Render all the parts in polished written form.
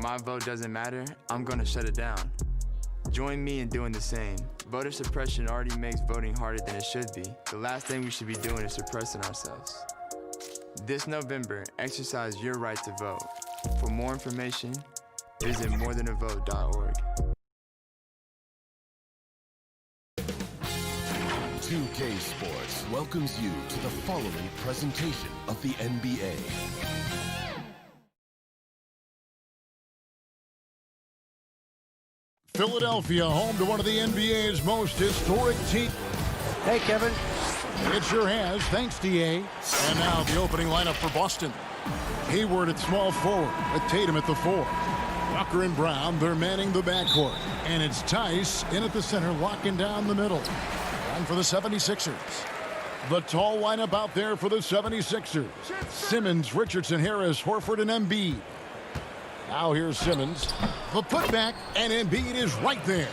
my vote doesn't matter, I'm gonna shut it down. Join me in doing the same. Voter suppression already makes voting harder than it should be. The last thing we should be doing is suppressing ourselves. This November, exercise your right to vote. For more information, visit morethanavote.org. 2K Sports welcomes you to the following presentation of the NBA. Philadelphia, home to one of the NBA's most historic teams. Hey, Kevin. It sure has, thanks, D.A. And now the opening lineup for Boston. Hayward at small forward, with Tatum at the 4. Walker and Brown, they're manning the backcourt. And it's Tice in at the center, locking down the middle. And for the 76ers. The tall lineup out there for the 76ers. Simmons, Richardson, Harris, Horford, and Embiid. Now here's Simmons. The putback, and Embiid is right there.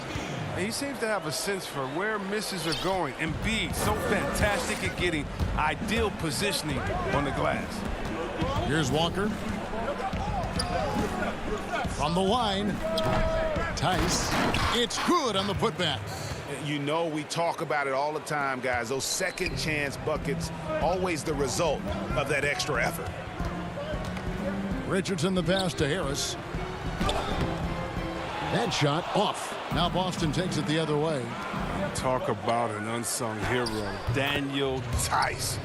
He seems to have a sense for where misses are going. Embiid, so fantastic at getting ideal positioning on the glass. Here's Walker. From the line, Tice. It's good on the putback. You know, we talk about it all the time, guys. Those second chance buckets, always the result of that extra effort. Richardson the pass to Harris. That shot off. Now Boston takes it the other way. Talk about an unsung hero, Daniel Tice.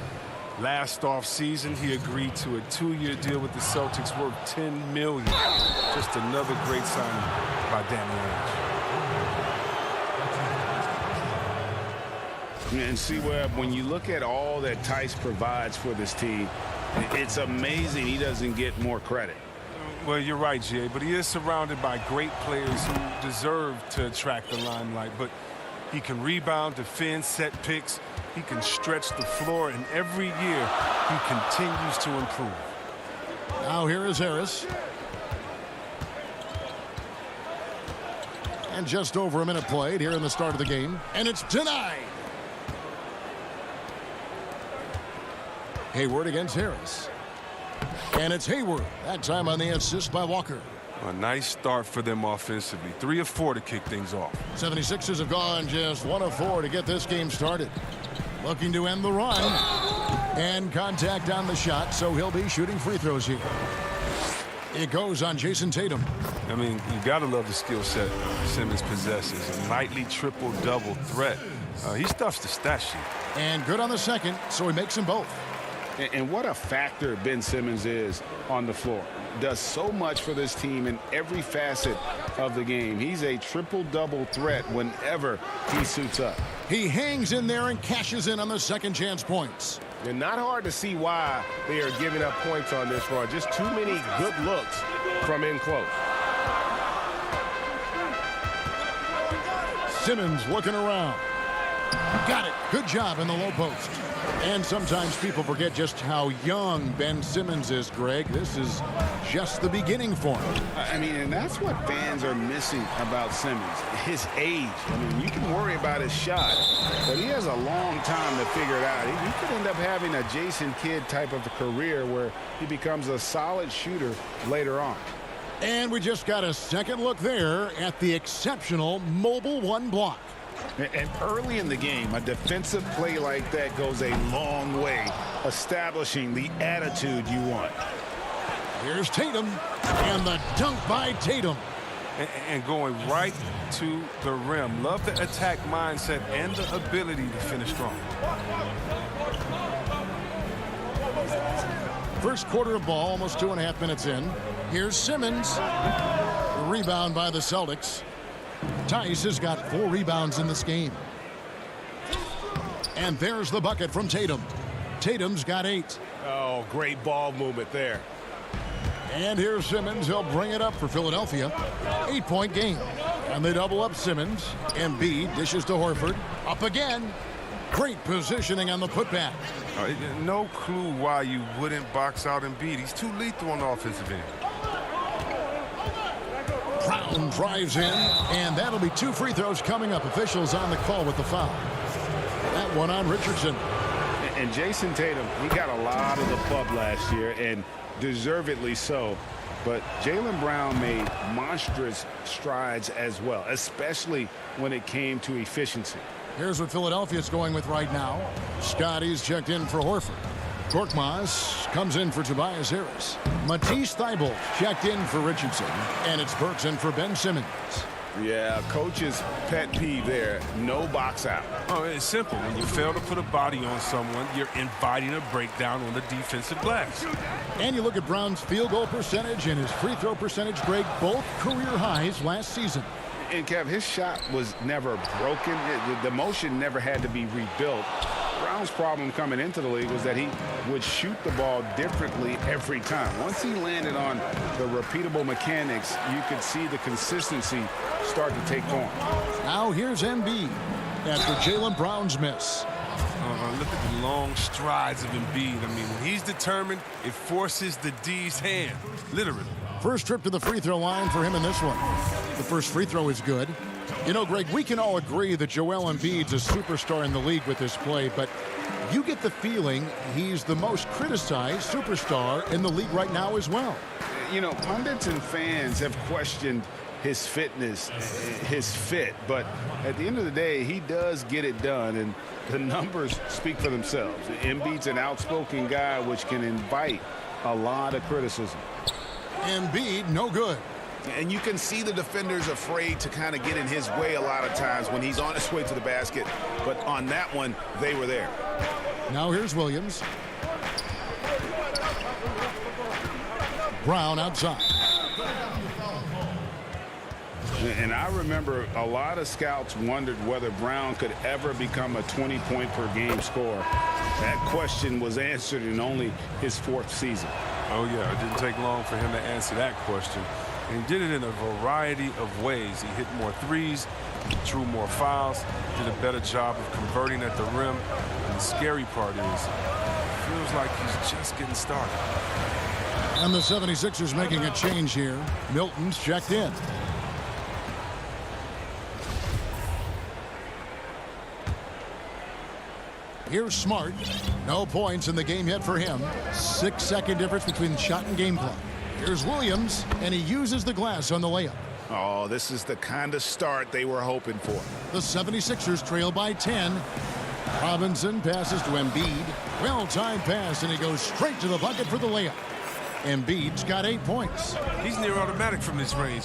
Last offseason, he agreed to a 2-year deal with the Celtics worth $10 million. Just another great signing by Danny Ainge. And see, Webb, when you look at all that Tice provides for this team, it's amazing he doesn't get more credit. Well, you're right, Jay, but he is surrounded by great players who deserve to attract the limelight. But he can rebound, defend, set picks. He can stretch the floor, and every year he continues to improve. Now here is Harris. And just over a minute played here in the start of the game. And it's denied. Hayward against Harris. And it's Hayward. That time on the assist by Walker. A nice start for them offensively. 3 of 4 to kick things off. 76ers have gone just 1 of 4 to get this game started. Looking to end the run. And contact on the shot, so he'll be shooting free throws here. It goes on Jason Tatum. I mean, you got to love the skill set Simmons possesses. A nightly triple-double threat. He stuffs the stat sheet. And good on the second, so he makes them both. And what a factor Ben Simmons is on the floor. Does so much for this team in every facet of the game. He's a triple-double threat whenever he suits up. He hangs in there and cashes in on the second chance points. And not hard to see why they are giving up points on this run. Just too many good looks from in close. Simmons looking around. Got it. Good job in the low post. And sometimes people forget just how young Ben Simmons is, Greg. This is just the beginning for him. I mean, and that's what fans are missing about Simmons, his age. I mean, you can worry about his shot, but he has a long time to figure it out. He could end up having a Jason Kidd type of a career where he becomes a solid shooter later on. And we just got a second look there at the exceptional mobile one block. And early in the game, a defensive play like that goes a long way, establishing the attitude you want. Here's Tatum, and the dunk by Tatum. And going right to the rim. Love the attack mindset and the ability to finish strong. First quarter of ball, almost 2.5 minutes in. Here's Simmons. Rebound by the Celtics. Tice has got 4 rebounds in this game. And there's the bucket from Tatum. Tatum's got 8. Oh, great ball movement there. And here's Simmons. He'll bring it up for Philadelphia. 8-point game. And they double up Simmons. Embiid dishes to Horford. Up again. Great positioning on the putback. No clue why you wouldn't box out Embiid. He's too lethal on the offensive end. Brown drives in, and that'll be 2 free throws coming up. Officials on the call with the foul. That one on Richardson. And Jason Tatum, he got a lot of the pub last year, and deservedly so. But Jaylen Brown made monstrous strides as well, especially when it came to efficiency. Here's what Philadelphia's going with right now. Scotty's checked in for Horford. Korkmaz comes in for Tobias Harris. Matisse Thybulle checked in for Richardson. And it's Burks in for Ben Simmons. Yeah, coach's pet peeve there. No box out. Oh, it's simple. When you fail to put a body on someone, you're inviting a breakdown on the defensive glass. And you look at Brown's field goal percentage and his free throw percentage, Greg, both career highs last season. And, Kev, his shot was never broken. The motion never had to be rebuilt. Brown's problem coming into the league was that he would shoot the ball differently every time. Once he landed on the repeatable mechanics, you could see the consistency start to take form. Now here's Embiid after Jaylen Brown's miss. Look at the long strides of Embiid. I mean, when he's determined, it forces the D's hand, literally. First trip to the free throw line for him in this one. The first free throw is good. You know, Greg, we can all agree that Joel Embiid's a superstar in the league with this play, but you get the feeling he's the most criticized superstar in the league right now as well. You know, pundits and fans have questioned his fitness, his fit, but at the end of the day, he does get it done, and the numbers speak for themselves. Embiid's an outspoken guy, which can invite a lot of criticism. Embiid, no good. And you can see the defenders afraid to kind of get in his way a lot of times when he's on his way to the basket. But on that one, they were there. Now here's Williams. Brown outside. And I remember a lot of scouts wondered whether Brown could ever become a 20-point-per-game scorer. That question was answered in only his 4th season. Oh, yeah, it didn't take long for him to answer that question. And he did it in a variety of ways. He hit more threes, drew more fouls, did a better job of converting at the rim. And the scary part is, it feels like he's just getting started. And the 76ers making a change here. Milton's checked in. Here's Smart. No points in the game yet for him. 6-second difference between shot and game clock. Here's Williams, and he uses the glass on the layup. Oh, this is the kind of start they were hoping for. The 76ers trail by 10. Robinson passes to Embiid. Well-timed pass, and he goes straight to the bucket for the layup. Embiid's got 8 points. He's near automatic from this range.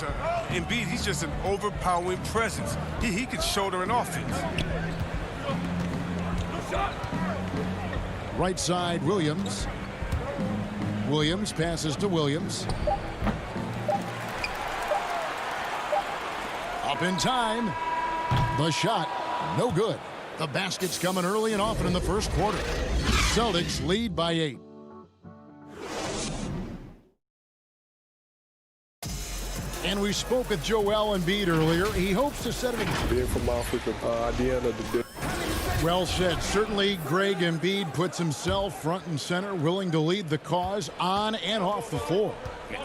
Embiid, he's just an overpowering presence. He can shoulder an offense. Right side, Williams. Williams passes to Williams. Up in time. The shot, no good. The basket's coming early and often in the first quarter. Celtics lead by 8. And we spoke with Joel Embiid earlier. He hopes to set an Well said. Certainly, Greg Embiid puts himself front and center, willing to lead the cause on and off the floor.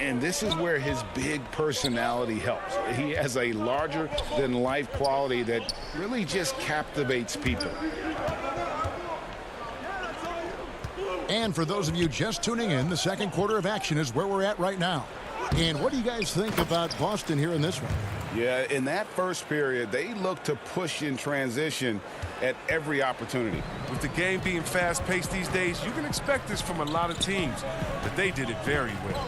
And this is where his big personality helps. He has a larger-than-life quality that really just captivates people. And for those of you just tuning in, the second quarter of action is where we're at right now. And what do you guys think about Boston here in this one? Yeah, in that first period, they looked to push in transition at every opportunity. With the game being fast-paced these days, you can expect this from a lot of teams, but they did it very well.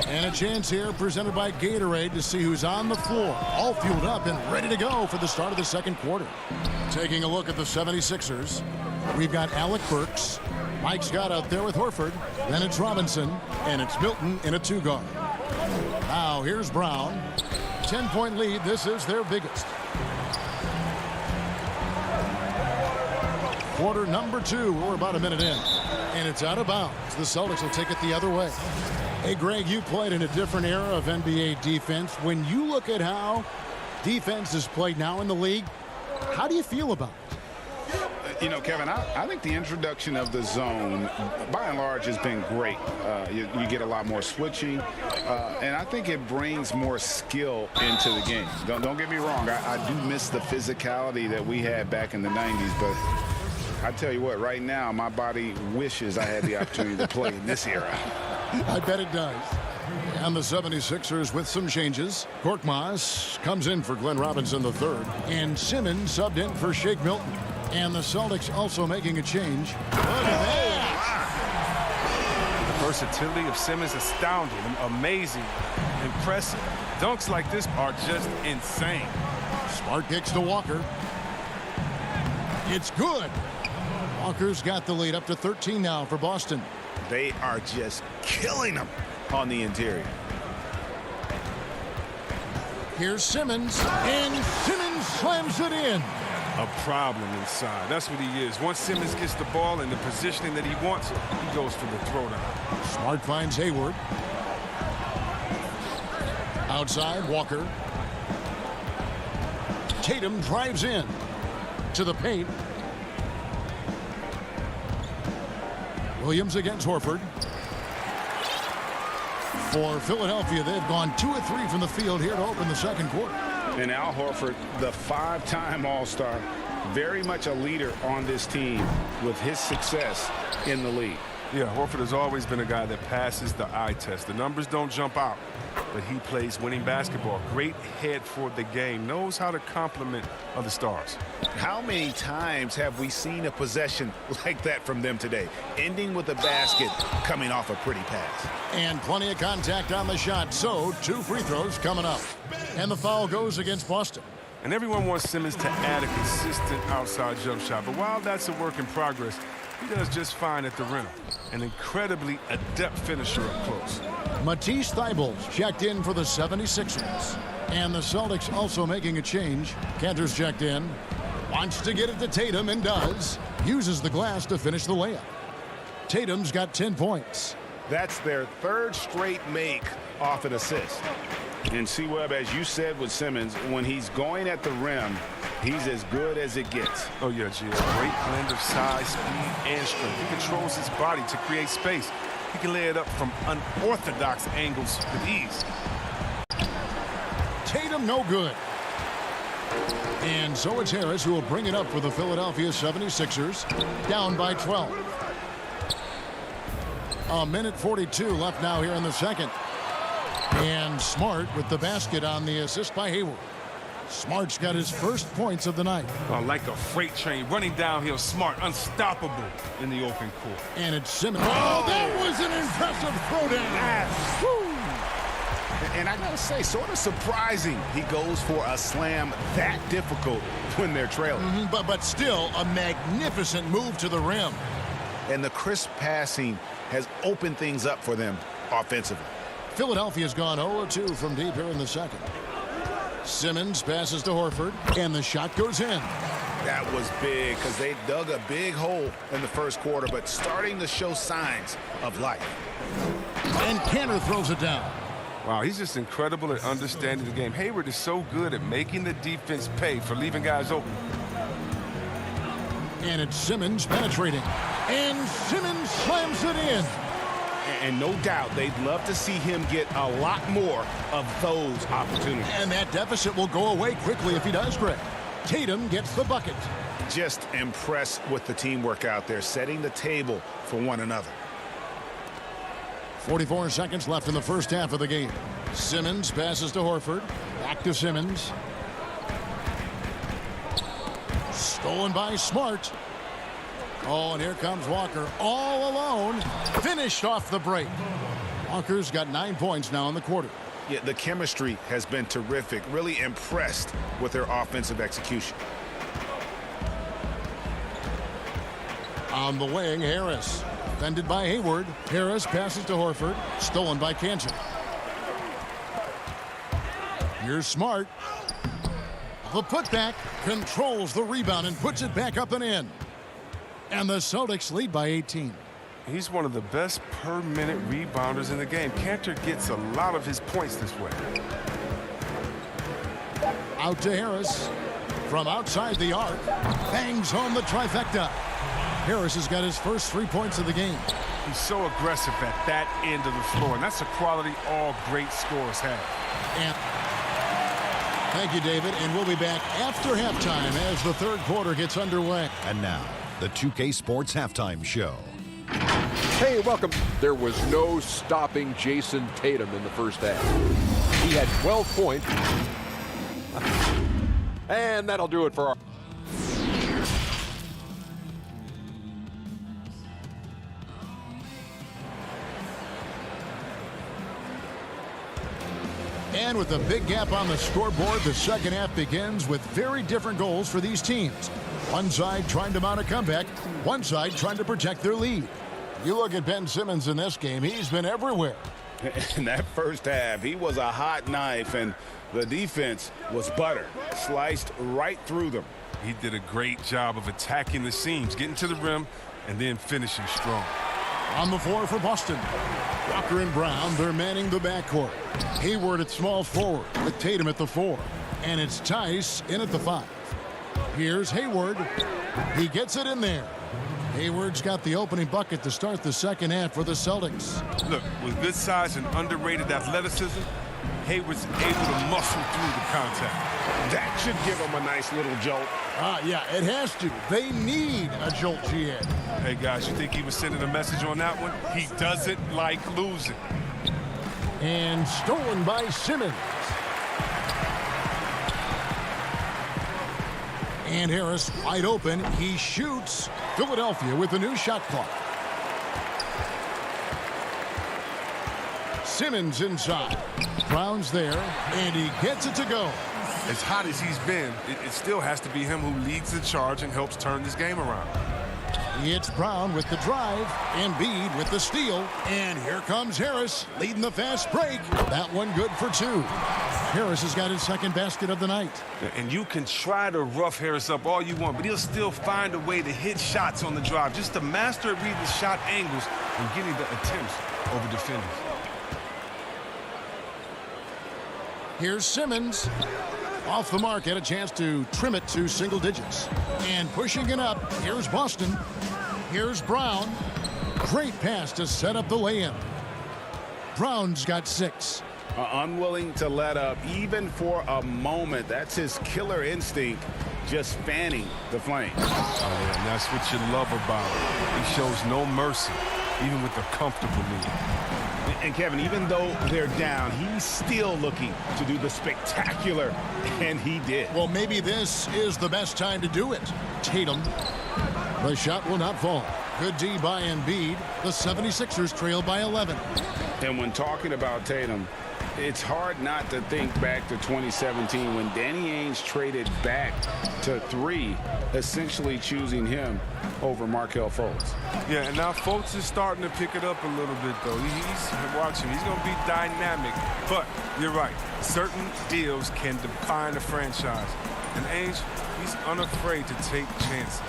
And a chance here presented by Gatorade to see who's on the floor, all fueled up and ready to go for the start of the second quarter. Taking a look at the 76ers, we've got Alec Burks, Mike Scott out there with Horford, then it's Robinson, and it's Milton in a 2-guard. Now here's Brown. 10-point lead. This is their biggest. Quarter number 2. We're about a minute in. And it's out of bounds. The Celtics will take it the other way. Hey, Greg, you played in a different era of NBA defense. When you look at how defense is played now in the league, how do you feel about it? You know, Kevin, I think the introduction of the zone, by and large, has been great. You get a lot more switching, and I think it brings more skill into the game. Don't get me wrong. I do miss the physicality that we had back in the 90s, but I tell you what, right now, my body wishes I had the opportunity to play in this era. I bet it does. And the 76ers with some changes. Korkmaz comes in for Glenn Robinson III. And Simmons subbed in for Shake Milton. And the Celtics also making a change. Look at that! The versatility of Simmons astounding, amazing, impressive. Dunks like this are just insane. Smart kicks to Walker. It's good. Walker's got the lead up to 13 now for Boston. They are just killing them on the interior. Here's Simmons, and Simmons slams it in. A problem inside. That's what he is. Once Simmons gets the ball in the positioning that he wants, he goes for the throwdown. Smart finds Hayward. Outside, Walker. Tatum drives in to the paint. Williams against Horford. For Philadelphia, they've gone 2 of 3 from the field here to open the second quarter. And Al Horford, the 5-time All-Star, very much a leader on this team with his success in the league. Yeah, Horford has always been a guy that passes the eye test. The numbers don't jump out, but he plays winning basketball. Great head for the game. Knows how to complement other stars. How many times have we seen a possession like that from them today? Ending with a basket, coming off a pretty pass. And plenty of contact on the shot, so 2 free throws coming up. And the foul goes against Boston. And everyone wants Simmons to add a consistent outside jump shot. But while that's a work in progress, he does just fine at the rim. An incredibly adept finisher up close. Matisse Thybulle checked in for the 76ers. And the Celtics also making a change. Cantor's checked in. Wants to get it to Tatum and does. Uses the glass to finish the layup. Tatum's got 10 points. That's their 3rd straight make off an assist. And C-Webb, as you said with Simmons, when he's going at the rim, he's as good as it gets. Oh, yeah, G. A great blend of size, speed, and strength. He controls his body to create space. He can lay it up from unorthodox angles with ease. Tatum no good. And so it's Harris who will bring it up for the Philadelphia 76ers, down by 12. A minute 42 left now here in the second. And Smart with the basket on the assist by Hayward. Smart's got his first points of the night. Well, like a freight train running downhill, Smart, unstoppable in the open court. And it's Simmons. Oh, that was an impressive throwdown. And I gotta say, sort of surprising he goes for a slam that difficult when they're trailing. But still a magnificent move to the rim. And the crisp passing has opened things up for them offensively. Philadelphia's gone 0-2 from deep here in the second. Simmons passes to Horford, and the shot goes in. That was big because they dug a big hole in the first quarter, but starting to show signs of life. And Cantor throws it down. Wow, he's just incredible at understanding the game. Hayward is so good at making the defense pay for leaving guys open. And it's Simmons penetrating. And Simmons slams it in. And no doubt they'd love to see him get a lot more of those opportunities. And that deficit will go away quickly if he does, Greg. Tatum gets the bucket. Just impressed with the teamwork out there, setting the table for one another. 44 seconds left in the first half of the game. Simmons passes to Horford. Back to Simmons. Stolen by Smart. Oh, and here comes Walker all alone. Finished off the break. Walker's got 9 points now in the quarter. Yeah, the chemistry has been terrific. Really impressed with their offensive execution. On the wing, Harris. Defended by Hayward. Harris passes to Horford. Stolen by Cantor. Here's Smart. The putback controls the rebound and puts it back up and in. And the Celtics lead by 18. He's one of the best per-minute rebounders in the game. Cantor gets a lot of his points this way. Out to Harris. From outside the arc. Bangs home the trifecta. Harris has got his first 3 points of the game. He's so aggressive at that end of the floor, and that's a quality all great scorers have. And thank you, David. And we'll be back after halftime as the third quarter gets underway. And now, the 2K Sports Halftime Show. Hey, welcome. There was no stopping Jason Tatum in the first half. He had 12 points. And that'll do it for our... And with a big gap on the scoreboard, the second half begins with very different goals for these teams. One side trying to mount a comeback, one side trying to protect their lead. You look at Ben Simmons in this game, he's been everywhere. In that first half, he was a hot knife, and the defense was butter, sliced right through them. He did a great job of attacking the seams, getting to the rim, and then finishing strong. On the floor for Boston, Walker and Brown, they're manning the backcourt. Hayward at small forward with Tatum at the 4. And it's Tice in at the 5. Here's Hayward. He gets it in there. Hayward's got the opening bucket to start the second half for the Celtics. Look, with good size and underrated athleticism, Hayward's able to muscle through the contact. That should give him a nice little jolt. Yeah, it has to. They need a jolt, GA. Hey, guys, you think he was sending a message on that one? He doesn't like losing. And stolen by Simmons. And Harris wide open. He shoots. Philadelphia with a new shot clock. Simmons inside. Brown's there, and he gets it to go. As hot as he's been, it still has to be him who leads the charge and helps turn this game around. It's Brown with the drive, Embiid with the steal, and here comes Harris leading the fast break. That one good for 2. Harris has got his second basket of the night. And you can try to rough Harris up all you want, but he'll still find a way to hit shots on the drive. Just a master at reading the shot angles and getting the attempts over defenders. Here's Simmons. Off the mark, had a chance to trim it to single digits. And pushing it up, here's Boston. Here's Brown. Great pass to set up the lay-in. Brown's got 6. Unwilling to let up even for a moment. That's his killer instinct, just fanning the flame. Oh, yeah, and that's what you love about him. He shows no mercy, even with a comfortable lead. And Kevin, even though they're down, he's still looking to do the spectacular, and he did. Well, maybe this is the best time to do it. Tatum. The shot will not fall. Good D by Embiid. The 76ers trail by 11. And when talking about Tatum, it's hard not to think back to 2017 when Danny Ainge traded back to 3, essentially choosing him over Markelle Fultz. Yeah, and now Fultz is starting to pick it up a little bit, though. Watch him. He's going to be dynamic. But you're right. Certain deals can define a franchise. And Ainge, he's unafraid to take chances.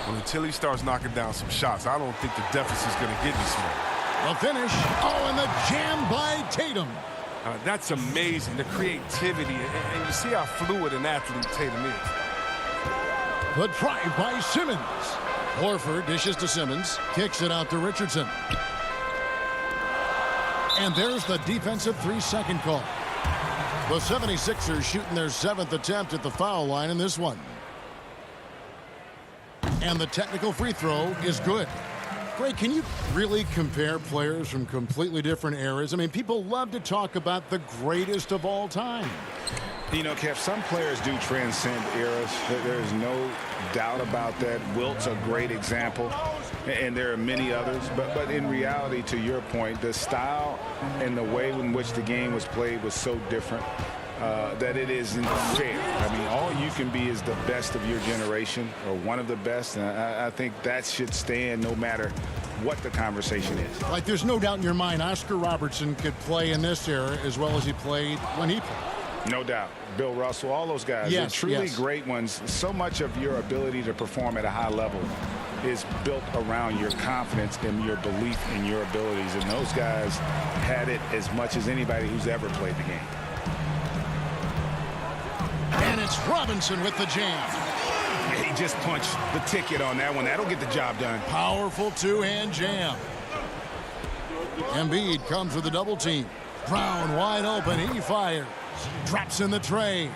Well, until he starts knocking down some shots, I don't think the deficit's going to get this one. The finish. Oh, and the jam by Tatum. That's amazing, the creativity. And you see how fluid an athlete Tatum is. The drive by Simmons. Horford dishes to Simmons. Kicks it out to Richardson. And there's the defensive 3-second call. The 76ers shooting their 7th attempt at the foul line in this one. And the technical free throw is good. Greg, can you really compare players from completely different eras? I mean, people love to talk about the greatest of all time. You know, Kev, some players do transcend eras. There's no doubt about that. Wilt's a great example, and there are many others. But in reality, to your point, the style and the way in which the game was played was so different that it isn't fair. I mean, all you can be is the best of your generation or one of the best. And I think that should stand no matter what the conversation is. Like, there's no doubt in your mind Oscar Robertson could play in this era as well as he played when he played. No doubt. Bill Russell, all those guys. Yes, They're truly yes. great ones. So much of your ability to perform at a high level is built around your confidence and your belief in your abilities. And those guys had it as much as anybody who's ever played the game. And it's Robinson with the jam. He just punched the ticket on that one. That'll get the job done. Powerful two-hand jam. Embiid comes with a double team. Brown wide open. He fires. Drops in the tray.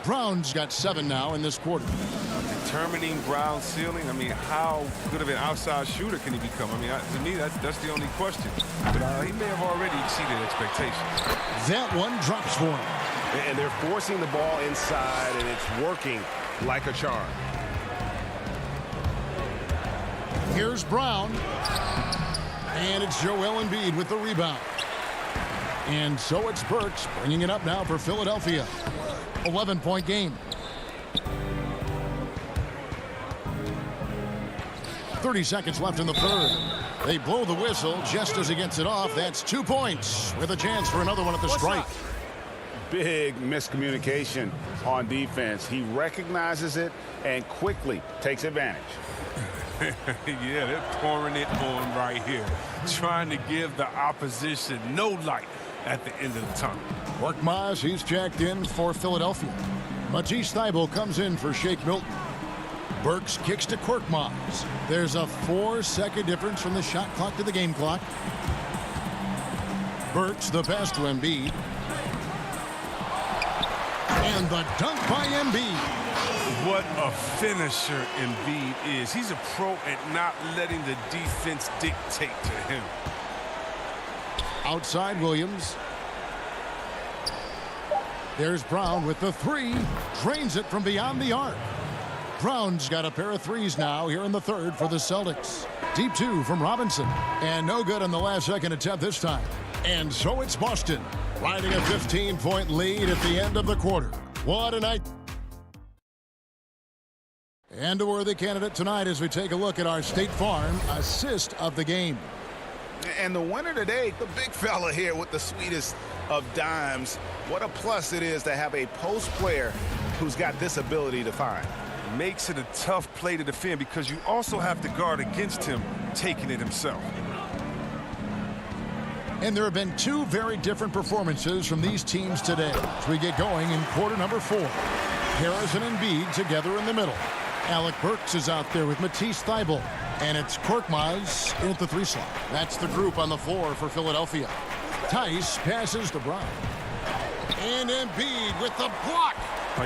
Brown's got 7 now in this quarter. Determining Brown's ceiling, I mean, how good of an outside shooter can he become? I mean, to me, that's the only question. But he may have already exceeded expectations. That one drops for him. And they're forcing the ball inside, and it's working like a charm. Here's Brown. And it's Joel Embiid with the rebound. And so it's Burks bringing it up now for Philadelphia. 11-point game. 30 seconds left in the third. They blow the whistle just as he gets it off. That's 2 points with a chance for another one at the strike. Big miscommunication on defense. He recognizes it and quickly takes advantage. Yeah, they're pouring it on right here, trying to give the opposition no light at the end of the tunnel. Korkmaz, he's checked in for Philadelphia. Matisse Thybulle comes in for Shake Milton. Burks kicks to Korkmaz. There's a 4-second difference from the shot clock to the game clock. Burks, the pass to Embiid. And the dunk by Embiid. What a finisher Embiid is. He's a pro at not letting the defense dictate to him. Outside Williams. There's Brown with the three. Drains it from beyond the arc. Brown's got a pair of threes now here in the third for the Celtics. Deep 2 from Robinson. And no good on the last second attempt this time. And so it's Boston riding a 15-point lead at the end of the quarter. What a night. And a worthy candidate tonight as we take a look at our State Farm assist of the game. And the winner today, the big fella here with the sweetest of dimes. What a plus it is to have a post player who's got this ability to find. Makes it a tough play to defend because you also have to guard against him taking it himself. And there have been 2 very different performances from these teams today as we get going in quarter number 4. Harris and Embiid together in the middle. Alec Burks is out there with Matisse Thybulle. And it's Korkmaz in at the 3 slot. That's the group on the floor for Philadelphia. Tice passes to Brown. And Embiid with the block.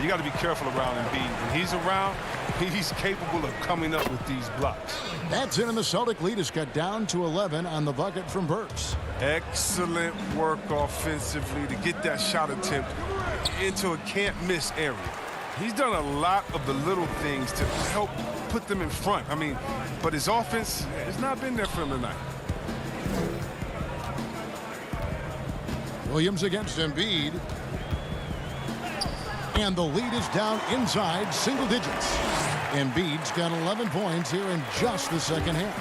You got to be careful around Embiid. When he's around, he's capable of coming up with these blocks. That's it, and the Celtic lead is cut down to 11 on the bucket from Burks. Excellent work offensively to get that shot attempt into a can't-miss area. He's done a lot of the little things to help put them in front. I mean, but his offense has not been there for him tonight. Williams against Embiid. And the lead is down inside single digits. Embiid's got 11 points here in just the second half.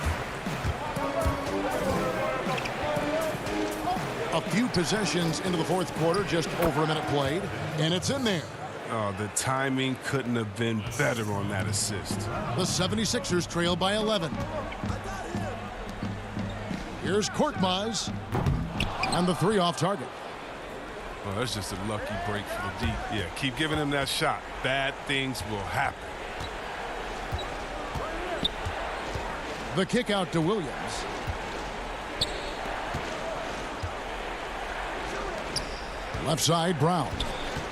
A few possessions into the fourth quarter, just over a minute played, and it's in there. Oh, the timing couldn't have been better on that assist. The 76ers trail by 11. Here's Korkmaz. And the 3 off target. Well, that's just a lucky break for the deep. Yeah, keep giving him that shot. Bad things will happen. The kick out to Williams. Left side, Brown.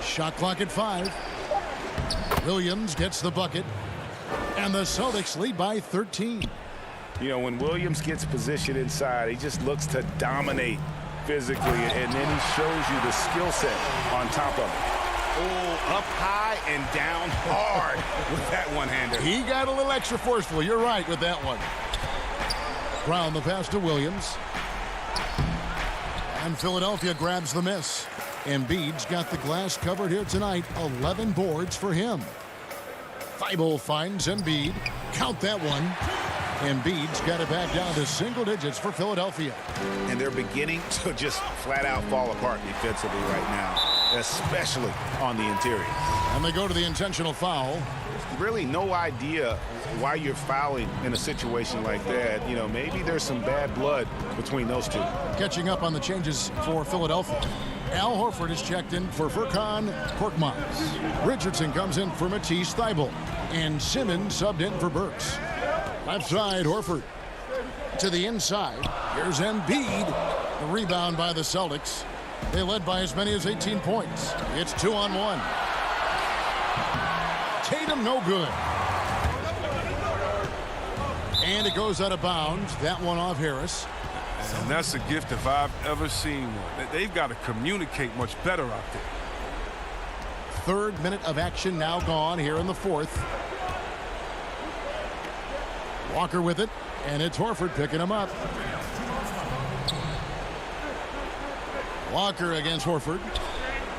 Shot clock at 5. Williams gets the bucket. And the Celtics lead by 13. You know, when Williams gets positioned inside, he just looks to dominate physically, and then he shows you the skill set on top of it. Oh, up high and down hard with that one-hander. He got a little extra forceful. You're right with that one. Brown the pass to Williams. And Philadelphia grabs the miss. Embiid's got the glass covered here tonight. 11 boards for him. Thybulle finds Embiid. Count that one. Embiid's got it back down to single digits for Philadelphia. And they're beginning to just flat out fall apart defensively right now, especially on the interior. And they go to the intentional foul. Really no idea why you're fouling in a situation like that. You know, maybe there's some bad blood between those two. Catching up on the changes for Philadelphia. Al Horford is checked in for Furkan Korkmaz. Richardson comes in for Matisse Thybulle. And Simmons subbed in for Burks. Left side, Horford. To the inside. Here's Embiid. The rebound by the Celtics. They led by as many as 18 points. It's 2-on-1. Tatum, no good. And it goes out of bounds. That one off Harris. And that's a gift if I've ever seen one. They've got to communicate much better out there. Third minute of action now gone here in the fourth. Walker with it, and it's Horford picking him up. Walker against Horford.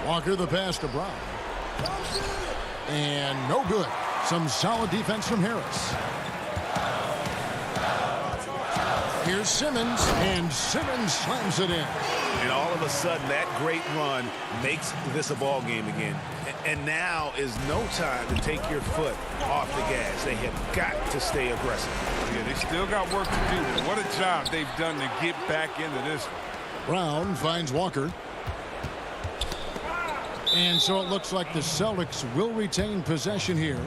Walker the pass to Brown. And no good. Some solid defense from Harris. Here's Simmons, and Simmons slams it in. And all of a sudden, that great run makes this a ball game again. And now is no time to take your foot off the gas. They have got to stay aggressive. Yeah, they still got work to do. But what a job they've done to get back into this one. Brown finds Walker. And so it looks like the Celtics will retain possession here.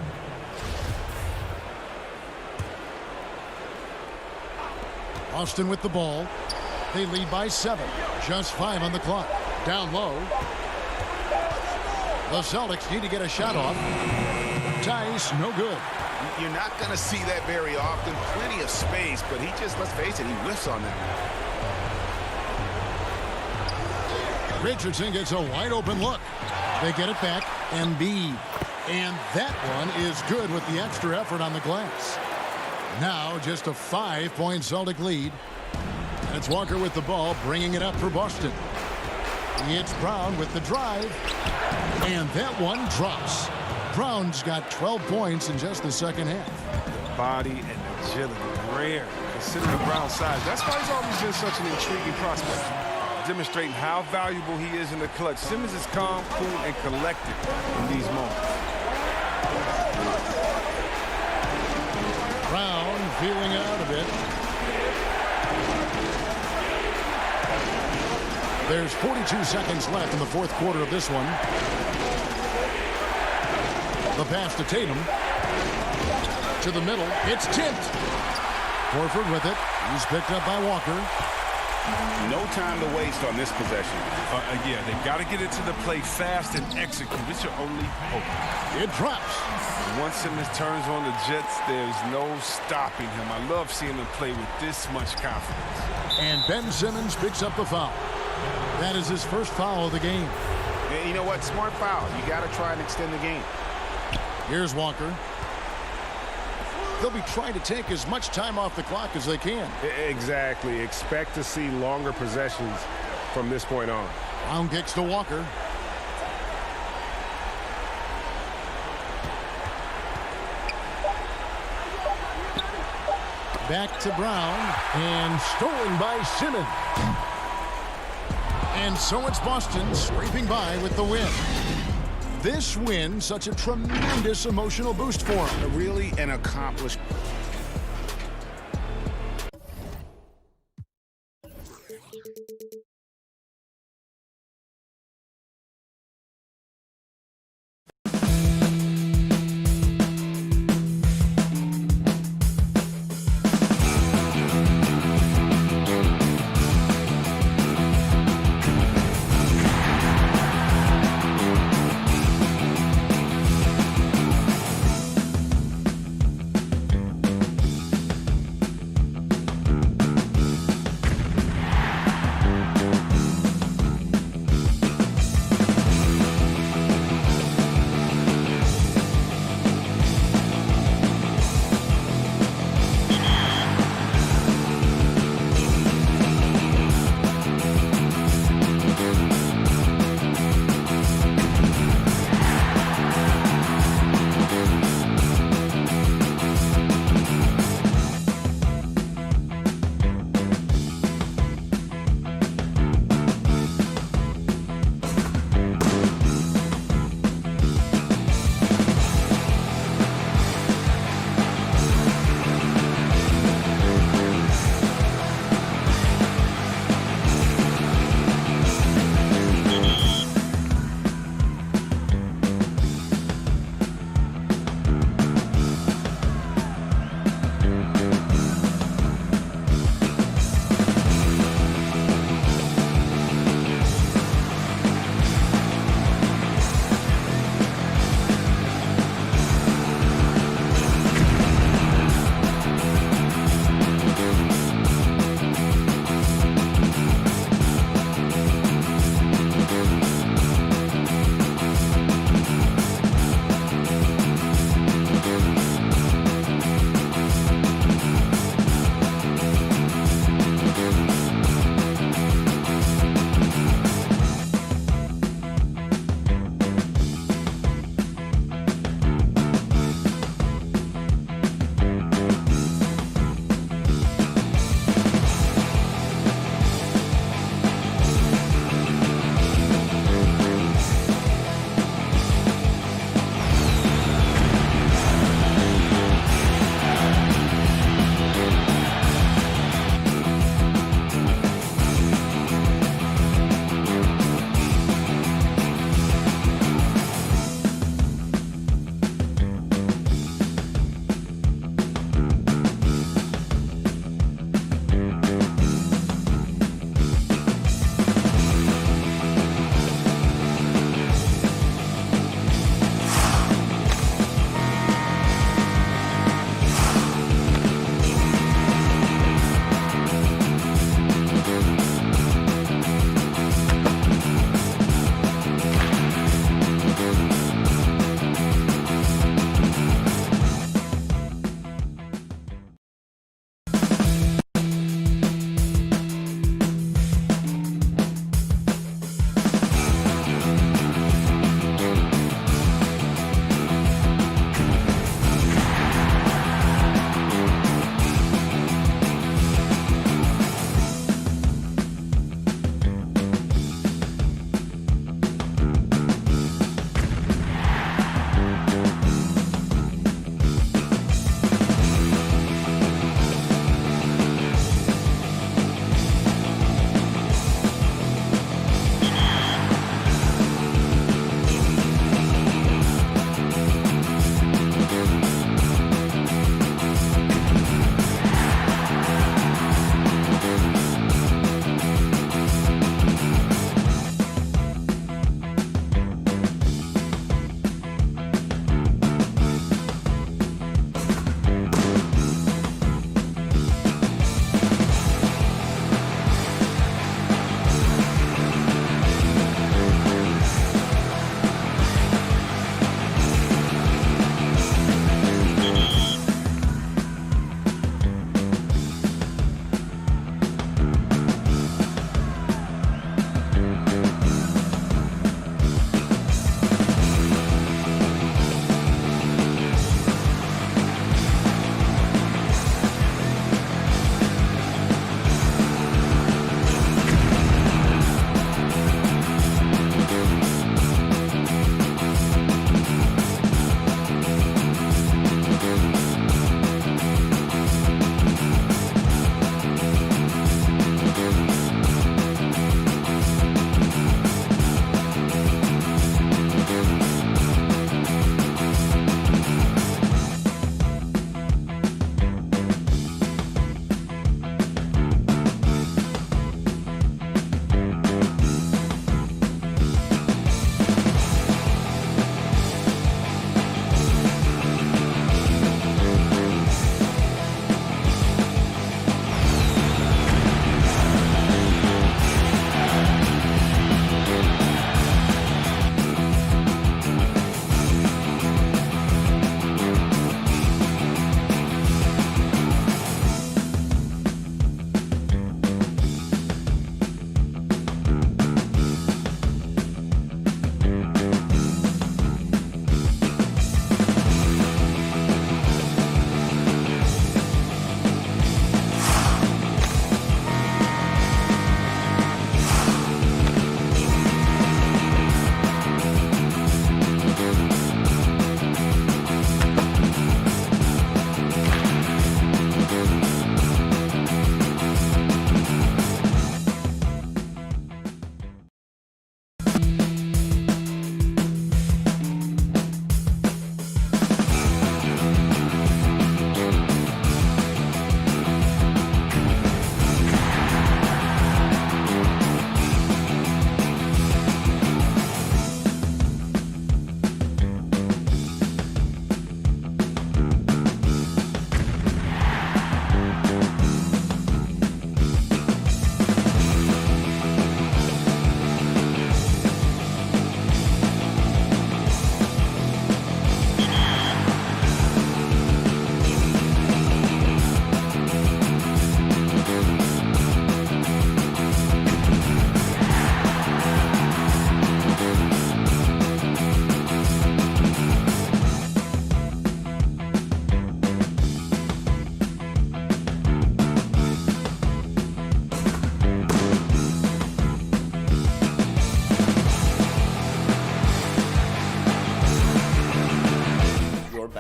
Austin with the ball. They lead by 7. Just 5 on the clock. Down low. The Celtics need to get a shot off. Tice, no good. You're not going to see that very often. Plenty of space, but he just, let's face it, he whiffs on that. Richardson gets a wide open look. They get it back. Embiid. And that one is good with the extra effort on the glass. Now just a 5-point Celtic lead. And it's Walker with the ball, bringing it up for Boston. It's Brown with the drive. And that one drops. Brown's got 12 points in just the second half. Body and agility, rare, considering Brown's size. That's why he's always been such an intriguing prospect, demonstrating how valuable he is in the clutch. Simmons is calm, cool, and collected in these moments. Brown feeling out a bit. There's 42 seconds left in the fourth quarter of this one. The pass to Tatum. To the middle. It's tipped. Horford with it. He's picked up by Walker. No time to waste on this possession. Yeah, they got to get into the play fast and execute. It's your only hope. It drops. Once Simmons turns on the Jets, there's no stopping him. I love seeing him play with this much confidence. And Ben Simmons picks up the foul. That is his first foul of the game. And you know what? Smart foul. You got to try and extend the game. Here's Walker. They'll be trying to take as much time off the clock as they can. Exactly. Expect to see longer possessions from this point on. Brown kicks to Walker. Back to Brown. And stolen by Simmons. And so it's Boston scraping by with the win. This win, such a tremendous emotional boost for him. Really an accomplished.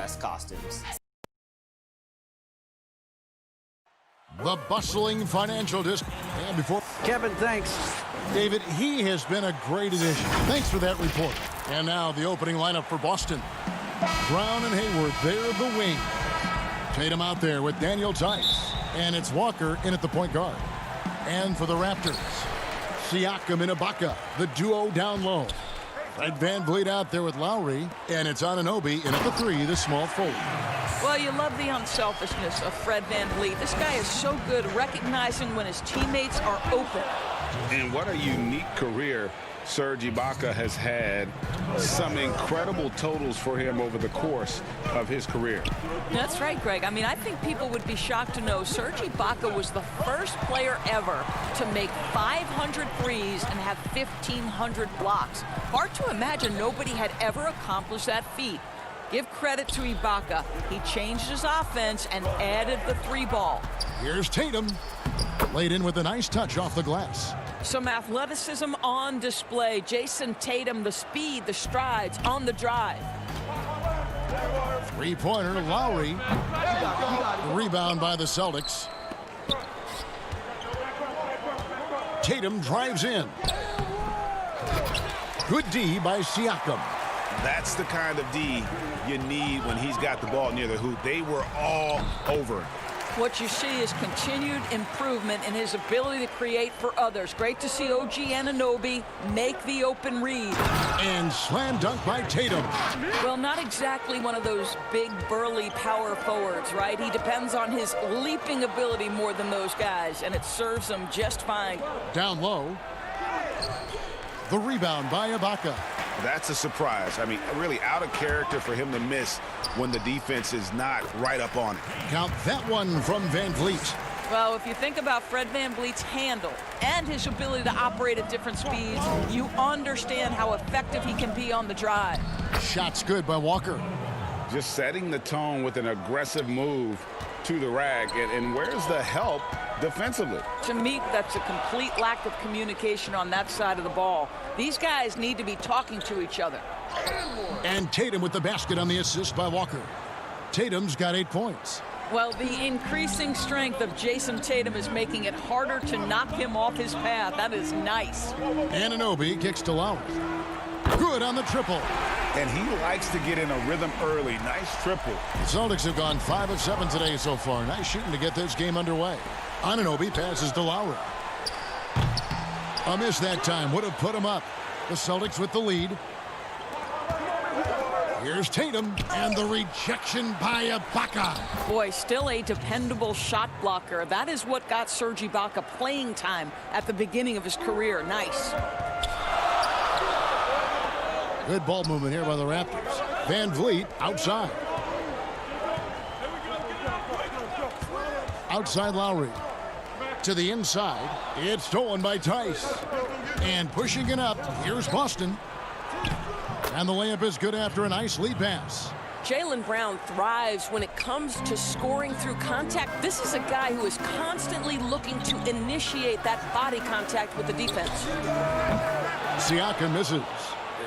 best costumes. The bustling financial district. And before Kevin, thanks. David, he has been a great addition. Thanks for that report. And now the opening lineup for Boston. Brown and Hayward, they're the wing. Tatum out there with Daniel Tice. And it's Walker in at the point guard. And for the Raptors, Siakam and Ibaka, the duo down low. Fred VanVleet out there with Lowry. And it's Anunoby in at the 3, the small forward. Well, you love the unselfishness of Fred VanVleet. This guy is so good recognizing when his teammates are open. And what a unique career Serge Ibaka has had. Some incredible totals for him over the course of his career. That's right, Greg. I mean, I think people would be shocked to know Serge Ibaka was the first player ever to make 500 threes and have 1,500 blocks. Hard to imagine nobody had ever accomplished that feat. Give credit to Ibaka. He changed his offense and added the 3-ball. Here's Tatum. Laid in with a nice touch off the glass. Some athleticism on display. Jason Tatum, the speed, the strides on the drive. Three-pointer, Lowry. The rebound by the Celtics. Tatum drives in. Good D by Siakam. That's the kind of D you need when he's got the ball near the hoop. They were all over. What you see is continued improvement in his ability to create for others. Great to see OG Anunoby make the open read. And slam dunk by Tatum. Well, not exactly one of those big, burly power forwards, right? He depends on his leaping ability more than those guys, and it serves him just fine. Down low. The rebound by Ibaka. That's a surprise. I mean, really out of character for him to miss when the defense is not right up on it. Count that one from VanVleet. Well, if you think about Fred VanVleet's handle and his ability to operate at different speeds, you understand how effective he can be on the drive. Shots good by Walker. Just setting the tone with an aggressive move to the rack. And where's the help defensively? To me, that's a complete lack of communication on that side of the ball. These guys need to be talking to each other. And Tatum with the basket on the assist by Walker. Tatum's got 8 points. Well, the increasing strength of Jason Tatum is making it harder to knock him off his path. That is nice. Anunoby kicks to Lowry. Good on the triple. And he likes to get in a rhythm early. Nice triple. The Celtics have gone 5 of 7 today so far. Nice shooting to get this game underway. Anunoby passes to Lowry. A miss that time would have put him up. The Celtics with the lead. Here's Tatum, and the rejection by Ibaka. Boy, still a dependable shot blocker. That is what got Serge Ibaka playing time at the beginning of his career. Nice. Good ball movement here by the Raptors. VanVleet outside. Outside Lowry. To the inside. It's stolen by Tice. And pushing it up, here's Boston. And the layup is good after a nice lead pass. Jaylen Brown thrives when it comes to scoring through contact. This is a guy who is constantly looking to initiate that body contact with the defense. Siakam misses.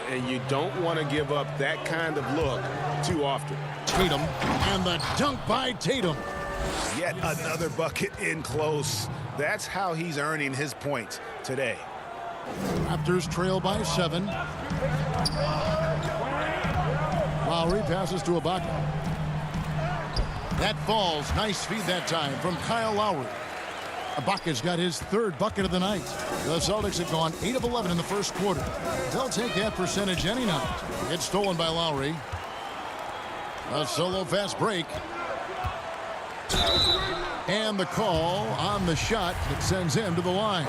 And you don't want to give up that kind of look too often. Tatum, and the dunk by Tatum. Yet another bucket in close. That's how he's earning his points today. Raptors trail by 7. Lowry passes to Ibaka. That falls. Nice feed that time from Kyle Lowry. Ibaka's got his 3rd bucket of the night. The Celtics have gone 8 of 11 in the first quarter. They'll take that percentage any night. It's stolen by Lowry. A solo fast break. And the call on the shot that sends him to the line.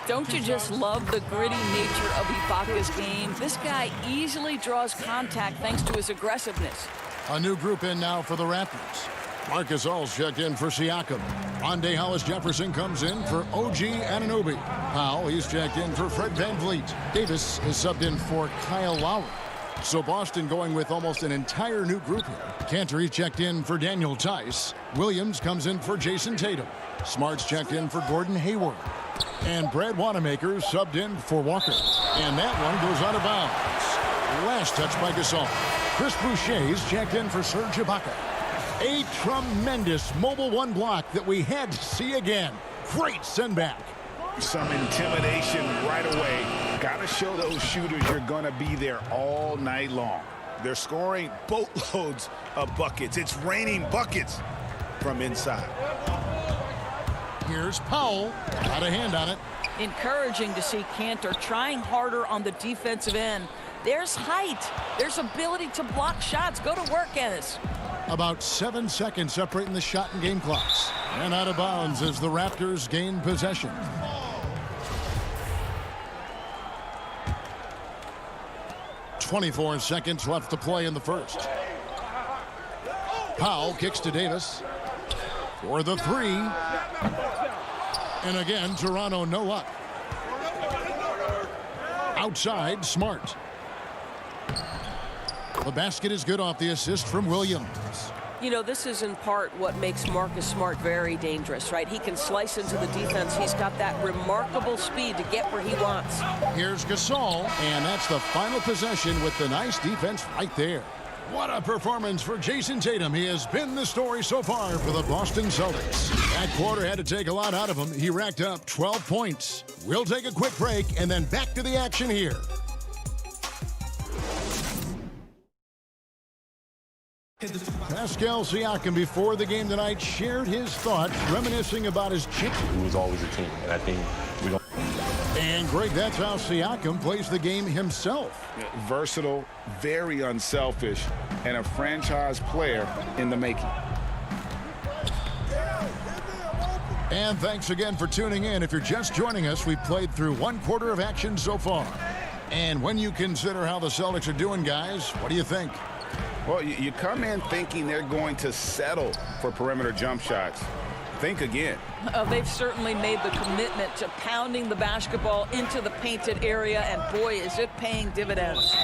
Don't you just love the gritty nature of Ibaka's game? This guy easily draws contact thanks to his aggressiveness. A new group in now for the Raptors. Marcus All's checked in for Siakam. Rondé Hollis-Jefferson comes in for OG Anunoby. Powell, he's checked in for Fred VanVleet. Davis is subbed in for Kyle Lowry. So Boston going with almost an entire new group here. Cantor checked in for Daniel Tice. Williams comes in for Jason Tatum. Smart's checked in for Gordon Hayward. And Brad Wanamaker subbed in for Walker. And that one goes out of bounds. Last touch by Gasol. Chris Boucher's checked in for Serge Ibaka. A tremendous mobile one block that we had to see again. Great send back. Some intimidation right away. Got to show those shooters you're going to be there all night long. They're scoring boatloads of buckets. It's raining buckets from inside. Here's Powell. Got a hand on it. Encouraging to see Cantor trying harder on the defensive end. There's height. There's ability to block shots. Go to work, Ennis. About 7 seconds separating the shot and game clocks. And out of bounds as the Raptors gain possession. .24 seconds left to play in the first. Powell kicks to Davis for the three. And again, Toronto no luck. Outside, Smart. The basket is good off the assist from Williams. You know, this is in part what makes Marcus Smart very dangerous, right? He can slice into the defense. He's got that remarkable speed to get where he wants. Here's Gasol, and that's the final possession with the nice defense right there. What a performance for Jason Tatum. He has been the story so far for the Boston Celtics. That quarter had to take a lot out of him. He racked up 12 points. We'll take a quick break and then back to the action here. Pascal Siakam before the game tonight shared his thoughts, reminiscing about his chick. It was always a team, and I think we don't. And Greg, that's how Siakam plays the game himself. Versatile, very unselfish, and a franchise player in the making. And thanks again for tuning in. If you're just joining us, we've played through one quarter of action so far. And when you consider how the Celtics are doing, guys, what do you think? Well, you come in thinking they're going to settle for perimeter jump shots. Think again. They've certainly made the commitment to pounding the basketball into the painted area, and boy, is it paying dividends.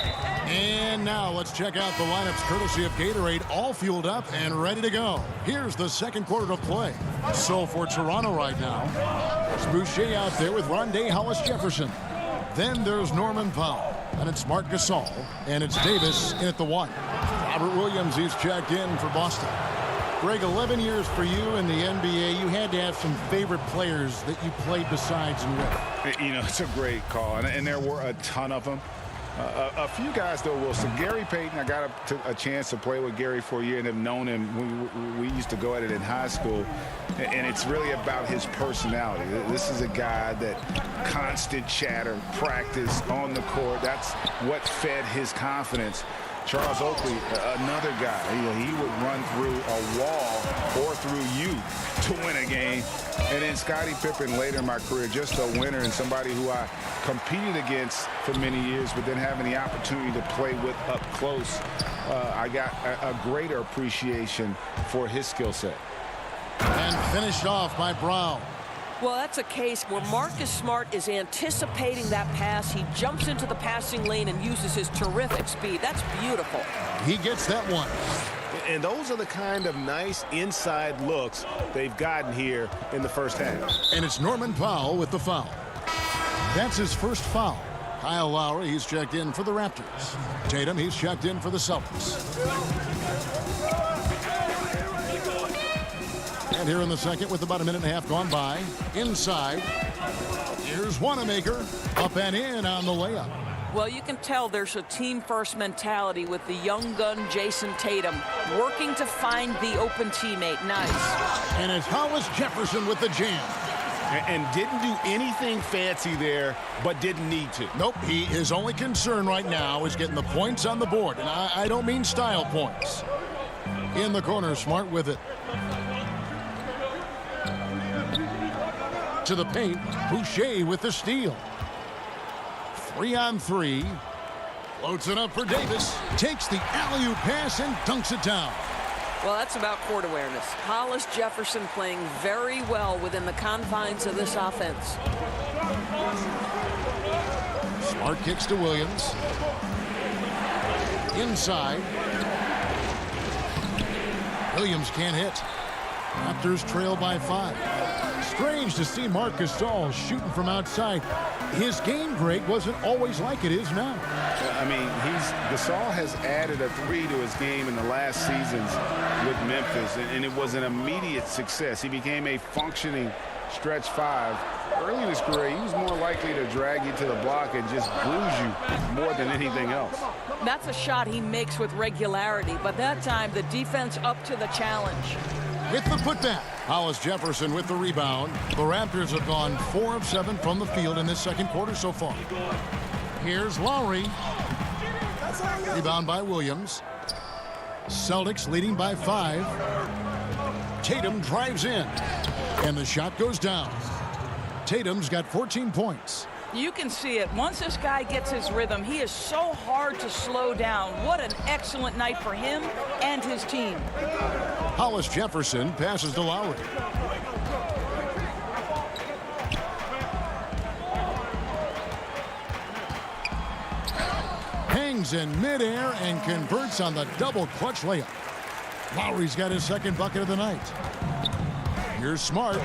And now let's check out the lineups courtesy of Gatorade, all fueled up and ready to go. Here's the second quarter of play. So for Toronto right now, there's Boucher out there with Rondé Hollis-Jefferson. Then there's Norman Powell, and it's Marc Gasol, and it's Davis in at the one. Robert Williams, he's checked in for Boston. Greg, 11 years for you in the NBA. You had to have some favorite players that you played besides and with. You know, it's a great call, and there were a ton of them. A few guys, though, Wilson. Gary Payton, I got a chance to play with Gary for a year and have known him. We used to go at it in high school, and it's really about his personality. This is a guy that constant chatter, practice on the court. That's what fed his confidence. Charles Oakley, another guy, he would run through a wall or through you to win a game. And then Scottie Pippen later in my career, just a winner and somebody who I competed against for many years, but then having the opportunity to play with up close, I got a greater appreciation for his skill set. And finished off by Brown. Well, that's a case where Marcus Smart is anticipating that pass. He jumps into the passing lane and uses his terrific speed. That's beautiful. He gets that one. And those are the kind of nice inside looks they've gotten here in the first half. And it's Norman Powell with the foul. That's his first foul. Kyle Lowry, he's checked in for the Raptors. Tatum, he's checked in for the Celtics. And here in the second with about a minute and a half gone by. Inside, here's Wanamaker. Up and in on the layup. Well, you can tell there's a team-first mentality with the young gun Jason Tatum working to find the open teammate. Nice. And it's Hollis-Jefferson with the jam. And didn't do anything fancy there, but didn't need to. Nope, his only concern right now is getting the points on the board. And I don't mean style points. In the corner, Smart with it. To the paint, Boucher with the steal. 3-on-3. Floats it up for Davis. Takes the alley-oop pass and dunks it down. Well, that's about court awareness. Hollis-Jefferson playing very well within the confines of this offense. Smart kicks to Williams. Inside. Williams can't hit. Raptors trail by 5. Strange to see Marc Gasol shooting from outside. His game, Greg, wasn't always like it is now. I mean, he's Gasol has added a 3 to his game in the last seasons with Memphis, and it was an immediate success. He became a functioning stretch 5. Early in his career, he was more likely to drag you to the block and just bruise you more than anything else. That's a shot he makes with regularity, but that time the defense up to the challenge. With the putback, Hollis Jefferson with the rebound. The Raptors have gone 4 of 7 from the field in this second quarter so far. Here's Lowry. Rebound by Williams. Celtics leading by 5. Tatum drives in, and the shot goes down. Tatum's got 14 points. You can see it. Once this guy gets his rhythm, he is so hard to slow down. What an excellent night for him and his team. Hollis Jefferson passes to Lowry. Hangs in midair and converts on the double clutch layup. Lowry's got his second bucket of the night. Here's Smart.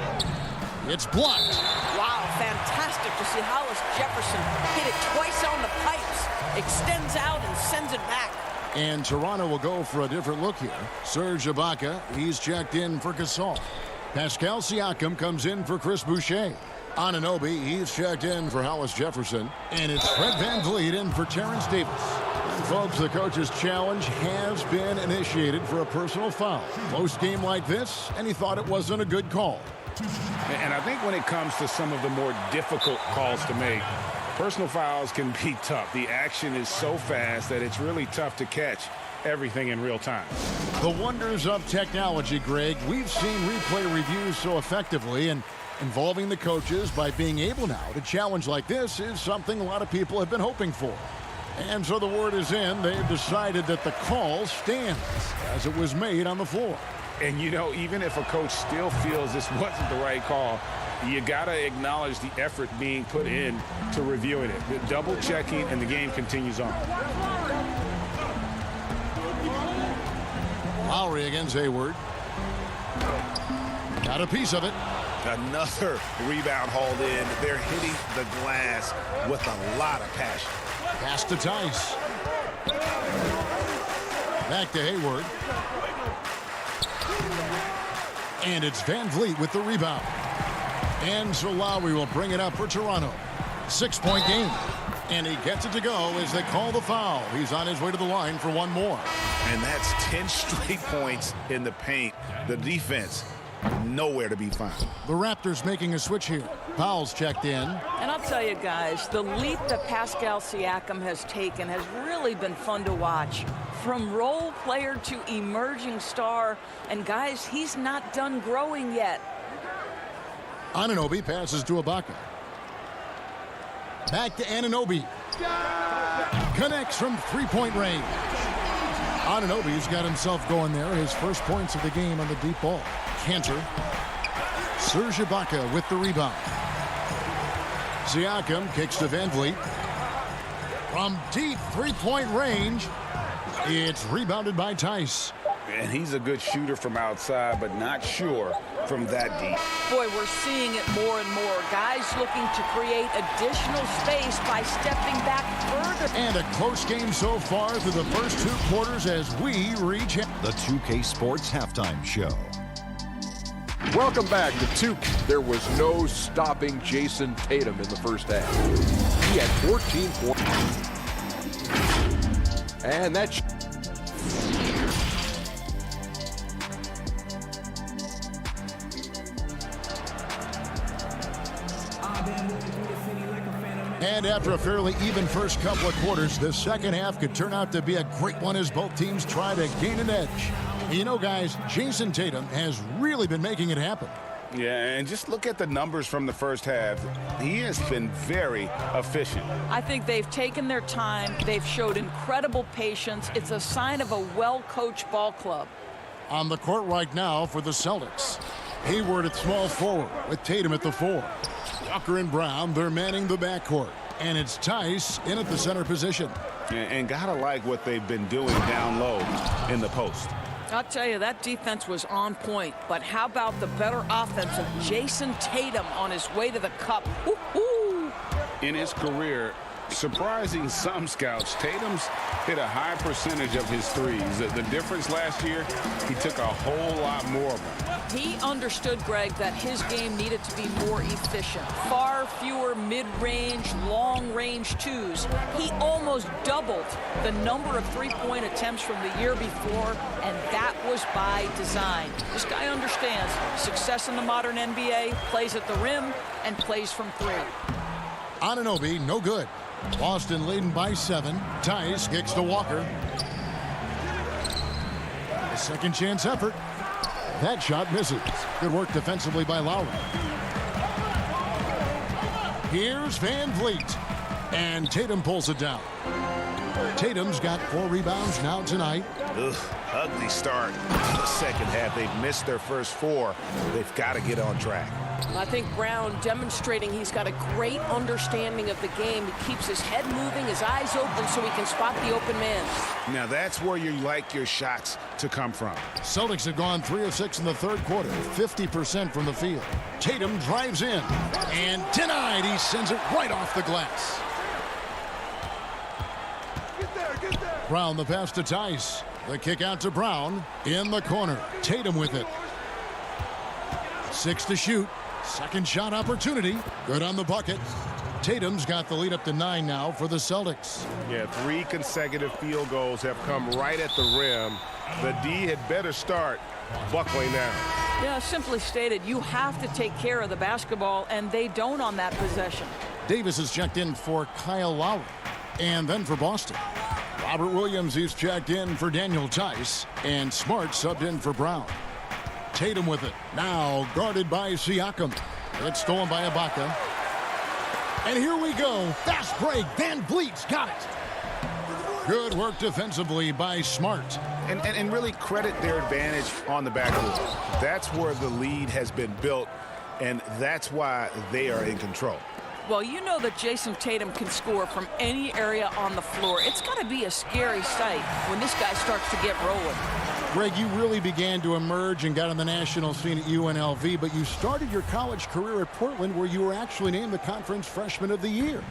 It's blocked. Wow, fantastic to see Hollis Jefferson hit it twice on the pipes. Extends out and sends it back. And Toronto will go for a different look here. Serge Ibaka, he's checked in for Gasol. Pascal Siakam comes in for Chris Boucher. Anunoby, he's checked in for Hollis Jefferson. And it's Fred VanVleet in for Terrence Davis. And folks, the coach's challenge has been initiated for a personal foul. Close game like this, and he thought it wasn't a good call. And I think when it comes to some of the more difficult calls to make, personal fouls can be tough. The action is so fast that it's really tough to catch everything in real time. The wonders of technology, Greg. We've seen replay reviews so effectively, and involving the coaches by being able now to challenge like this is something a lot of people have been hoping for. And so the word is in. They've decided that the call stands as it was made on the floor. And, you know, even if a coach still feels this wasn't the right call, you got to acknowledge the effort being put in to reviewing it. The double checking, and the game continues on. Lowry against Hayward. Got a piece of it. Another rebound hauled in. They're hitting the glass with a lot of passion. Pass to Tice. Back to Hayward. And it's VanVleet with the rebound. And so Lowry will bring it up for Toronto. 6-point game. And he gets it to go as they call the foul. He's on his way to the line for one more. And that's 10 straight points in the paint. The defense, nowhere to be found. The Raptors making a switch here. Powell's checked in. And I'll tell you guys, the leap that Pascal Siakam has taken has really been fun to watch. From role player to emerging star. And guys, he's not done growing yet. Anunoby passes to Ibaka. Back to Anunoby. Connects from three-point range. Anunoby's got himself going there. His first points of the game on the deep ball. Cantor. Serge Ibaka with the rebound. Siakam kicks to VanVleet. From deep three-point range, it's rebounded by Tice. And he's a good shooter from outside, but not sure from that deep. Boy, we're seeing it more and more. Guys looking to create additional space by stepping back further. And a close game so far through the first two quarters as we reach the 2K Sports Halftime Show. Welcome back to 2K. There was no stopping Jason Tatum in the first half. He had 14 points. And that's... And after a fairly even first couple of quarters, the second half could turn out to be a great one as both teams try to gain an edge. You know, guys, Jason Tatum has really been making it happen. Yeah, and just look at the numbers from the first half. He has been very efficient. I think they've taken their time. They've showed incredible patience. It's a sign of a well-coached ball club. On the court right now for the Celtics. Hayward at small forward with Tatum at the 4. Walker and Brown, they're manning the backcourt. And it's Tice in at the center position. And gotta like what they've been doing down low in the post. I'll tell you, that defense was on point. But how about the better offense of Jason Tatum on his way to the cup? Woo-hoo! In his career, Surprising some scouts, Tatum's hit a high percentage of his threes. The difference last year, he took a whole lot more of them. He understood, Greg, that his game needed to be more efficient. Far fewer mid-range, long-range twos. He almost doubled the number of three-point attempts from the year before, and that was by design. This guy understands success in the modern NBA, plays at the rim, and plays from three. Anunoby, no good. Boston leading by 7. Tice kicks to Walker. A second chance effort. That shot misses. Good work defensively by Lowry. Here's Van Vliet. And Tatum pulls it down. Tatum's got 4 rebounds now tonight. Ugh, ugly start. The second half, they've missed their first 4. They've got to get on track. I think Brown demonstrating he's got a great understanding of the game. He keeps his head moving, his eyes open so he can spot the open man. Now that's where you like your shots to come from. Celtics have gone 3 of 6 in the third quarter, 50% from the field. Tatum drives in and denied. He sends it right off the glass. Brown the pass to Tice. The kick out to Brown in the corner. Tatum with it. 6 to shoot. Second shot opportunity. Good on the bucket. Tatum's got the lead up to 9 now for the Celtics. Yeah, 3 consecutive field goals have come right at the rim. The D had better start buckling now. Yeah, simply stated, you have to take care of the basketball, and they don't on that possession. Davis is checked in for Kyle Lowry. And then for Boston, Robert Williams is checked in for Daniel Tice. And Smart subbed in for Brown. Tatum with it. Now guarded by Siakam. It's stolen by Ibaka. And here we go. Fast break. Van Vliet's got it. Good work defensively by Smart. And really credit their advantage on the backcourt. That's where the lead has been built, and that's why they are in control. Well, you know that Jason Tatum can score from any area on the floor. It's got to be a scary sight when this guy starts to get rolling. Greg, you really began to emerge and got on the national scene at UNLV, but you started your college career at Portland, where you were actually named the Conference Freshman of the Year.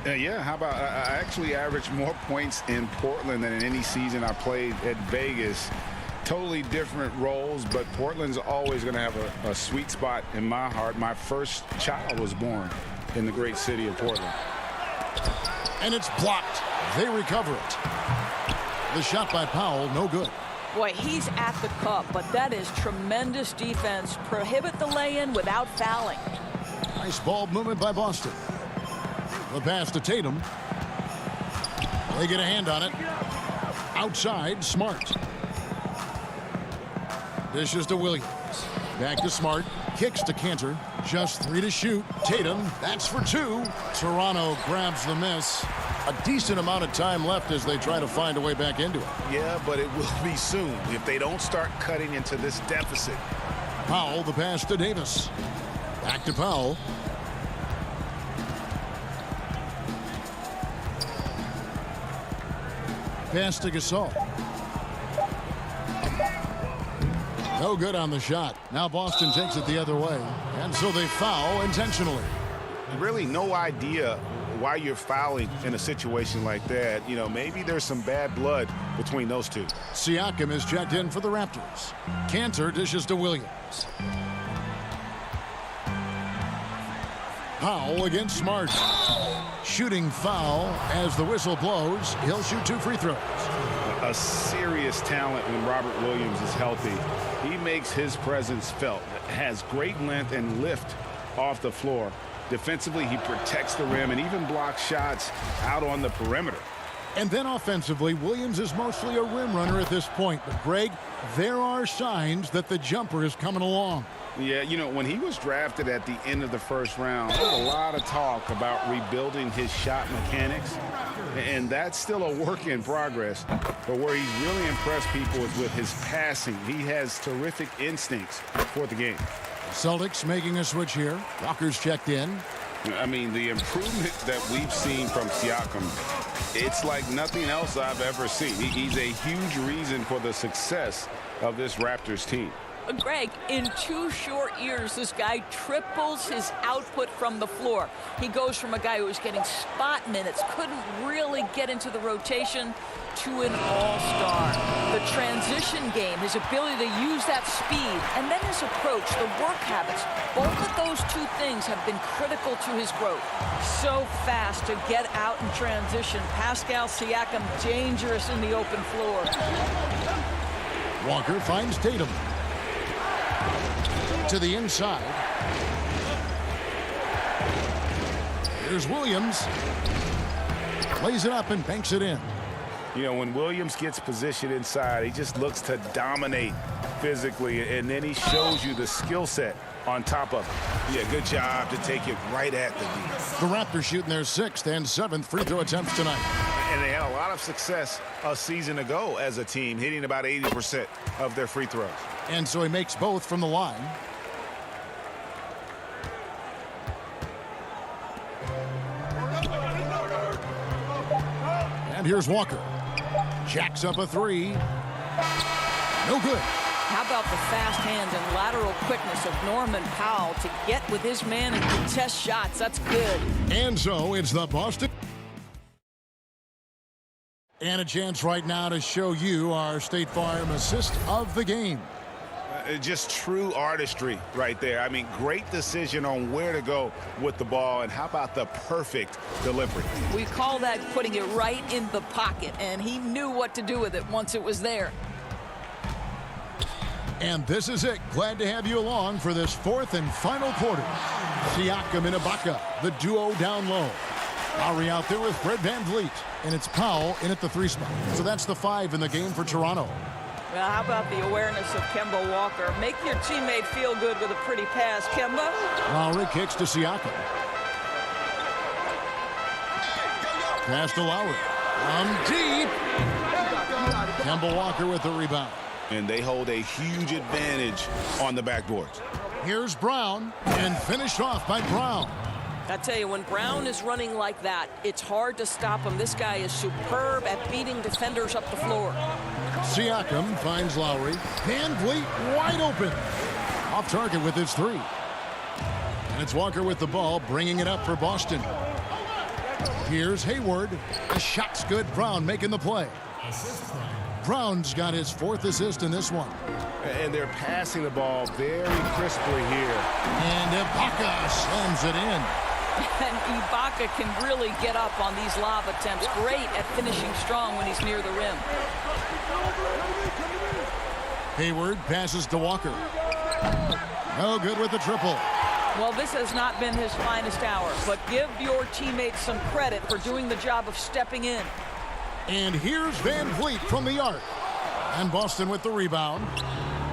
Yeah, how about I actually averaged more points in Portland than in any season I played at Vegas. Totally different roles, but Portland's always going to have a sweet spot in my heart. My first child was born in the great city of Portland. And it's blocked. They recover it. The shot by Powell, no good. Boy, he's at the cup, but that is tremendous defense. Prohibit the lay-in without fouling. Nice ball movement by Boston. The pass to Tatum. They get a hand on it. Outside, Smart. Dishes to Williams. Back to Smart. Kicks to Cantor. Just 3 to shoot. Tatum, that's for 2. Toronto grabs the miss. A decent amount of time left as they try to find a way back into it. Yeah, but it will be soon if they don't start cutting into this deficit. Powell, the pass to Davis. Back to Powell. Pass to Gasol. No good on the shot. Now Boston takes it the other way. And so they foul intentionally. Really no idea why you're fouling in a situation like that. You know, maybe there's some bad blood between those two. Siakam is checked in for the Raptors. Cantor dishes to Williams. Powell against Smart. Shooting foul as the whistle blows. He'll shoot 2 free throws. A serious talent when Robert Williams is healthy. He makes his presence felt. Has great length and lift off the floor. Defensively, he protects the rim and even blocks shots out on the perimeter. And then offensively, Williams is mostly a rim runner at this point. But, Greg, there are signs that the jumper is coming along. Yeah, you know, when he was drafted at the end of the first round, there was a lot of talk about rebuilding his shot mechanics. And that's still a work in progress. But where he's really impressed people is with his passing. He has terrific instincts for the game. Celtics making a switch here. Walker's checked in. I mean, the improvement that we've seen from Siakam, it's like nothing else I've ever seen. He's a huge reason for the success of this Raptors team. Greg, in 2 short years, this guy triples his output from the floor. He goes from a guy who was getting spot minutes, couldn't really get into the rotation, to an all-star. The transition game, his ability to use that speed, and then his approach, the work habits, both of those 2 things have been critical to his growth. So fast to get out in transition. Pascal Siakam dangerous in the open floor. Walker finds Tatum. To the inside. Here's Williams. Lays it up and banks it in. You know, when Williams gets positioned inside, he just looks to dominate physically, and then he shows you the skill set on top of it. Yeah, good job to take it right at the D. The Raptors shooting their 6th and 7th free throw attempts tonight. And they had a lot of success a season ago as a team, hitting about 80% of their free throws. And so he makes both from the line. And here's Walker. Jacks up a 3. No good. How about the fast hands and lateral quickness of Norman Powell to get with his man and contest shots? That's good. And so it's the Boston. And a chance right now to show you our State Farm assist of the game. Just true artistry right there. I mean, great decision on where to go with the ball, and how about the perfect delivery? We call that putting it right in the pocket, and he knew what to do with it once it was there. And this is it. Glad to have you along for this 4th and final quarter. Siakam and Ibaka, the duo down low. Lowry out there with Fred VanVleet, and it's Powell in at the 3 spot. So that's the 5 in the game for Toronto. Well, how about the awareness of Kemba Walker? Make your teammate feel good with a pretty pass, Kemba. Lowry kicks to Siakam. Pass to Lowry. From deep. Kemba Walker with the rebound. And they hold a huge advantage on the backboards. Here's Brown, and finished off by Brown. I tell you, when Brown is running like that, it's hard to stop him. This guy is superb at beating defenders up the floor. Siakam finds Lowry. VanVleet wide open. Off target with his 3. And it's Walker with the ball, bringing it up for Boston. Here's Hayward. The shot's good. Brown making the play. Brown's got his 4th assist in this one. And they're passing the ball very crisply here. And Ibaka slams it in. And Ibaka can really get up on these lob attempts. Great at finishing strong when he's near the rim. Hayward passes to Walker. No good with the triple. Well, this has not been his finest hour, but give your teammates some credit for doing the job of stepping in. And here's VanVleet from the arc. And Boston with the rebound.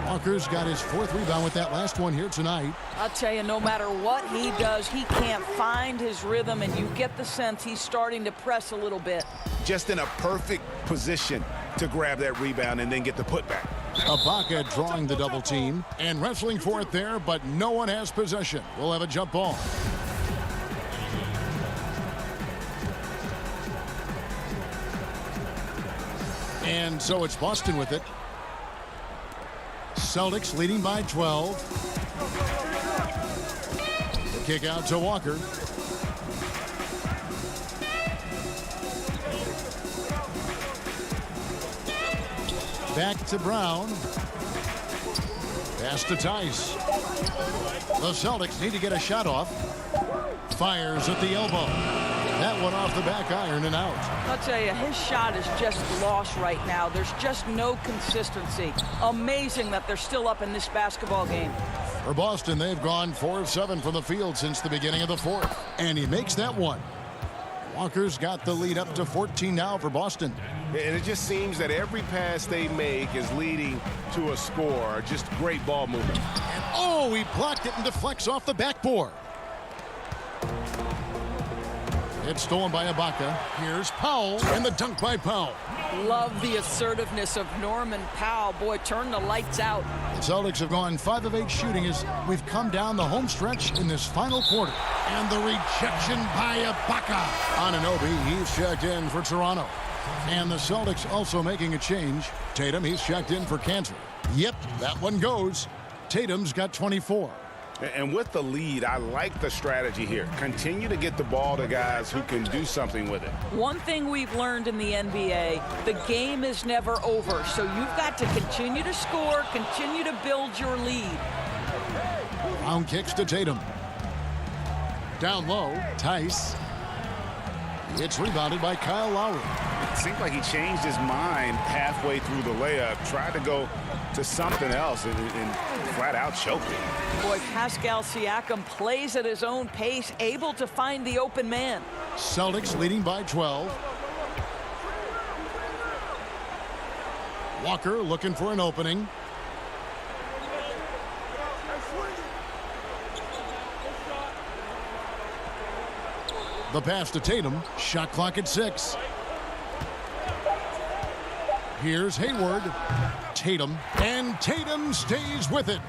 Walker's got his 4th rebound with that last one here tonight. I'll tell you, no matter what he does, he can't find his rhythm, and you get the sense he's starting to press a little bit. Just in a perfect position to grab that rebound and then get the putback. Ibaka drawing the double team and wrestling for it there, but no one has possession. We'll have a jump ball. And so it's Boston with it. Celtics leading by 12. The kick out to Walker. Back to Brown. Pass to Tice. The Celtics need to get a shot off. Fires at the elbow. That one off the back iron and out. I'll tell you, his shot is just lost right now. There's just no consistency. Amazing that they're still up in this basketball game. For Boston, they've gone 4 of 7 from the field since the beginning of the 4th. And he makes that one. Walker's got the lead up to 14 now for Boston. And it just seems that every pass they make is leading to a score. Just great ball movement. And oh, he blocked it and deflects off the backboard. It's stolen by Ibaka. Here's Powell, and the dunk by Powell. Love the assertiveness of Norman Powell. Boy, turn the lights out. The Celtics have gone 5 of 8 shooting as we've come down the home stretch in this final quarter. And the rejection by Ibaka. Anunoby, he's checked in for Toronto. And the Celtics also making a change. Tatum, he's checked in for Cantor. Yep, that one goes. Tatum's got 24. And with the lead, I like the strategy here. Continue to get the ball to guys who can do something with it. One thing we've learned in the NBA, the game is never over. So you've got to continue to score, continue to build your lead. Brown kicks to Tatum. Down low, Tice. It's rebounded by Kyle Lowry. It seemed like he changed his mind halfway through the layup, tried to go to something else, and flat out choked it. Boy, Pascal Siakam plays at his own pace, able to find the open man. Celtics leading by 12. Walker looking for an opening. The pass to Tatum. Shot clock at 6. Here's Hayward. Tatum. And Tatum stays with it.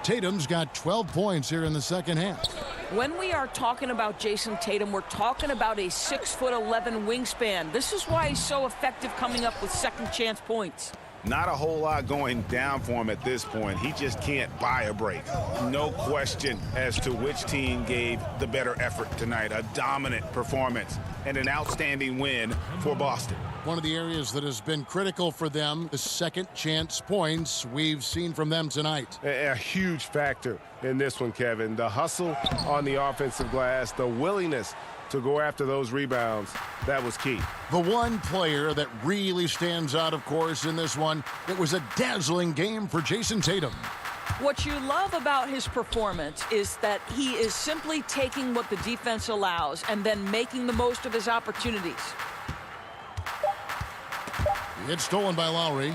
Tatum's got 12 points here in the second half. When we are talking about Jason Tatum, we're talking about a 6'11" wingspan. This is why he's so effective coming up with second chance points. Not a whole lot going down for him at this point. He just can't buy a break. No question as to which team gave the better effort tonight. A dominant performance and an outstanding win for Boston. One of the areas that has been critical for them, the second chance points we've seen from them tonight. A huge factor in this one, Kevin. The hustle on the offensive glass, the willingness to go after those rebounds, that was key. The one player that really stands out, of course, in this one, it was a dazzling game for Jason Tatum. What you love about his performance is that he is simply taking what the defense allows and then making the most of his opportunities. It's stolen by Lowry.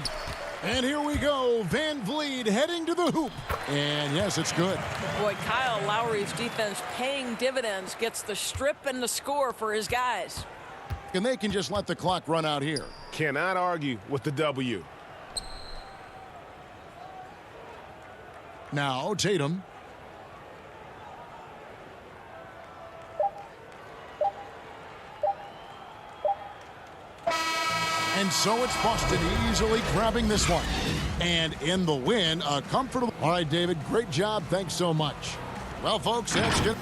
And here we go. Van Vliet heading to the hoop. And yes, it's good. Boy, Kyle Lowry's defense paying dividends, gets the strip and the score for his guys. And they can just let the clock run out here. Cannot argue with the W. Now Tatum. And so it's Boston easily grabbing this one. And in the win, a comfortable... All right, David, great job. Thanks so much. Well, folks, that's good.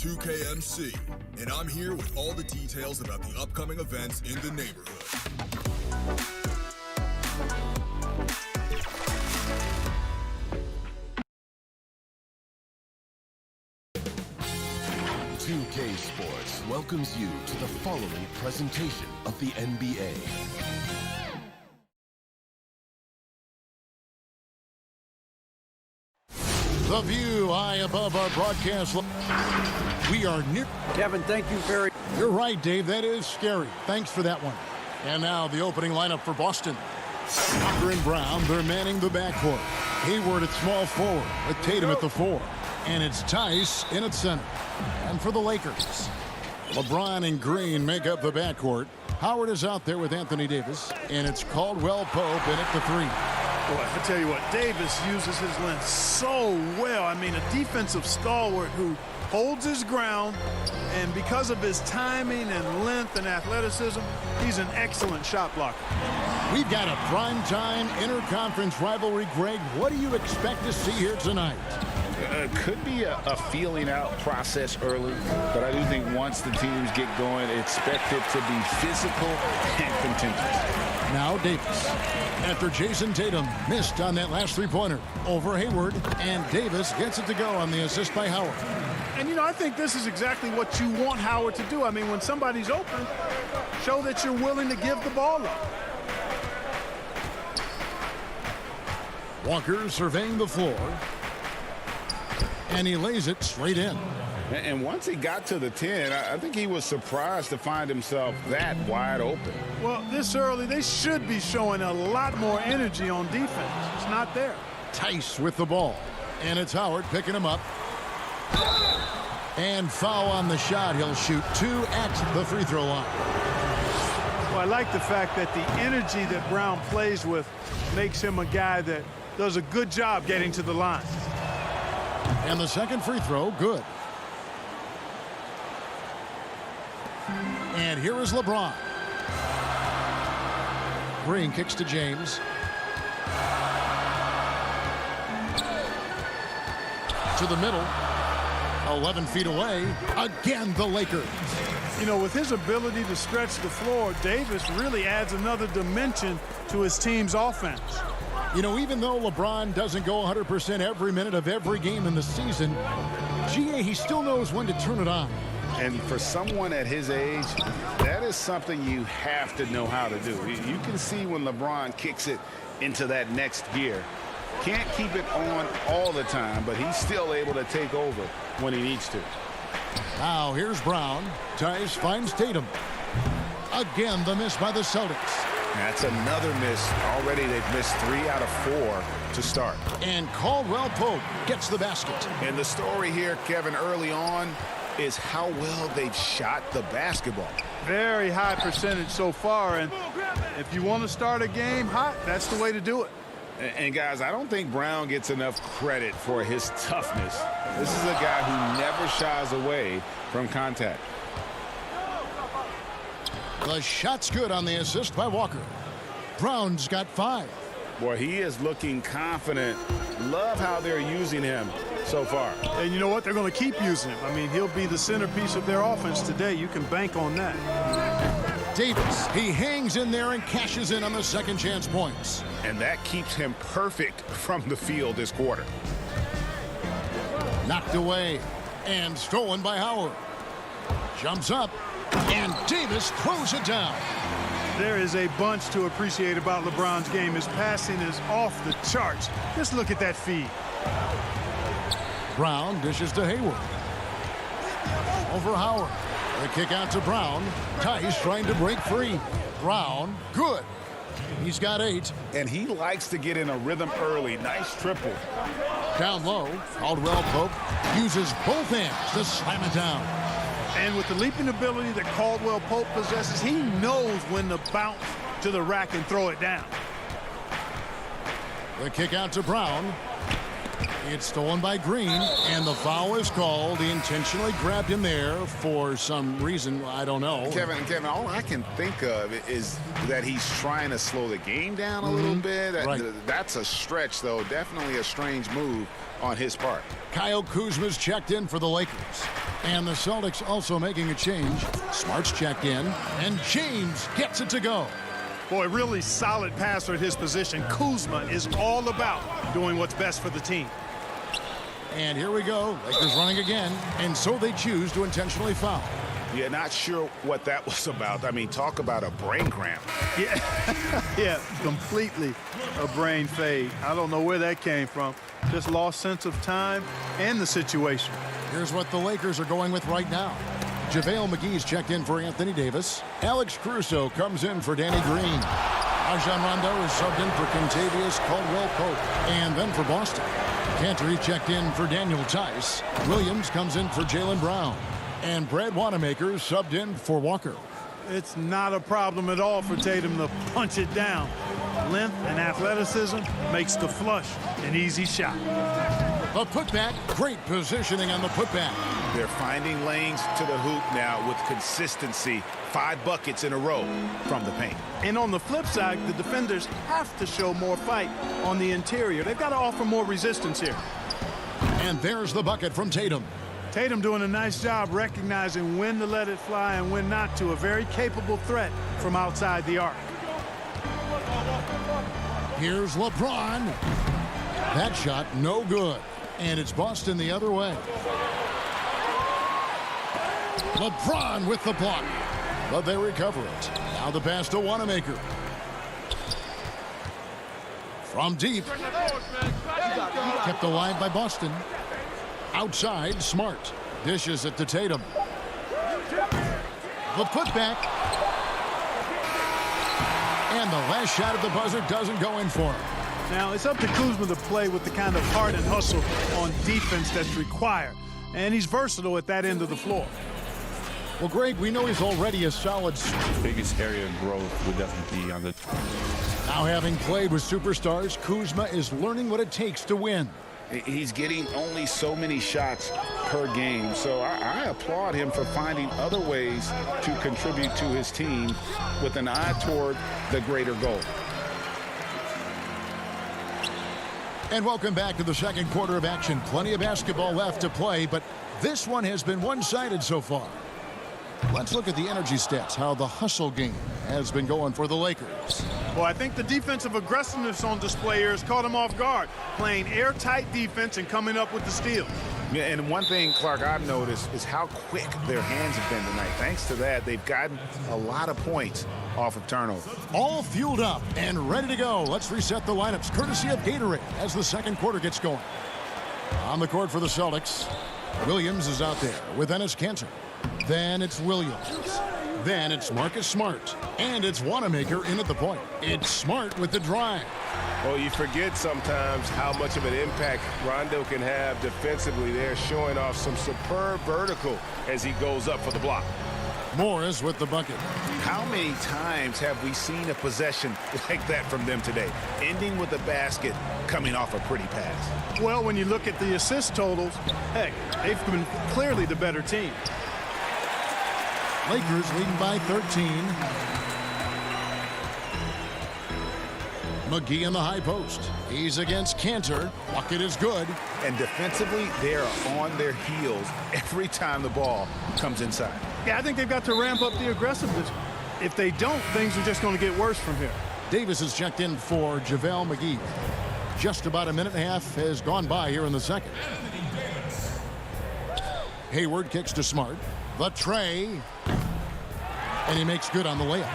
2KMC, and I'm here with all the details about the upcoming events in the neighborhood. 2K Sports welcomes you to the following presentation of the NBA. The view high above our broadcast. We are near. Kevin, thank you very. You're right, Dave. That is scary. Thanks for that one. And now the opening lineup for Boston. Walker and Brown, they're manning the backcourt. Hayward at small forward, with Tatum at the 4. And it's Tice in at center. And for the Lakers, LeBron and Green make up the backcourt. Howard is out there with Anthony Davis. And it's Caldwell Pope in at the 3. Boy, I tell you what, Davis uses his length so well. I mean, a defensive stalwart who holds his ground, and because of his timing and length and athleticism, he's an excellent shot blocker. We've got a primetime interconference rivalry, Greg. What do you expect to see here tonight? Could be a feeling out process early, but I do think once the teams get going, expect it to be physical and contentious. Now Davis, after Jason Tatum missed on that last three-pointer over Hayward, and Davis gets it to go on the assist by Howard. And, you know, I think this is exactly what you want Howard to do. I mean, when somebody's open, show that you're willing to give the ball up. Walker surveying the floor. And he lays it straight in. And once he got to the 10, I think he was surprised to find himself that wide open. Well, this early, they should be showing a lot more energy on defense. It's not there. Tice with the ball. And it's Howard picking him up. And foul on the shot. He'll shoot 2 at the free throw line. Well, I like the fact that the energy that Brown plays with makes him a guy that does a good job getting to the line. And the second free throw, good. And here is LeBron. Green kicks to James. To the middle. 11 feet away. Again, the Lakers. You know, with his ability to stretch the floor, Davis really adds another dimension to his team's offense. You know, even though LeBron doesn't go 100% every minute of every game in the season, GA, he still knows when to turn it on. And for someone at his age, that is something you have to know how to do. You can see when LeBron kicks it into that next gear. Can't keep it on all the time, but he's still able to take over when he needs to. Now here's Brown. Tice finds Tatum. Again, the miss by the Celtics. That's another miss. Already they've missed 3 out of 4 to start. And Caldwell Pope gets the basket. And the story here, Kevin, early on is how well they've shot the basketball. Very high percentage so far, and if you want to start a game hot, that's the way to do it. And guys, I don't think Brown gets enough credit for his toughness. This is a guy who never shies away from contact. The shot's good on the assist by Walker. Brown's got 5. Boy, he is looking confident. Love how they're using him so far. And you know what? They're going to keep using him. I mean, he'll be the centerpiece of their offense today. You can bank on that. Davis, he hangs in there and cashes in on the second chance points. And that keeps him perfect from the field this quarter. Knocked away and stolen by Howard. Jumps up, and Davis throws it down. There is a bunch to appreciate about LeBron's game. His passing is off the charts. Just look at that feed. Brown dishes to Hayward. Over Howard. The kick out to Brown. Tice trying to break free. Brown, good. He's got 8. And he likes to get in a rhythm early. Nice triple. Down low, Caldwell Pope uses both hands to slam it down. And with the leaping ability that Caldwell Pope possesses, he knows when to bounce to the rack and throw it down. The kick out to Brown. It's stolen by Green, and the foul is called. He intentionally grabbed him there for some reason. I don't know. Kevin, all I can think of is that he's trying to slow the game down a little bit. Right. That's a stretch, though. Definitely a strange move on his part. Kyle Kuzma's checked in for the Lakers. And the Celtics also making a change. Smart's checked in, and James gets it to go. Boy, really solid passer at his position. Kuzma is all about doing what's best for the team. And here we go. Lakers running again, and so they choose to intentionally foul. Yeah, not sure what that was about. I mean, talk about a brain cramp. Yeah, completely a brain fade. I don't know where that came from. Just lost sense of time and the situation. Here's what the Lakers are going with right now. JaVale McGee's checked in for Anthony Davis. Alex Caruso comes in for Danny Green. Rajon Rondo is subbed in for Kentavious Caldwell-Pope. And then for Boston, Cantor checked in for Daniel Tice. Williams comes in for Jaylen Brown. And Brad Wanamaker subbed in for Walker. It's not a problem at all for Tatum to punch it down. Length and athleticism makes the flush an easy shot. A putback, great positioning on the putback. They're finding lanes to the hoop now with consistency. 5 buckets in a row from the paint. And on the flip side, the defenders have to show more fight on the interior. They've got to offer more resistance here. And there's the bucket from Tatum. Tatum doing a nice job recognizing when to let it fly and when not to. A very capable threat from outside the arc. Here's LeBron. That shot no good. And it's Boston the other way. LeBron with the block. But they recover it. Now the pass to Wanamaker. From deep. Kept alive by Boston. Outside, Smart. Dishes it to Tatum. The putback. And the last shot at the buzzer doesn't go in for him. Now, it's up to Kuzma to play with the kind of heart and hustle on defense that's required. And he's versatile at that end of the floor. Well, Greg, we know he's already a solid. Biggest area of growth would definitely be on the. Now, having played with superstars, Kuzma is learning what it takes to win. He's getting only so many shots per game, so I applaud him for finding other ways to contribute to his team with an eye toward the greater goal. And welcome back to the second quarter of action. Plenty of basketball left to play, but this one has been one-sided so far. Let's look at the energy stats, how the hustle game has been going for the Lakers. Well, I think the defensive aggressiveness on display here has caught them off guard, playing airtight defense and coming up with the steal. Yeah, and one thing, Clark, I've noticed is how quick their hands have been tonight. Thanks to that, they've gotten a lot of points off of turnover. All fueled up and ready to go. Let's reset the lineups, courtesy of Gatorade, as the second quarter gets going. On the court for the Celtics, Williams is out there with Enes Kanter. Then it's Williams. Then it's Marcus Smart. And it's Wanamaker in at the point. It's Smart with the drive. Well, you forget sometimes how much of an impact Rondo can have defensively. They're showing off some superb vertical as he goes up for the block. Morris with the bucket. How many times have we seen a possession like that from them today, ending with a basket coming off a pretty pass? Well, when you look at the assist totals, heck, they've been clearly the better team. Lakers leading by 13. McGee in the high post. He's against Kanter. Bucket is good. And defensively, they're on their heels every time the ball comes inside. Yeah, I think they've got to ramp up the aggressiveness. If they don't, things are just going to get worse from here. Davis is checked in for JaVale McGee. Just about a minute and a half has gone by here in the second. Hayward kicks to Smart. The tray. And he makes good on the layup.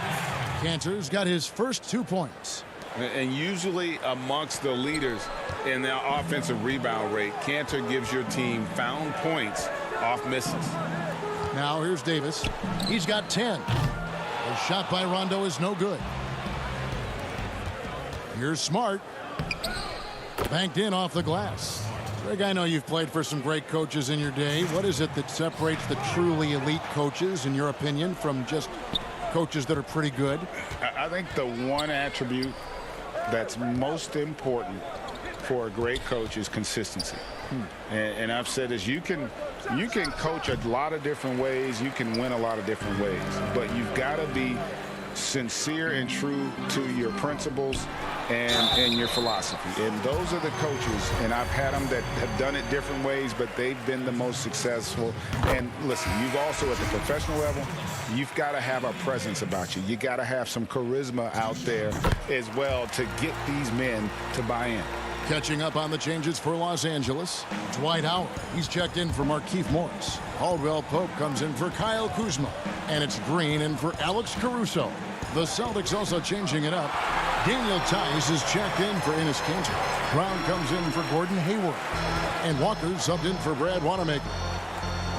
Kanter's got his first 2 points. And usually amongst the leaders in the offensive rebound rate, Kanter gives your team found points off misses. Now here's Davis. He's got 10. The shot by Rondo is no good. Here's Smart. Banked in off the glass. Greg, I know you've played for some great coaches in your day. What is it that separates the truly elite coaches, in your opinion, from just coaches that are pretty good? I think the one attribute that's most important for a great coach is consistency. And I've said this, you can coach a lot of different ways, you can win a lot of different ways, but you've got to be sincere and true to your principles and your philosophy. And those are the coaches, and I've had them that have done it different ways, but they've been the most successful. And listen, you've also at the professional level, you've got to have a presence about you. You got to have some charisma out there as well to get these men to buy in. Catching up on the changes for Los Angeles, Dwight Howard. He's checked in for Markieff Morris. Caldwell Pope comes in for Kyle Kuzma. And it's Green in for Alex Caruso. The Celtics also changing it up. Daniel Tice is checked in for Enes Kanter. Brown comes in for Gordon Hayward. And Walker subbed in for Brad Wanamaker.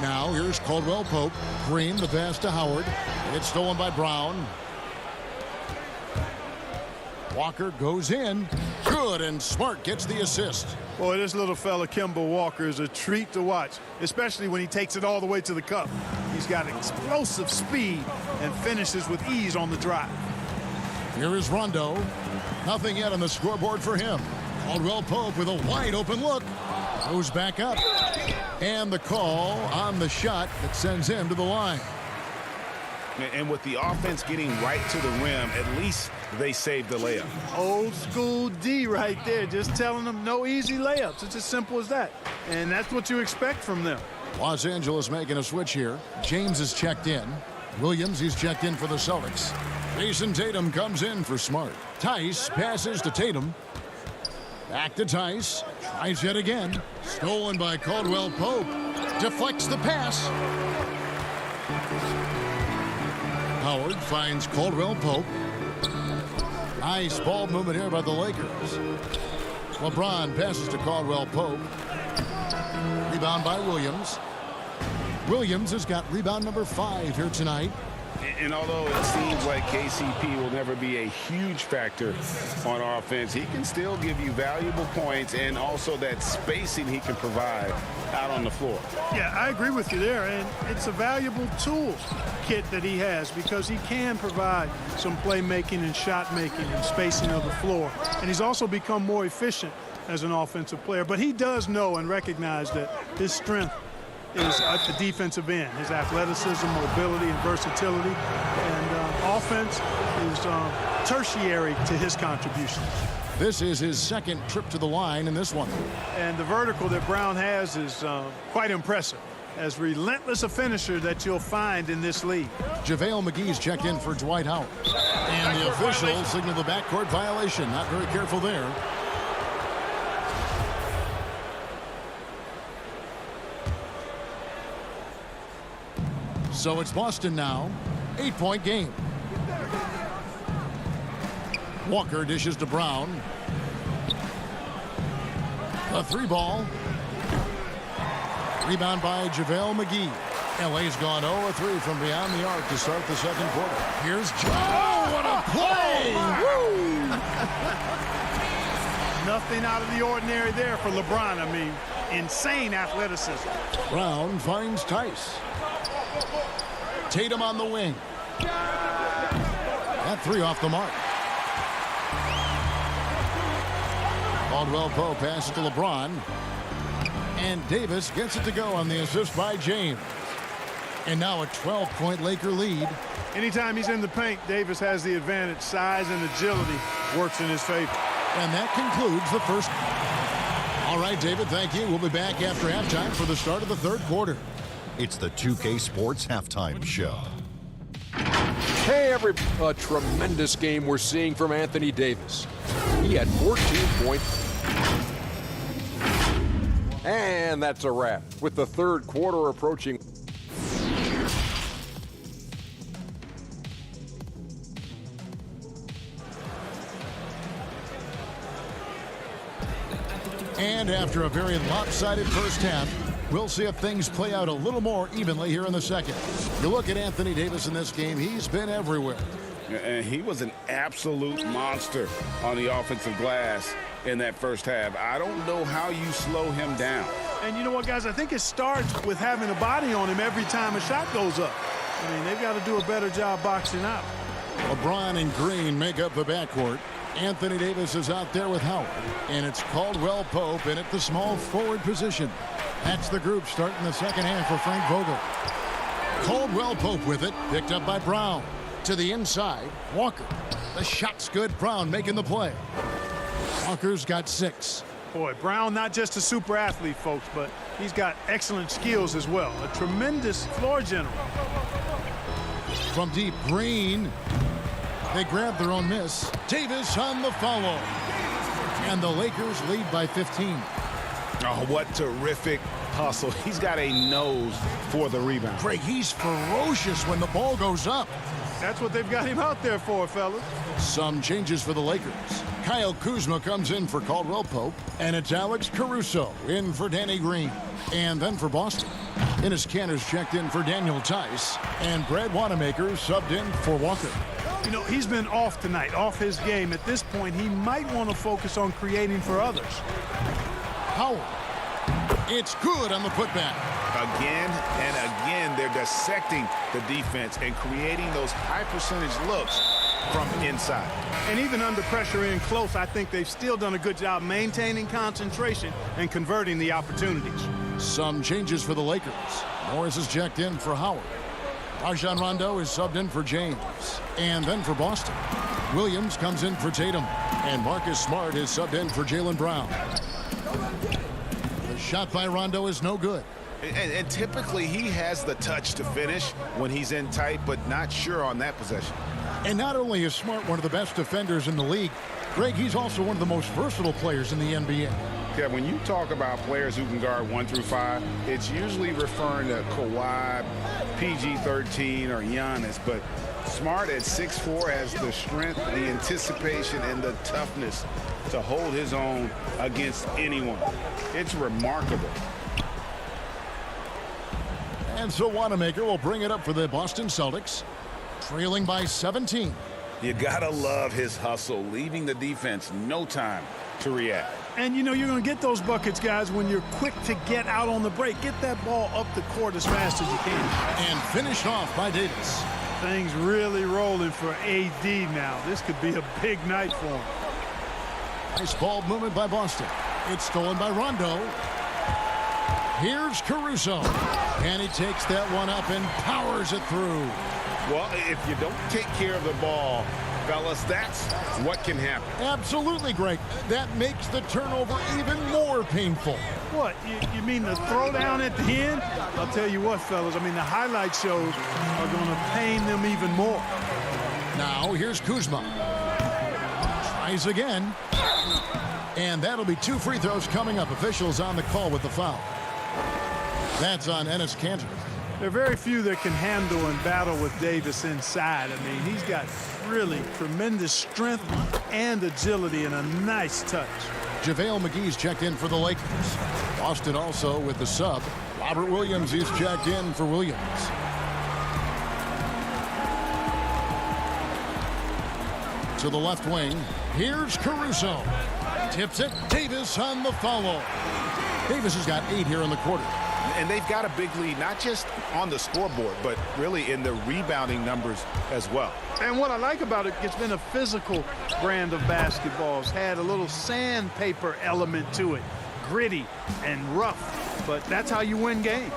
Now here's Caldwell Pope. Green, the pass to Howard. It's stolen by Brown. Walker goes in. Good, and Smart gets the assist. Boy, this little fella, Kemba Walker, is a treat to watch, especially when he takes it all the way to the cup. He's got explosive speed and finishes with ease on the drive. Here is Rondo. Nothing yet on the scoreboard for him. Caldwell Pope with a wide open look. Goes back up. And the call on the shot that sends him to the line. And with the offense getting right to the rim, at least they saved the layup. Old school D right there, just telling them no easy layups. It's as simple as that. And that's what you expect from them. Los Angeles making a switch here. James is checked in. Williams, he's checked in for the Celtics. Jason Tatum comes in for Smart. Tice passes to Tatum. Back to Tice. Tries yet again. Stolen by Caldwell Pope. Deflects the pass. Howard finds Caldwell Pope. Nice ball movement here by the Lakers. LeBron passes to Caldwell Pope. Rebound by Williams. Williams has got rebound number 5 here tonight. And although it seems like KCP will never be a huge factor on offense, he can still give you valuable points and also that spacing he can provide out on the floor. Yeah, I agree with you there. And it's a valuable tool kit that he has because he can provide some playmaking and shot making and spacing of the floor. And he's also become more efficient as an offensive player. But he does know and recognize that his strength is at the defensive end. His athleticism, mobility, and versatility. And offense is tertiary to his contributions. This is his second trip to the line in this one. And the vertical that Brown has is quite impressive. As relentless a finisher that you'll find in this league. JaVale McGee's checked in for Dwight Howard. And the official signaled the backcourt violation. Not very careful there. So it's Boston now. 8-point game. Walker dishes to Brown. A 3-ball. Rebound by JaVale McGee. LA's gone 0-3 from beyond the arc to start the second quarter. Here's Joe. Oh, what a play! Woo! Nothing out of the ordinary there for LeBron. I mean, insane athleticism. Brown finds Tice. Tatum on the wing. That 3 off the mark. Caldwell Pope passes to LeBron. And Davis gets it to go on the assist by James. And now a 12-point Laker lead. Anytime he's in the paint, Davis has the advantage. Size and agility works in his favor. And that concludes the first. All right, David, thank you. We'll be back after halftime for the start of the third quarter. It's the 2K Sports Halftime Show. Hey, a tremendous game we're seeing from Anthony Davis. He had 14 points. And that's a wrap with the third quarter approaching. And after a very lopsided first half, we'll see if things play out a little more evenly here in the second. You look at Anthony Davis in this game, he's been everywhere. And he was an absolute monster on the offensive glass in that first half. I don't know how you slow him down. And you know what, guys? I think it starts with having a body on him every time a shot goes up. I mean, they've got to do a better job boxing out. LeBron and Green make up the backcourt. Anthony Davis is out there with Howard, and it's Caldwell Pope in at the small forward position. That's the group starting the second half for Frank Vogel. Caldwell Pope with it, picked up by Brown. To the inside, Walker. The shot's good. Brown making the play. Walker's got 6. Boy, Brown not just a super athlete, folks, but he's got excellent skills as well. A tremendous floor general. From deep, Green. They grab their own miss. Davis on the follow. And the Lakers lead by 15. Oh, what terrific hustle. He's got a nose for the rebound. Craig, he's ferocious when the ball goes up. That's what they've got him out there for, fellas. Some changes for the Lakers. Kyle Kuzma comes in for Caldwell Pope, and it's Alex Caruso in for Danny Green. And then for Boston, Enes Kanter's checked in for Daniel Tice, and Brad Wanamaker subbed in for Walker. You know, he's been off tonight, off his game. At this point, he might want to focus on creating for others. Howard. It's good on the putback. Again and again, they're dissecting the defense and creating those high percentage looks from inside. And even under pressure in close, I think they've still done a good job maintaining concentration and converting the opportunities. Some changes for the Lakers. Morris is checked in for Howard. Rajon Rondo is subbed in for James. And then for Boston, Williams comes in for Tatum. And Marcus Smart is subbed in for Jaylen Brown. The shot by Rondo is no good. And typically he has the touch to finish when he's in tight, but not sure on that possession. And not only is Smart one of the best defenders in the league, Greg, he's also one of the most versatile players in the NBA. Yeah, when you talk about players who can guard 1 through 5, it's usually referring to Kawhi, PG-13, or Giannis. But Smart at 6'4" has the strength, the anticipation, and the toughness to hold his own against anyone. It's remarkable. And so Wanamaker will bring it up for the Boston Celtics, trailing by 17. You gotta love his hustle, leaving the defense no time to react. And you know you're going to get those buckets, guys, when you're quick to get out on the break. Get that ball up the court as fast as you can. And finished off by Davis. Things really rolling for AD now. This could be a big night for him. Nice ball movement by Boston. It's stolen by Rondo. Here's Caruso. And he takes that one up and powers it through. Well, if you don't take care of the ball, fellas, that's what can happen. Absolutely, Greg. That makes the turnover even more painful. What, you mean the throwdown at the end? I'll tell you what, fellas, I mean, the highlight shows are going to pain them even more. Now, here's Kuzma. Tries again. And that'll be 2 free throws coming up. Officials on the call with the foul. That's on Enes Kanter. There are very few that can handle and battle with Davis inside. I mean, he's got really tremendous strength and agility and a nice touch. JaVale McGee's checked in for the Lakers. Boston also with the sub. Robert Williams is checked in for Williams. To the left wing, here's Caruso. Tips it, Davis on the follow. Davis has got 8 here in the quarter. And they've got a big lead, not just on the scoreboard, but really in the rebounding numbers as well. And what I like about it, it's been a physical brand of basketball. It's had a little sandpaper element to it. Gritty and rough, but that's how you win games.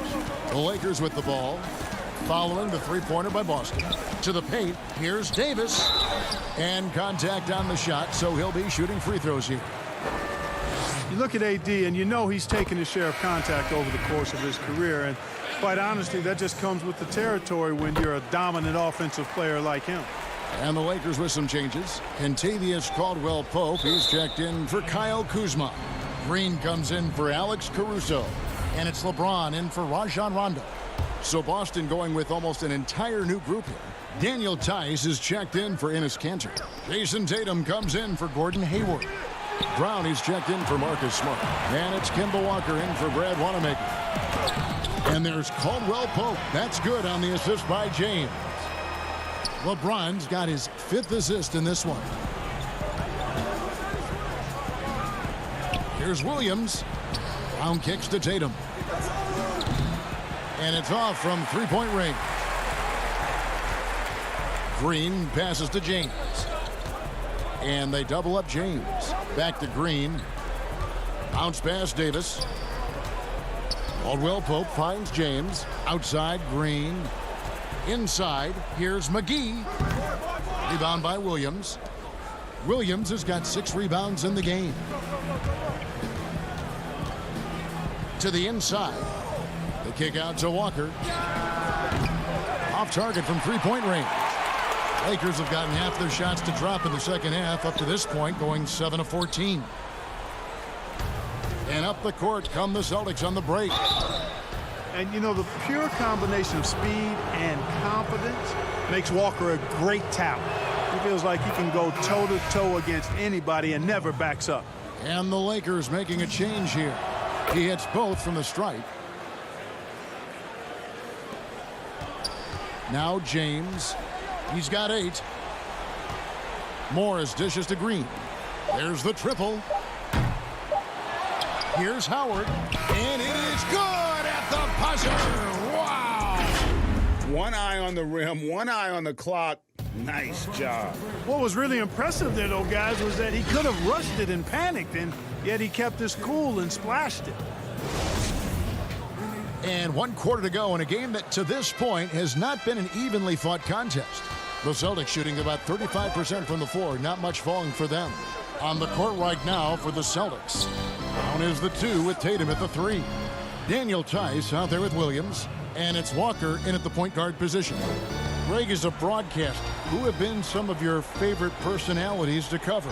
The Lakers with the ball, following the three-pointer by Boston. To the paint, here's Davis. And contact on the shot, so he'll be shooting free throws here. You look at AD, and you know he's taken his share of contact over the course of his career. And quite honestly, that just comes with the territory when you're a dominant offensive player like him. And the Lakers with some changes. Kentavious Caldwell-Pope, he's checked in for Kyle Kuzma. Green comes in for Alex Caruso. And it's LeBron in for Rajon Rondo. So Boston going with almost an entire new group here. Daniel Tice is checked in for Enes Kanter. Jason Tatum comes in for Gordon Hayward. Brown is checked in for Marcus Smart. And it's Kemba Walker in for Brad Wanamaker. And there's Caldwell Pope. That's good on the assist by James. LeBron's got his 5th assist in this one. Here's Williams. Brown kicks to Tatum. And it's off from three-point range. Green passes to James. And they double up James. Back to Green. Bounce pass Davis. Caldwell Pope finds James. Outside Green. Inside, here's McGee. Rebound by Williams. Williams has got 6 rebounds in the game. To the inside. The kick out to Walker. Off target from three-point range. Lakers have gotten half their shots to drop in the second half up to this point, going 7 of 14. And up the court come the Celtics on the break. And, you know, the pure combination of speed and confidence makes Walker a great talent. He feels like he can go toe-to-toe against anybody and never backs up. And the Lakers making a change here. He hits both from the stripe. Now James. He's got 8. Morris dishes to Green. There's the triple. Here's Howard. And it is good at the buzzer. Wow. One eye on the rim, one eye on the clock. Nice job. What was really impressive there, though, guys, was that he could have rushed it and panicked, and yet he kept his cool and splashed it. And 1 quarter to go in a game that to this point has not been an evenly fought contest. The Celtics shooting about 35% from the floor, not much falling for them. On the court right now for the Celtics. Down is the 2 with Tatum at the 3. Daniel Tice out there with Williams, and it's Walker in at the point guard position. Greg, is a broadcaster, who have been some of your favorite personalities to cover?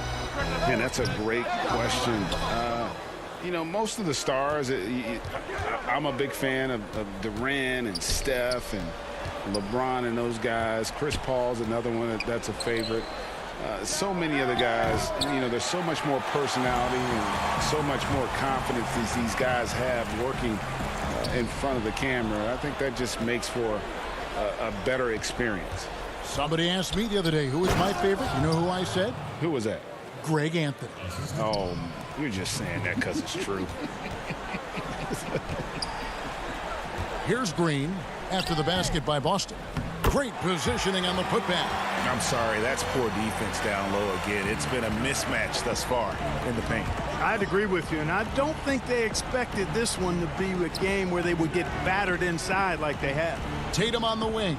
And that's a great question. You know, most of the stars, I'm a big fan of Durant and Steph and LeBron and those guys. Chris Paul's another one that's a favorite. So many other guys, you know, there's so much more personality and so much more confidence these guys have working in front of the camera. I think that just makes for a better experience. Somebody asked me the other day who was my favorite. You know who I said? Who was that? Greg Anthony. Oh, you're just saying that because it's true. Here's Green after the basket by Boston. Great positioning on the putback. I'm sorry, that's poor defense down low again. It's been a mismatch thus far in the paint. I'd agree with you, and I don't think they expected this one to be a game where they would get battered inside like they have. Tatum on the wing.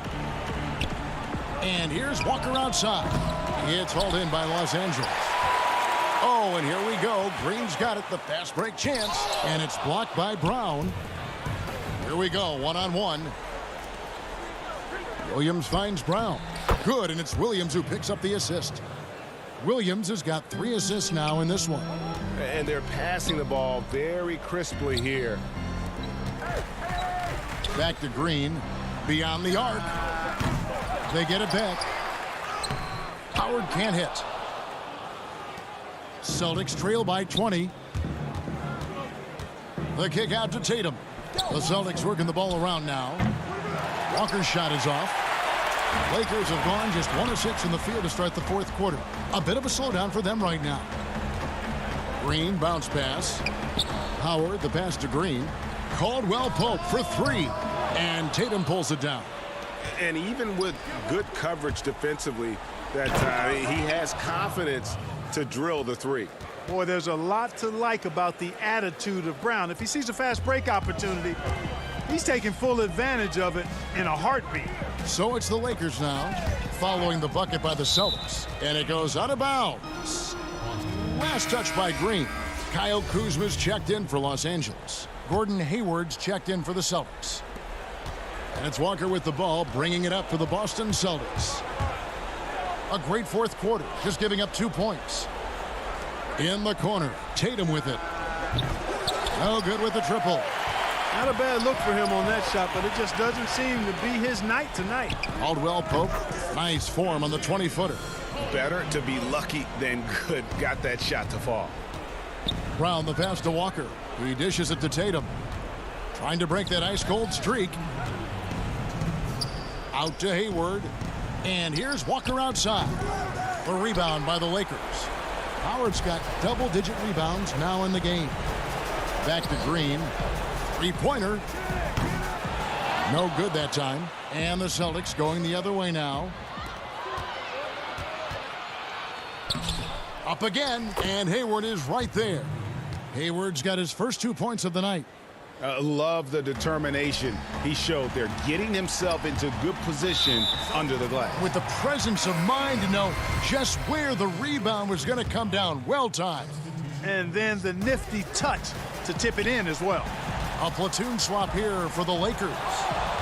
And here's Walker outside. It's hauled in by Los Angeles. Oh, and here we go. Green's got it, the fast break chance, and it's blocked by Brown. Here we go, one-on-one. Williams finds Brown. Good, and it's Williams who picks up the assist. Williams has got 3 assists now in this one. And they're passing the ball very crisply here. Back to Green. Beyond the arc. They get it back. Howard can't hit. Celtics trail by 20. The kick out to Tatum. The Celtics working the ball around now. Walker's shot is off. Lakers have gone just 1 of 6 in the field to start the 4th quarter. A bit of a slowdown for them right now. Green bounce pass. Howard the pass to Green. Caldwell Pope for 3. And Tatum pulls it down. And even with good coverage defensively, that he has confidence to drill the 3. Boy, there's a lot to like about the attitude of Brown. If he sees a fast break opportunity, he's taking full advantage of it in a heartbeat. So it's the Lakers now, following the bucket by the Celtics. And it goes out of bounds. Last touch by Green. Kyle Kuzma's checked in for Los Angeles. Gordon Hayward's checked in for the Celtics. And it's Walker with the ball, bringing it up for the Boston Celtics. A great 4th quarter, just giving up 2 points. In the corner, Tatum with it. No good with the triple. Not a bad look for him on that shot, but it just doesn't seem to be his night tonight. Caldwell Pope, nice form on the 20-footer. Better to be lucky than good. Got that shot to fall. Brown the pass to Walker. He dishes it to Tatum. Trying to break that ice-cold streak. Out to Hayward. And here's Walker outside. The rebound by the Lakers. Howard's got double-digit rebounds now in the game. Back to Green. 3-pointer. No good that time. And the Celtics going the other way now. Up again, and Hayward is right there. Hayward's got his first 2 points of the night. Love the determination he showed there, getting himself into good position under the glass. With the presence of mind to know just where the rebound was going to come down. Well timed. And then the nifty touch to tip it in as well. A platoon swap here for the Lakers.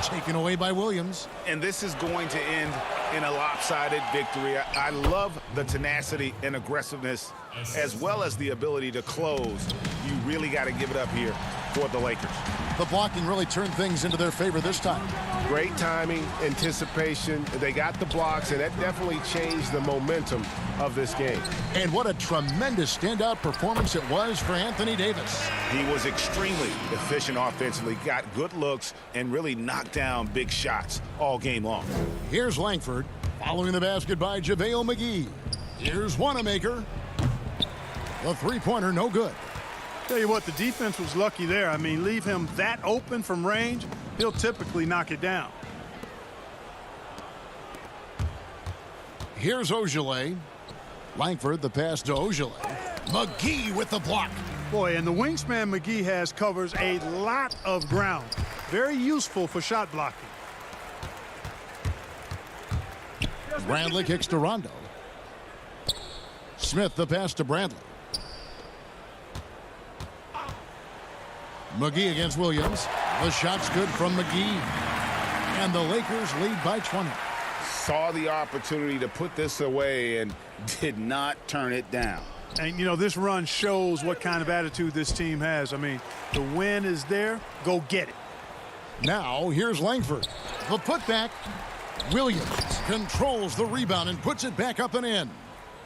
Taken away by Williams. And this is going to end in a lopsided victory. I love the tenacity and aggressiveness as well as the ability to close. You really got to give it up here for the Lakers. The blocking really turned things into their favor this time. Great timing, anticipation. They got the blocks, and that definitely changed the momentum of this game. And what a tremendous standout performance it was for Anthony Davis. He was extremely efficient offensively, got good looks, and really knocked down big shots all game long. Here's Langford, following the basket by JaVale McGee. Here's Wanamaker. The three-pointer, no good. Tell you what, the defense was lucky there. I mean, leave him that open from range, he'll typically knock it down. Here's Ogilvy. Langford, the pass to Ogilvy. McGee with the block. Boy, and the wingspan McGee has covers a lot of ground. Very useful for shot blocking. Bradley kicks to Rondo. Smith, the pass to Bradley. McGee against Williams. The shot's good from McGee. And the Lakers lead by 20. Saw the opportunity to put this away and did not turn it down. And, you know, this run shows what kind of attitude this team has. I mean, the win is there. Go get it. Now, here's Langford. The putback. Williams controls the rebound and puts it back up and in.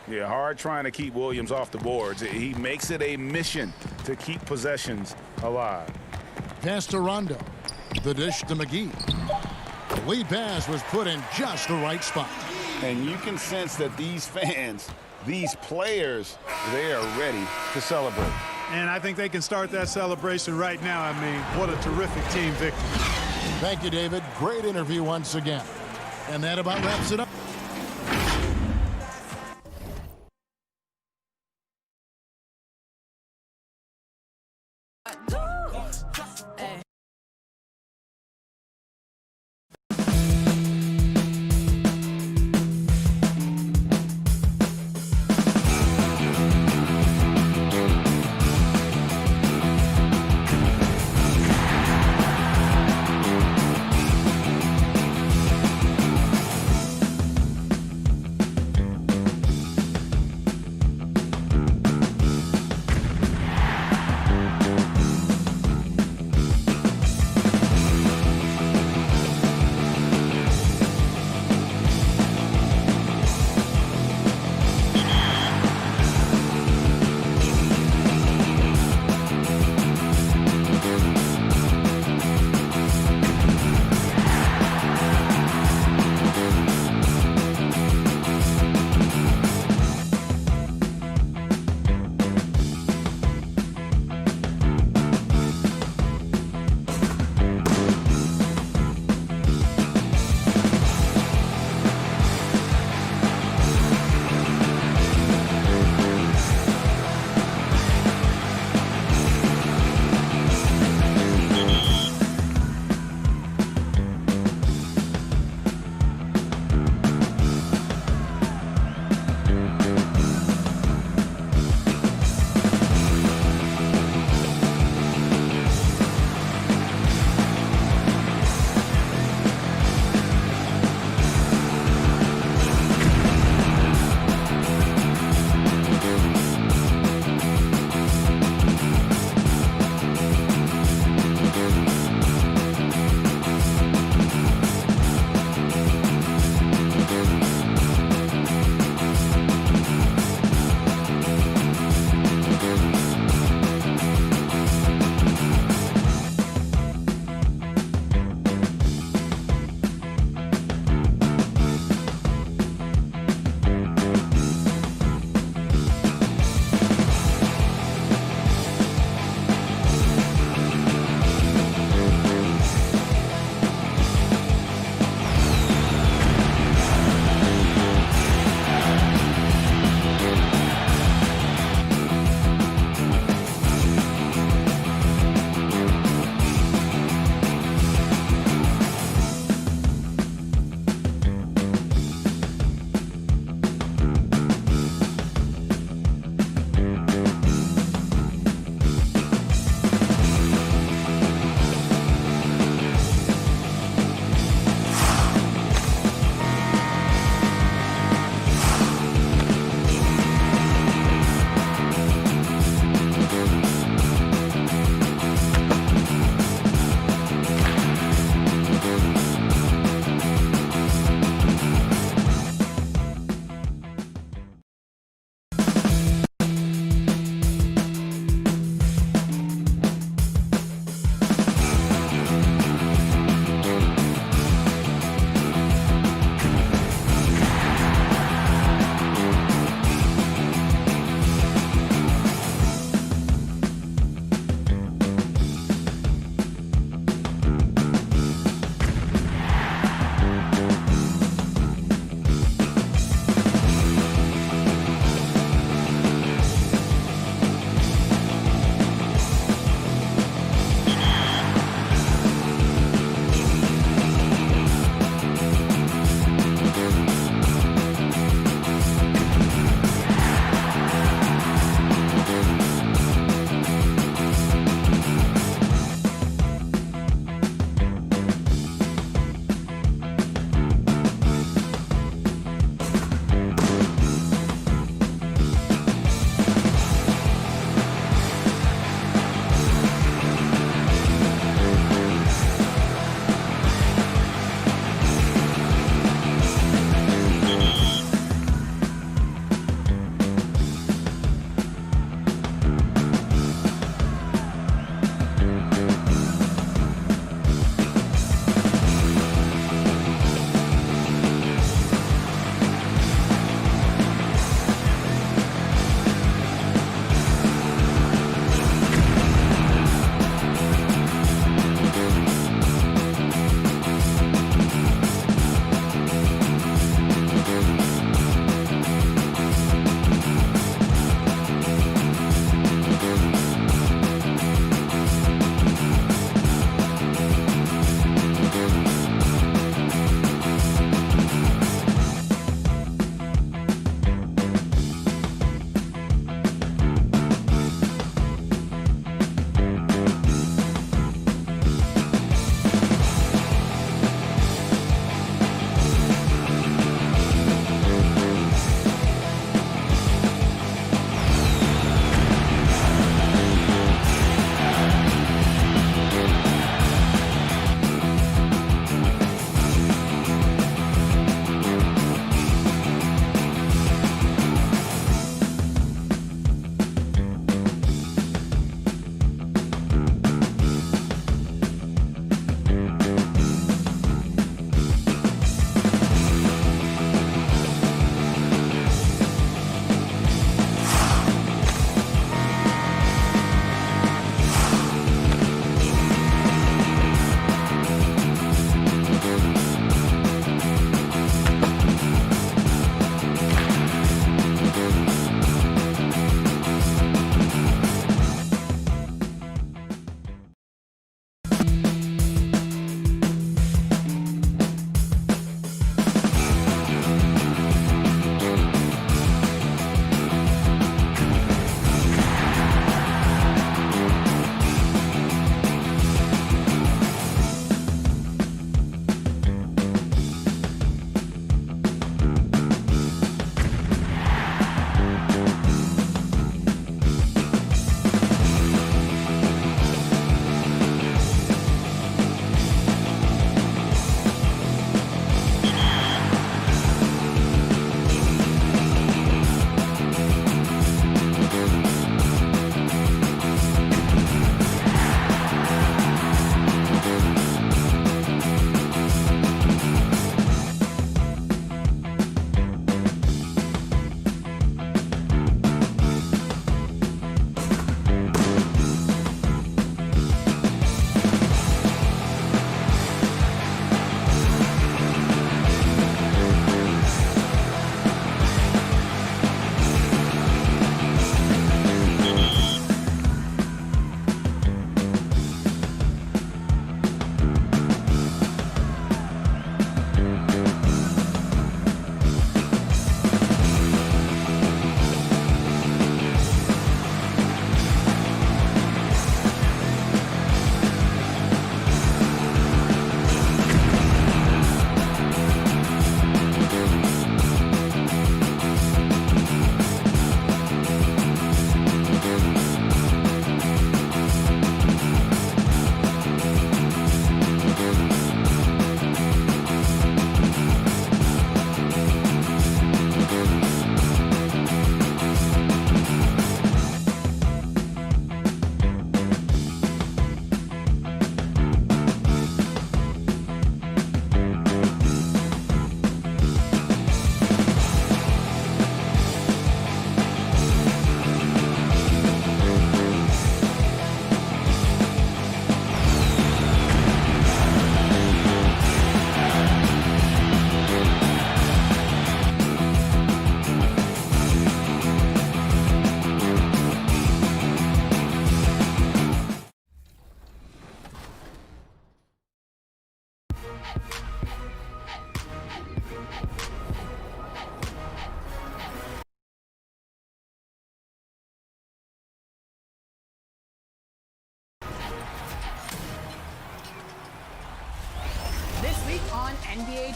Yeah, hard trying to keep Williams off the boards. He makes it a mission to keep possessions alive. Pass to Rondo. The dish to McGee. The lead pass was put in just the right spot. And you can sense that these fans, these players, they are ready to celebrate. And I think they can start that celebration right now. I mean, what a terrific team victory. Thank you, David. Great interview once again. And that about wraps it up.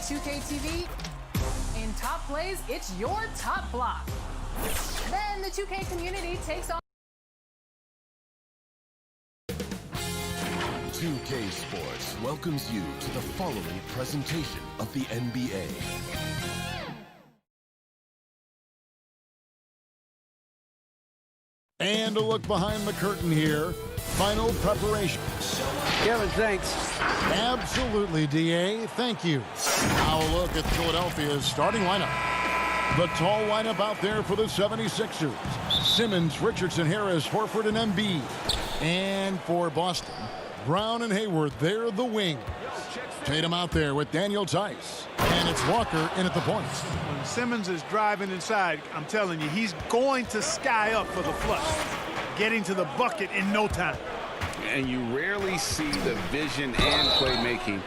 2K TV. In top plays, it's your top block. Then the 2K community takes on 2K Sports welcomes you to the following presentation of the NBA. And a look behind the curtain here. Final preparations. Kevin, thanks. Absolutely, DA. Thank you. Now a look at Philadelphia's starting lineup. The tall lineup out there for the 76ers. Simmons, Richardson, Harris, Horford, and Embiid. And for Boston, Brown and Hayward, they're the wings. Tatum out there with Daniel Tice. And it's Walker in at the point. When Simmons is driving inside, I'm telling you, he's going to sky up for the flush. Getting to the bucket in no time. And you rarely see the vision and playmaking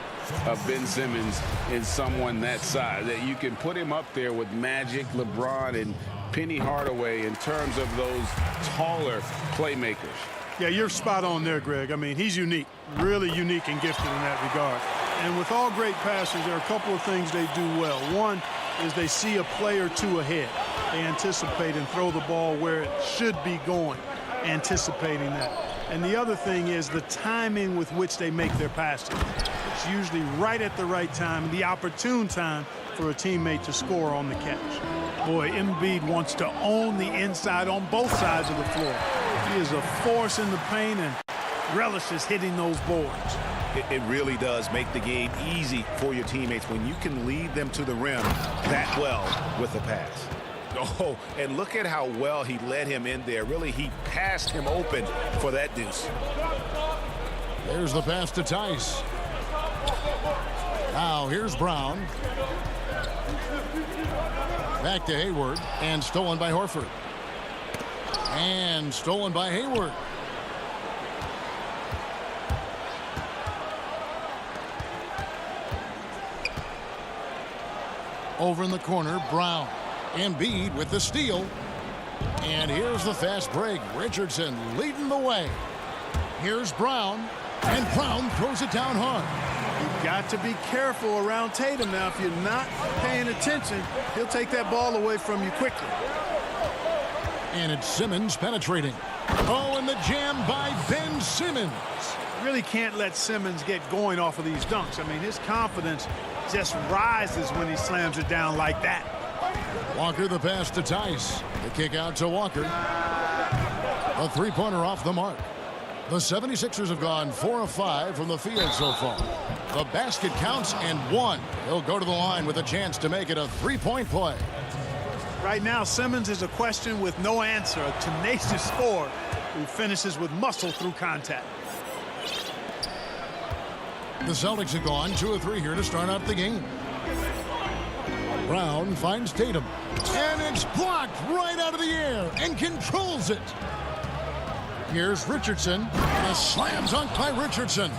of Ben Simmons in someone that size. That you can put him up there with Magic, LeBron, and Penny Hardaway in terms of those taller playmakers. Yeah, you're spot on there, Greg. I mean, he's unique, really unique and gifted in that regard. And with all great passers, there are a couple of things they do well. One is they see a play or two ahead. They anticipate and throw the ball where it should be going, anticipating that. And the other thing is the timing with which they make their passes. It's usually right at the right time, the opportune time for a teammate to score on the catch. Boy, Embiid wants to own the inside on both sides of the floor. He is a force in the paint and relishes hitting those boards. It really does make the game easy for your teammates when you can lead them to the rim that well with a pass. Oh, and look at how well he led him in there. Really, he passed him open for that deuce. There's the pass to Tice. Now here's Brown. Back to Hayward, and stolen by Horford. And stolen by Hayward. Over in the corner, Brown. Embiid with the steal. And here's the fast break. Richardson leading the way. Here's Brown. And Brown throws it down hard. You've got to be careful around Tatum now. If you're not paying attention, he'll take that ball away from you quickly. And it's Simmons penetrating. Oh, and the jam by Ben Simmons. Really can't let Simmons get going off of these dunks. I mean, his confidence just rises when he slams it down like that. Walker the pass to Tice. The kick out to Walker. A three-pointer off the mark. The 76ers have gone 4 of 5 from the field so far. The basket counts and one. He'll go to the line with a chance to make it a three-point play. Right now, Simmons is a question with no answer. A tenacious scorer who finishes with muscle through contact. The Celtics have gone 2 of 3 here to start out the game. Brown finds Tatum. And it's blocked right out of the air and controls it. Here's Richardson. And a slam dunk by Richardson.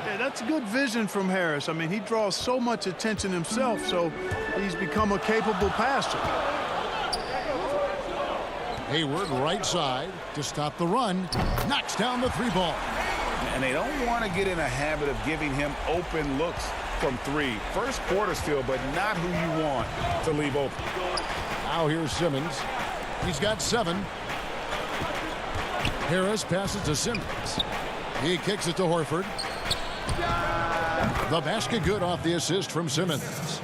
Yeah, that's good vision from Harris. I mean, he draws so much attention himself, so he's become a capable passer. Hayward right side to stop the run. Knocks down the three ball. And they don't want to get in a habit of giving him open looks from three. First quarter still, but not who you want to leave open. Now here's Simmons. He's got 7. Harris passes to Simmons. He kicks it to Horford. The basket good off the assist from Simmons.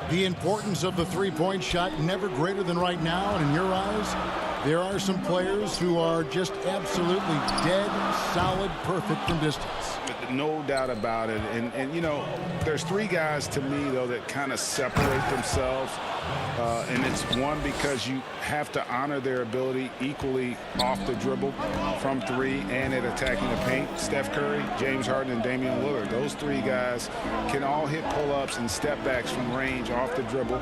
The importance of the three-point shot never greater than right now. And in your eyes, there are some players who are just absolutely dead, solid, perfect from distance. No doubt about it. And you know, there's 3 guys to me, though, that kind of separate themselves. And it's one, because you have to honor their ability equally off the dribble from 3 and at attacking the paint. Steph Curry, James Harden, and Damian Lillard. Those 3 guys can all hit pull-ups and step backs from range off the dribble.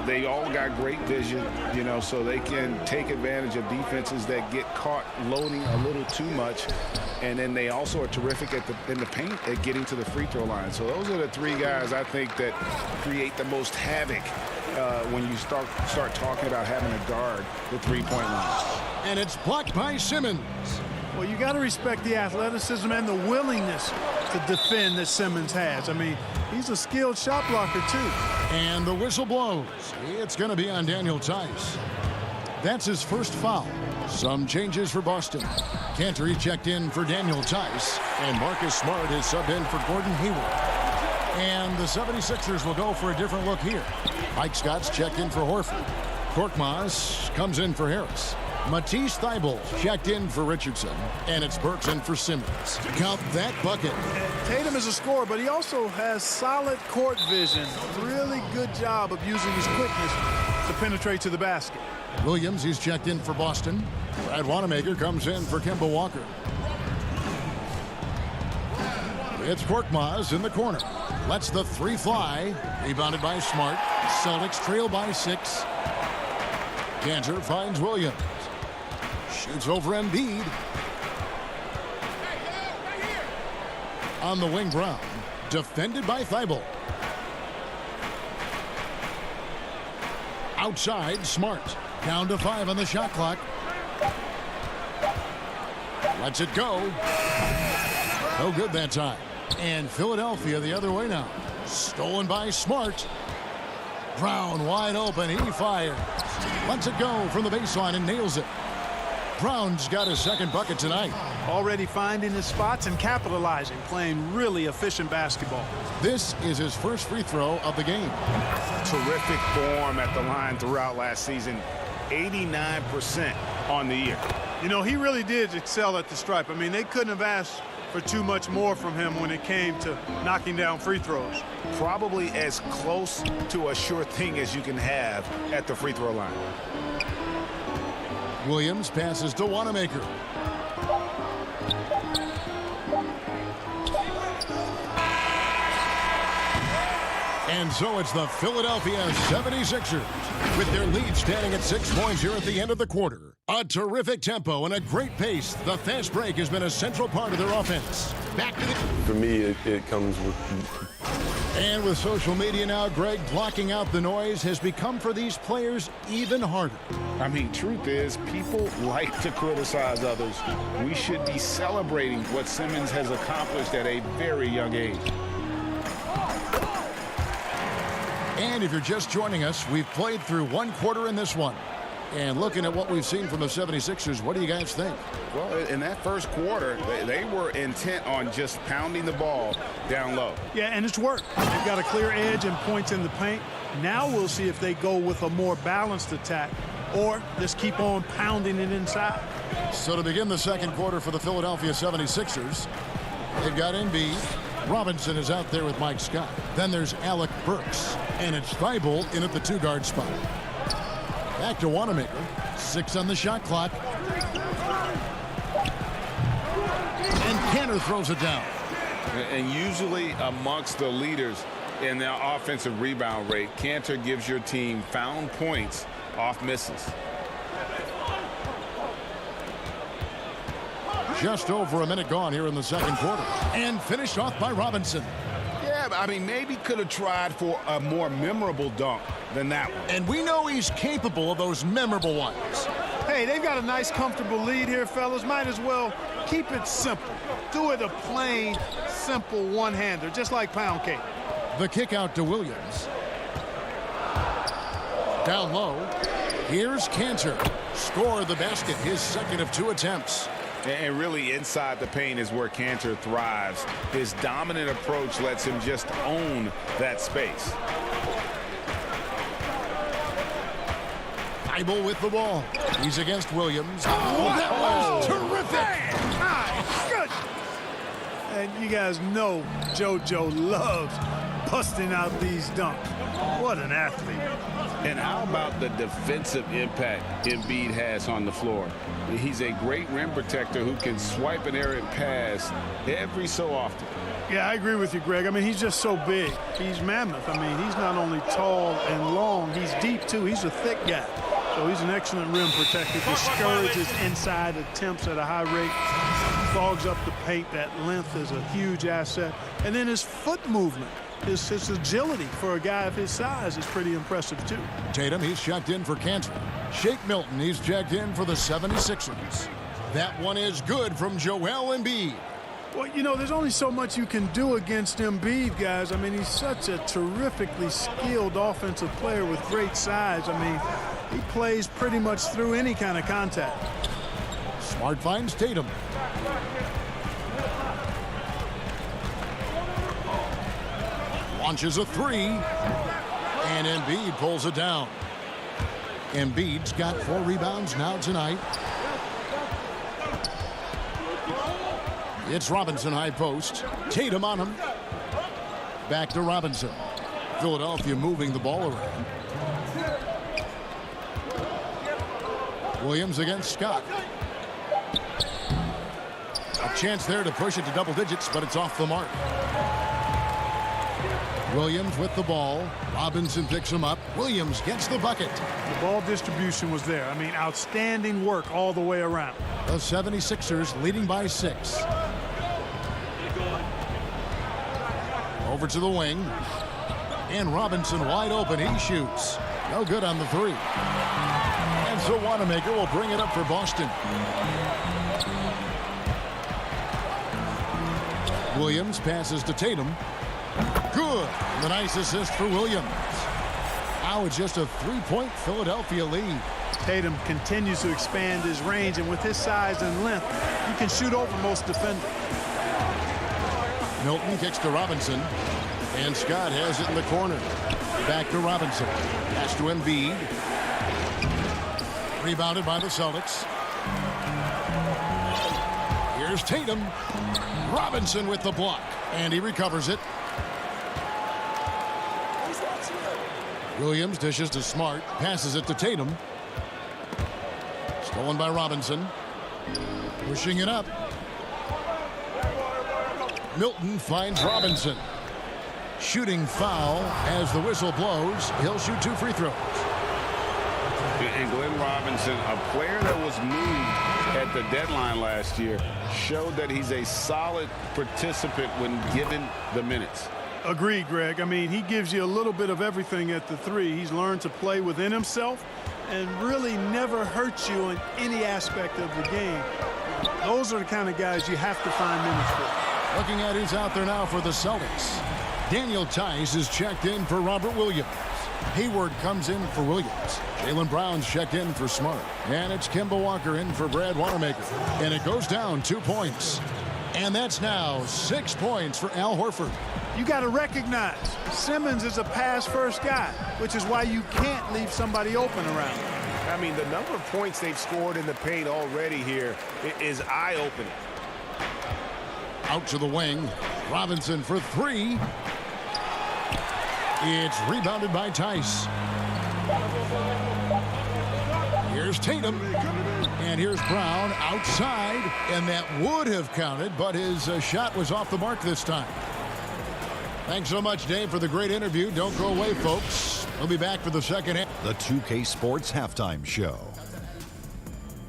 They all got great vision, you know, so they can take advantage of defenses that get caught loading a little too much. And then they also are terrific in the paint at getting to the free throw line. So those are the 3 guys I think that create the most havoc when you start talking about having a guard the three-point line. And it's blocked by Simmons. Well, you got to respect the athleticism and the willingness to defend that Simmons has. I mean, he's a skilled shot blocker, too. And the whistle blows. It's going to be on Daniel Tice. That's his first foul. Some changes for Boston. Cantor checked in for Daniel Tice, and Marcus Smart is subbed in for Gordon Hayward. And the 76ers will go for a different look here. Mike Scott's checked in for Horford. Korkmaz comes in for Harris. Matisse Thybulle checked in for Richardson, and it's Burks in for Simmons. Count that bucket. Tatum is a scorer, but he also has solid court vision. Really good job of using his quickness to penetrate to the basket. Williams, he's checked in for Boston. Brad Wanamaker comes in for Kemba Walker. It's Korkmaz in the corner. Lets the three fly. Rebounded by Smart. Celtics trail by 6. Cantor finds Williams. Shoots over Embiid. On the wing, Brown. Defended by Thybulle. Outside, Smart. Down to 5 on the shot clock. Lets it go. No good that time. And Philadelphia the other way now. Stolen by Smart. Brown wide open. He fires. Lets it go from the baseline and nails it. Brown's got his second bucket tonight. Already finding his spots and capitalizing, playing really efficient basketball. This is his first free throw of the game. Terrific form at the line throughout last season. 89% on the year. You know, he really did excel at the stripe. I mean, they couldn't have asked for too much more from him when it came to knocking down free throws. Probably as close to a sure thing as you can have at the free throw line. Williams passes to Wanamaker. And so it's the Philadelphia 76ers with their lead standing at 6 points here at the end of the quarter. A terrific tempo and a great pace. The fast break has been a central part of their offense. Back to the... For me, it comes with... And with social media now, Greg, blocking out the noise has become for these players even harder. I mean, truth is, people like to criticize others. We should be celebrating what Simmons has accomplished at a very young age. And if you're just joining us, we've played through one quarter in this one. And looking at what we've seen from the 76ers, what do you guys think? Well, in that first quarter, they were intent on just pounding the ball down low. Yeah, and it's worked. They've got a clear edge and points in the paint. Now we'll see if they go with a more balanced attack or just keep on pounding it inside. So to begin the second quarter for the Philadelphia 76ers, they've got Embiid. Robinson is out there with Mike Scott. Then there's Alec Burks. And it's Thybulle in at the 2-guard spot. Back to Wanamaker. 6 on the shot clock. And Cantor throws it down. And usually amongst the leaders in their offensive rebound rate, Cantor gives your team found points off misses. Just over a minute gone here in the second quarter. And finished off by Robinson. Yeah, I mean, maybe could have tried for a more memorable dunk than that one. And we know he's capable of those memorable ones. Hey, they've got a nice, comfortable lead here, fellas. Might as well keep it simple. Do it a plain, simple one-hander, just like pound cake. The kick out to Williams. Down low. Here's Cantor. Score the basket, his second of 2 attempts. And really inside the paint is where Cantor thrives. His dominant approach lets him just own that space. Thybulle with the ball. He's against Williams. Oh, that was terrific. My goodness. And you guys know JoJo loves busting out these dunks. What an athlete. And how about the defensive impact Embiid has on the floor? He's a great rim protector who can swipe an errant pass every so often. Yeah, I agree with you, Greg. I mean, he's just so big. He's mammoth. I mean, he's not only tall and long, he's deep, too. He's a thick guy. So he's an excellent rim protector. Discourages inside attempts at a high rate. Clogs up the paint. That length is a huge asset. And then his foot movement. His agility for a guy of his size is pretty impressive, too. Tatum, he's checked in for Cantor. Shake Milton, he's checked in for the 76ers. That one is good from Joel Embiid. Well, you know, there's only so much you can do against Embiid, guys. I mean, he's such a terrifically skilled offensive player with great size. I mean, he plays pretty much through any kind of contact. Smart finds Tatum. Launches a three. And Embiid pulls it down. Embiid's got 4 rebounds now tonight. It's Robinson high post. Tatum on him. Back to Robinson. Philadelphia moving the ball around. Williams against Scott. A chance there to push it to double digits, but it's off the mark. Williams with the ball. Robinson picks him up. Williams gets the bucket. The ball distribution was there. I mean, outstanding work all the way around. The 76ers leading by 6. Over to the wing. And Robinson wide open. He shoots. No good on the 3. And so Wanamaker will bring it up for Boston. Williams passes to Tatum. Good. The nice assist for Williams. Now it's just a 3-point Philadelphia lead. Tatum continues to expand his range, and with his size and length, he can shoot over most defenders. Milton kicks to Robinson, and Scott has it in the corner. Back to Robinson. Pass to Embiid. Rebounded by the Celtics. Here's Tatum. Robinson with the block, and he recovers it. Williams dishes to Smart, passes it to Tatum. Stolen by Robinson. Pushing it up. Milton finds Robinson. Shooting foul as the whistle blows. He'll shoot 2 free throws. And Glenn Robinson, a player that was moved at the deadline last year, showed that he's a solid participant when given the minutes. Agreed, Greg. I mean, he gives you a little bit of everything at the 3. He's learned to play within himself and really never hurts you in any aspect of the game. Those are the kind of guys you have to find minutes for. Looking at who's out there now for the Celtics. Daniel Tice is checked in for Robert Williams. Hayward comes in for Williams. Jaylen Brown's checked in for Smart. And it's Kemba Walker in for Brad Wanamaker. And it goes down 2 points. And that's now 6 points for Al Horford. You got to recognize Simmons is a pass-first guy, which is why you can't leave somebody open around him. I mean, the number of points they've scored in the paint already here is eye-opening. Out to the wing. Robinson for 3. It's rebounded by Tice. Here's Tatum. And here's Brown outside. And that would have counted, but his shot was off the mark this time. Thanks so much, Dave, for the great interview. Don't go away, folks. We'll be back for the second half. The 2K Sports Halftime Show.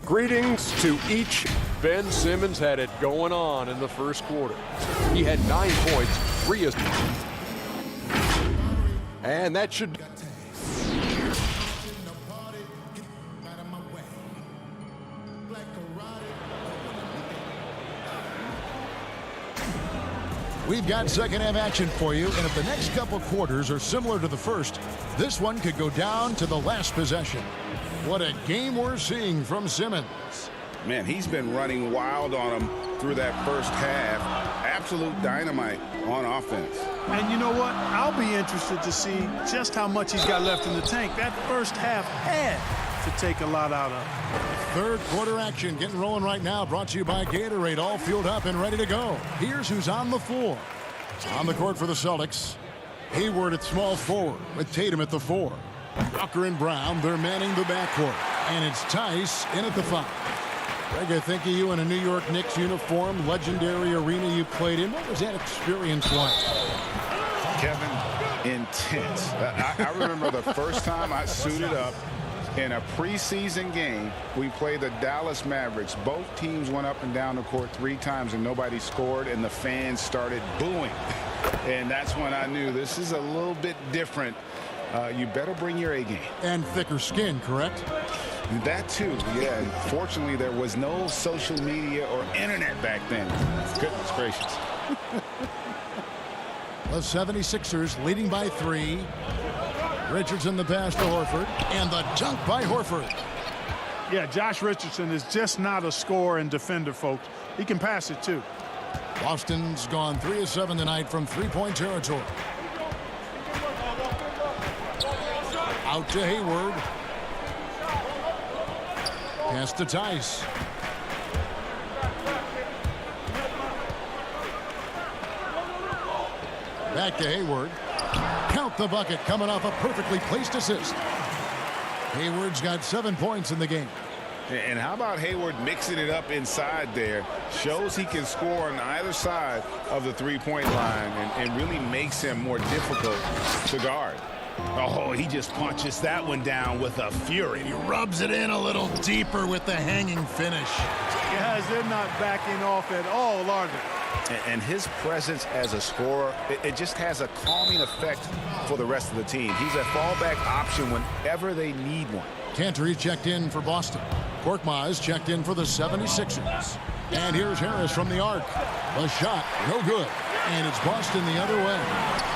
Greetings to each. Ben Simmons had it going on in the first quarter. He had 9 points, 3 assists. And that should... We've got second half action for you, and if the next couple quarters are similar to the first, this one could go down to the last possession. What a game we're seeing from Simmons. Man, he's been running wild on him through that first half. Absolute dynamite on offense. And you know what? I'll be interested to see just how much he's got left in the tank. That first half had to take a lot out of him. Third quarter action getting rolling right now, brought to you by Gatorade, all fueled up and ready to go. Here's who's on the floor. On the court for the Celtics, Hayward at small forward with Tatum at the 4. Walker and Brown, they're manning the backcourt. And it's Tice in at the 5. Greg, I think of you in a New York Knicks uniform, legendary arena you played in. What was that experience like? Kevin, intense. I remember the first time I suited up in a preseason game. We played the Dallas Mavericks. Both teams went up and down the court 3 times and nobody scored, and the fans started booing. And that's when I knew this is a little bit different. You better bring your A game. And thicker skin, correct? That too, yeah. Fortunately, there was no social media or internet back then. Goodness gracious. The 76ers leading by 3. Richardson the pass to Horford, and the dunk by Horford. Yeah, Josh Richardson is just not a scorer and defender, folks. He can pass it too. Boston's gone 3 of 7 tonight from three-point territory. Out to Hayward. Pass to Tice. Back to Hayward. Count the bucket, coming off a perfectly placed assist. Hayward's got 7 points in the game. And how about Hayward mixing it up inside there? Shows he can score on either side of the three-point line and really makes him more difficult to guard. Oh, he just punches that one down with a fury. He rubs it in a little deeper with the hanging finish. Guys, they're not backing off at all, are they? And his presence as a scorer, it just has a calming effect for the rest of the team. He's a fallback option whenever they need one. Cantor checked in for Boston. Korkmaz checked in for the 76ers. And here's Harris from the arc. The shot, no good. And it's Boston the other way.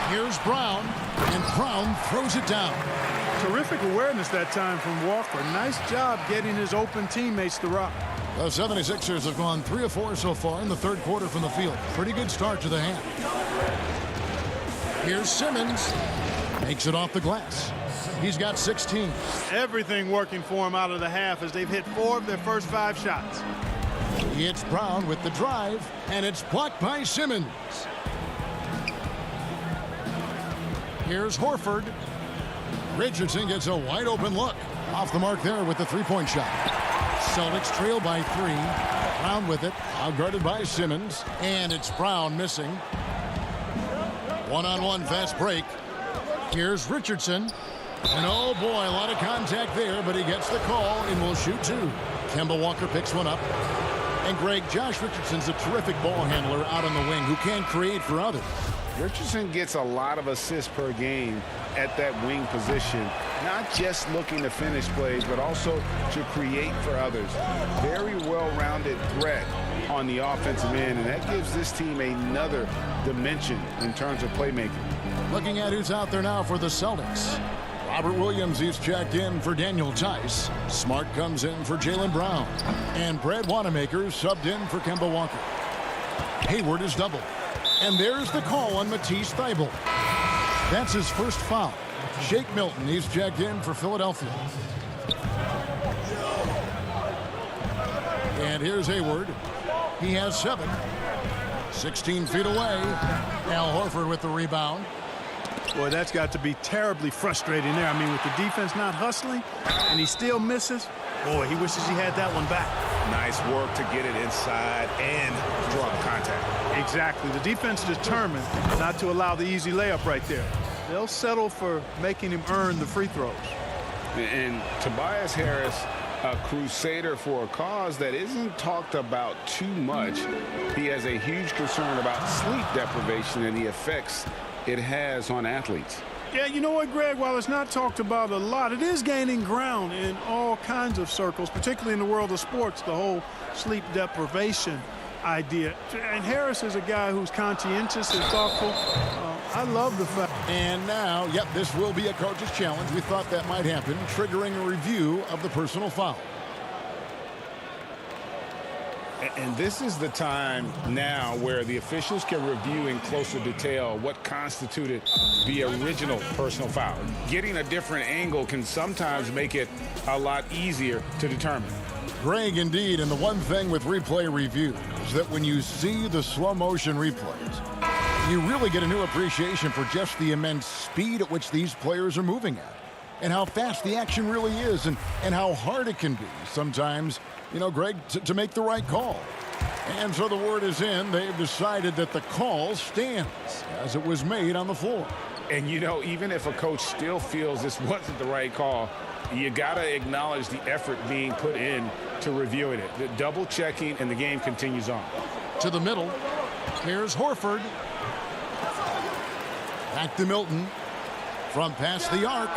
Here's Brown, and Brown throws it down. Terrific awareness that time from Walker. Nice job getting his open teammates to rock. The 76ers have gone 3 of 4 so far in the third quarter from the field. Pretty good start to the half. Here's Simmons. Makes it off the glass. He's got 16. Everything working for him out of the half as they've hit 4 of their first 5 shots. It's Brown with the drive, and it's blocked by Simmons. Here's Horford. Richardson gets a wide open look. Off the mark there with the three-point shot. Celtics trail by 3. Brown with it, outguarded by Simmons, and it's Brown missing. One-on-one fast break. Here's Richardson. And oh boy, a lot of contact there, but he gets the call and will shoot 2. Kemba Walker picks one up. And Greg, Josh Richardson's a terrific ball handler out on the wing who can create for others. Richardson gets a lot of assists per game at that wing position, not just looking to finish plays, but also to create for others. Very well-rounded threat on the offensive end, and that gives this team another dimension in terms of playmaking. Looking at who's out there now for the Celtics. Robert Williams, he's checked in for Daniel Tice. Smart comes in for Jaylen Brown. And Brad Wanamaker subbed in for Kemba Walker. Hayward is doubled. And there's the call on Matisse Thybulle. That's his first foul. Shake Milton, he's checked in for Philadelphia. And here's Hayward. He has 7. 16 feet away. Al Horford with the rebound. Boy, that's got to be terribly frustrating there. I mean, with the defense not hustling and he still misses, boy, he wishes he had that one back. Nice work to get it inside and draw the contact. Exactly. The defense determined not to allow the easy layup right there. They'll settle for making him earn the free throws. And Tobias Harris, a crusader for a cause that isn't talked about too much. He has a huge concern about sleep deprivation and the effects it has on athletes. Yeah, you know what, Greg? While it's not talked about a lot, it is gaining ground in all kinds of circles, particularly in the world of sports, the whole sleep deprivation idea. And Harris is a guy who's conscientious and thoughtful. I love the fact. And now, yep, this will be a coach's challenge. We thought that might happen, triggering a review of the personal foul. And this is the time now where the officials can review in closer detail what constituted the original personal foul. Getting a different angle can sometimes make it a lot easier to determine. Greg, indeed, and the one thing with replay review is that when you see the slow motion replays, you really get a new appreciation for just the immense speed at which these players are moving at, and how fast the action really is, and how hard it can be sometimes, you know, Greg, to make the right call. And so the word is in. They've decided that the call stands as it was made on the floor. And, you know, even if a coach still feels this wasn't the right call, you got to acknowledge the effort being put in to reviewing it. The double checking, and the game continues on. To the middle. Here's Horford. Back to Milton. From past the arc.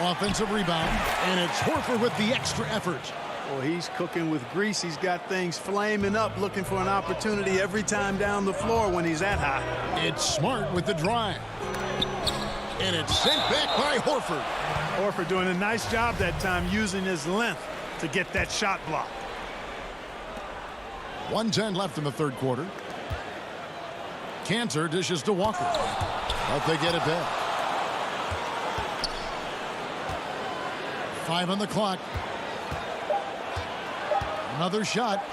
Offensive rebound, and it's Horford with the extra effort. Well, he's cooking with grease. He's got things flaming up, looking for an opportunity every time down the floor when he's that high. It's Smart with the drive. And it's sent back by Horford. Horford doing a nice job that time using his length to get that shot block. 1:10 left in the third quarter. Cantor dishes to Walker. But they get it back. 5 on the clock. Another shot.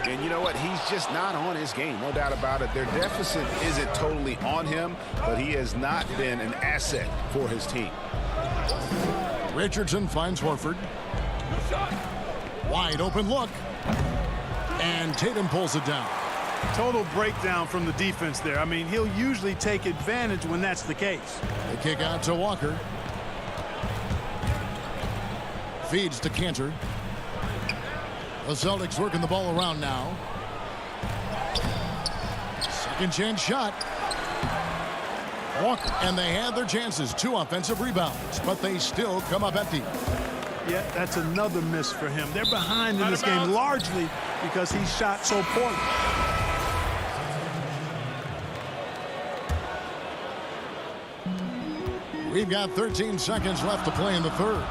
And you know what? He's just not on his game. No doubt about it. Their deficit isn't totally on him, but he has not been an asset for his team. Richardson finds Horford. Wide open look. And Tatum pulls it down. Total breakdown from the defense there. I mean, he'll usually take advantage when that's the case. The kick out to Walker. Feeds to Cantor. The Celtics working the ball around now. Second chance shot. Walker, and they had their chances. 2 offensive rebounds, but they still come up empty. Yeah, that's another miss for him. They're behind in this game largely because he shot so poorly. We've got 13 seconds left to play in the third.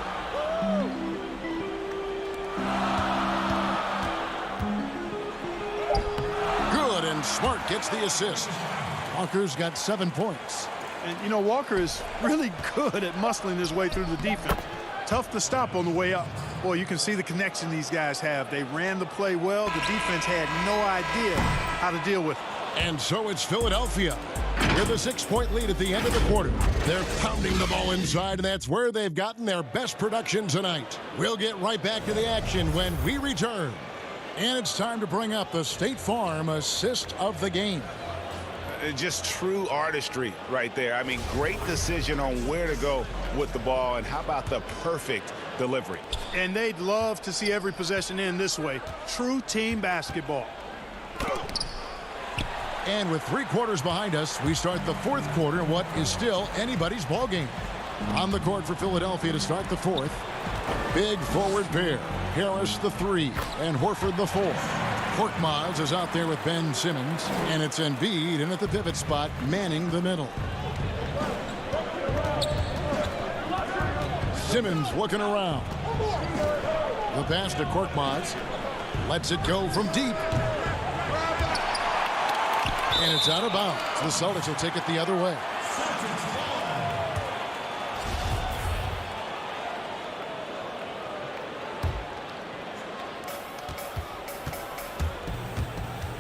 Good, and Smart gets the assist. Walker's got 7 points. And, you know, Walker is really good at muscling his way through the defense. Tough to stop on the way up. Boy, you can see the connection these guys have. They ran the play well. The defense had no idea how to deal with it. And so it's Philadelphia with a 6-point lead at the end of the quarter. They're pounding the ball inside, and that's where they've gotten their best production tonight. We'll get right back to the action when we return. And it's time to bring up the State Farm assist of the game. Just true artistry right there. I mean, great decision on where to go with the ball, and how about the perfect delivery? And they'd love to see every possession end this way. True team basketball. And with 3 quarters behind us, we start the fourth quarter in what is still anybody's ball game. On the court for Philadelphia to start the fourth. Big forward pair. Harris the 3 and Horford the 4. Korkmaz is out there with Ben Simmons, and it's Embiid in at the pivot spot, manning the middle. Simmons looking around. The pass to Korkmaz. Lets it go from deep. And it's out of bounds. The Celtics will take it the other way.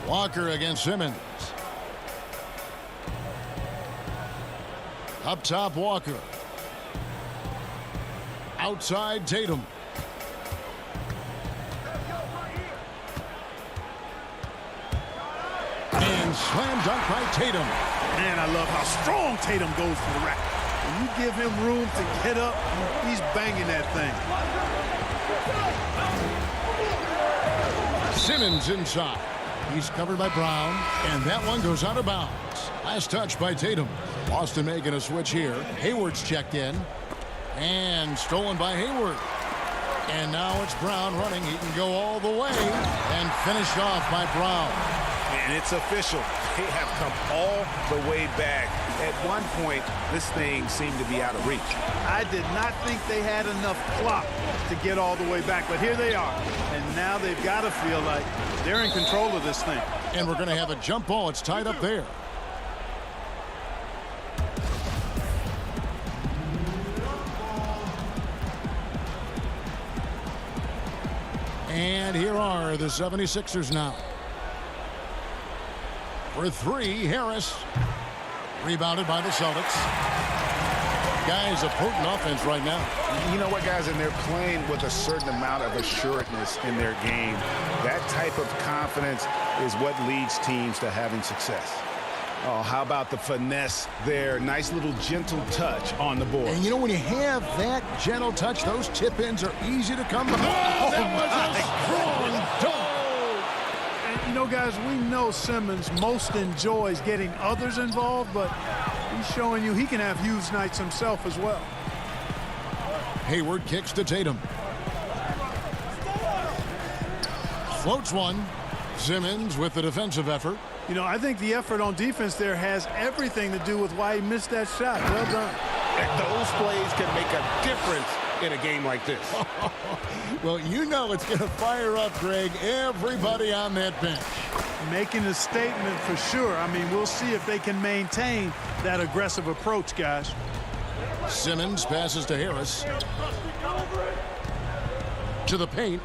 Walker against Simmons. Up top, Walker. Outside, Tatum. And slam dunk by Tatum. Man, I love how strong Tatum goes to the rack. When you give him room to get up, he's banging that thing. Simmons inside. He's covered by Brown, and that one goes out of bounds. Last touch by Tatum. Boston making a switch here. Hayward's checked in. And stolen by Hayward. And now it's Brown running. He can go all the way. And finished off by Brown. And it's official. They have come all the way back. At one point, this thing seemed to be out of reach. I did not think they had enough clock to get all the way back, but here they are. And now they've got to feel like they're in control of this thing. And we're going to have a jump ball. It's tied up there. And here are the 76ers now. For 3, Harris. Rebounded by the Celtics. Guys, a potent offense right now. You know what, guys? And they're playing with a certain amount of assuredness in their game. That type of confidence is what leads teams to having success. Oh, how about the finesse there? Nice little gentle touch on the board. And you know, when you have that gentle touch, those tip-ins are easy to come by. That was a strong dunk. And, you know, guys, we know Simmons most enjoys getting others involved, but he's showing you he can have huge nights himself as well. Hayward kicks to Tatum. Floats one. Simmons with the defensive effort. You know, I think the effort on defense there has everything to do with why he missed that shot. Well done. Those plays can make a difference in a game like this. Well, you know it's going to fire up, Greg, everybody on that bench. Making a statement for sure. I mean, we'll see if they can maintain that aggressive approach, guys. Simmons passes to Harris. To the paint.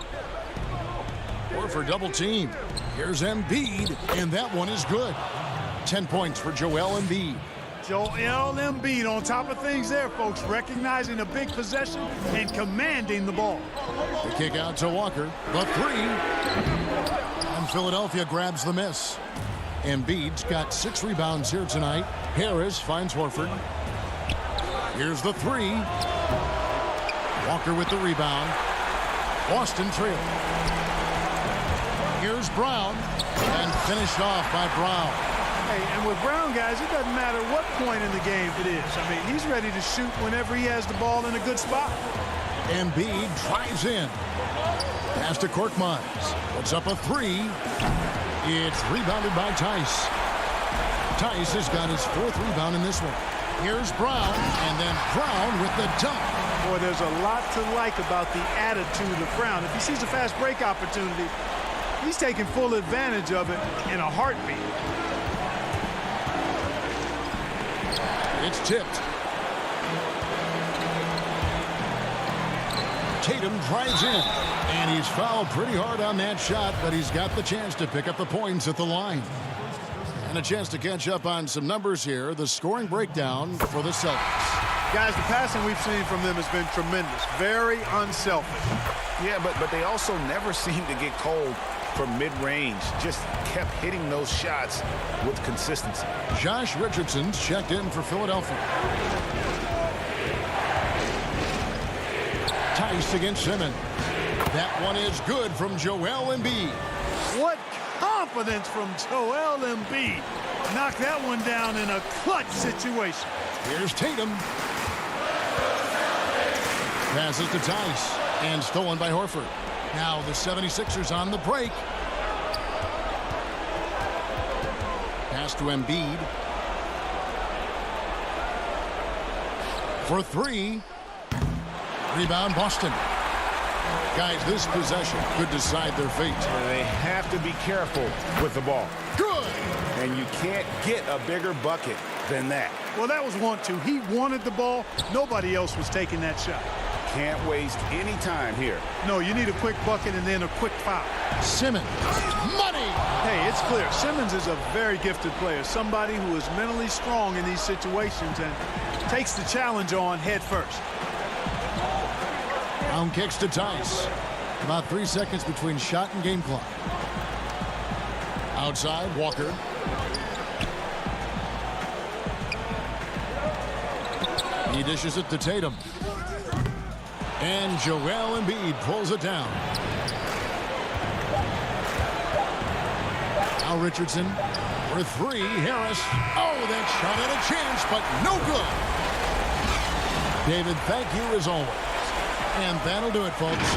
Or for double team. Here's Embiid, and that one is good. 10 points for Joel Embiid. Joel Embiid on top of things there, folks, recognizing a big possession and commanding the ball. The kick out to Walker. The three. And Philadelphia grabs the miss. Embiid's got 6 rebounds here tonight. Harris finds Horford. Here's the three. Walker with the rebound. Boston trail. Here's Brown. And finished off by Brown. Hey, and with Brown, guys, it doesn't matter what point in the game it is. I mean, he's ready to shoot whenever he has the ball in a good spot. Embiid drives in. Pass to Korkmaz. Puts up a three. It's rebounded by Tice. Tice has got his 4th rebound in this one. Here's Brown, and then Brown with the dunk. Boy, there's a lot to like about the attitude of Brown. If he sees a fast break opportunity, he's taking full advantage of it in a heartbeat. It's tipped. Tatum drives in, and he's fouled pretty hard on that shot, but he's got the chance to pick up the points at the line. And a chance to catch up on some numbers here. The scoring breakdown for the Celtics. Guys, the passing we've seen from them has been tremendous. Very unselfish. Yeah, but they also never seem to get cold from mid-range. Just kept hitting those shots with consistency. Josh Richardson's checked in for Philadelphia. Tice against Simmons. That one is good from Joel Embiid. What confidence from Joel Embiid. Knocked that one down in a clutch situation. Here's Tatum. Passes to Tice. And stolen by Horford. Now the 76ers on the break. Pass to Embiid. For three. Rebound Boston. Guys, this possession could decide their fate. They have to be careful with the ball. Good. And you can't get a bigger bucket than that. Well, that was 1-2. He wanted the ball. Nobody else was taking that shot. Can't waste any time here. No, you need a quick bucket and then a quick foul. Simmons. Money. Hey, it's clear. Simmons is a very gifted player. Somebody who is mentally strong in these situations and takes the challenge on head first. Brown kicks to Tice. About 3 seconds between shot and game clock. Outside, Walker. He dishes it to Tatum. And Joel Embiid pulls it down. Now Richardson for three. Harris. Oh, that shot had a chance, but no good. David, thank you as always. And that'll do it, folks.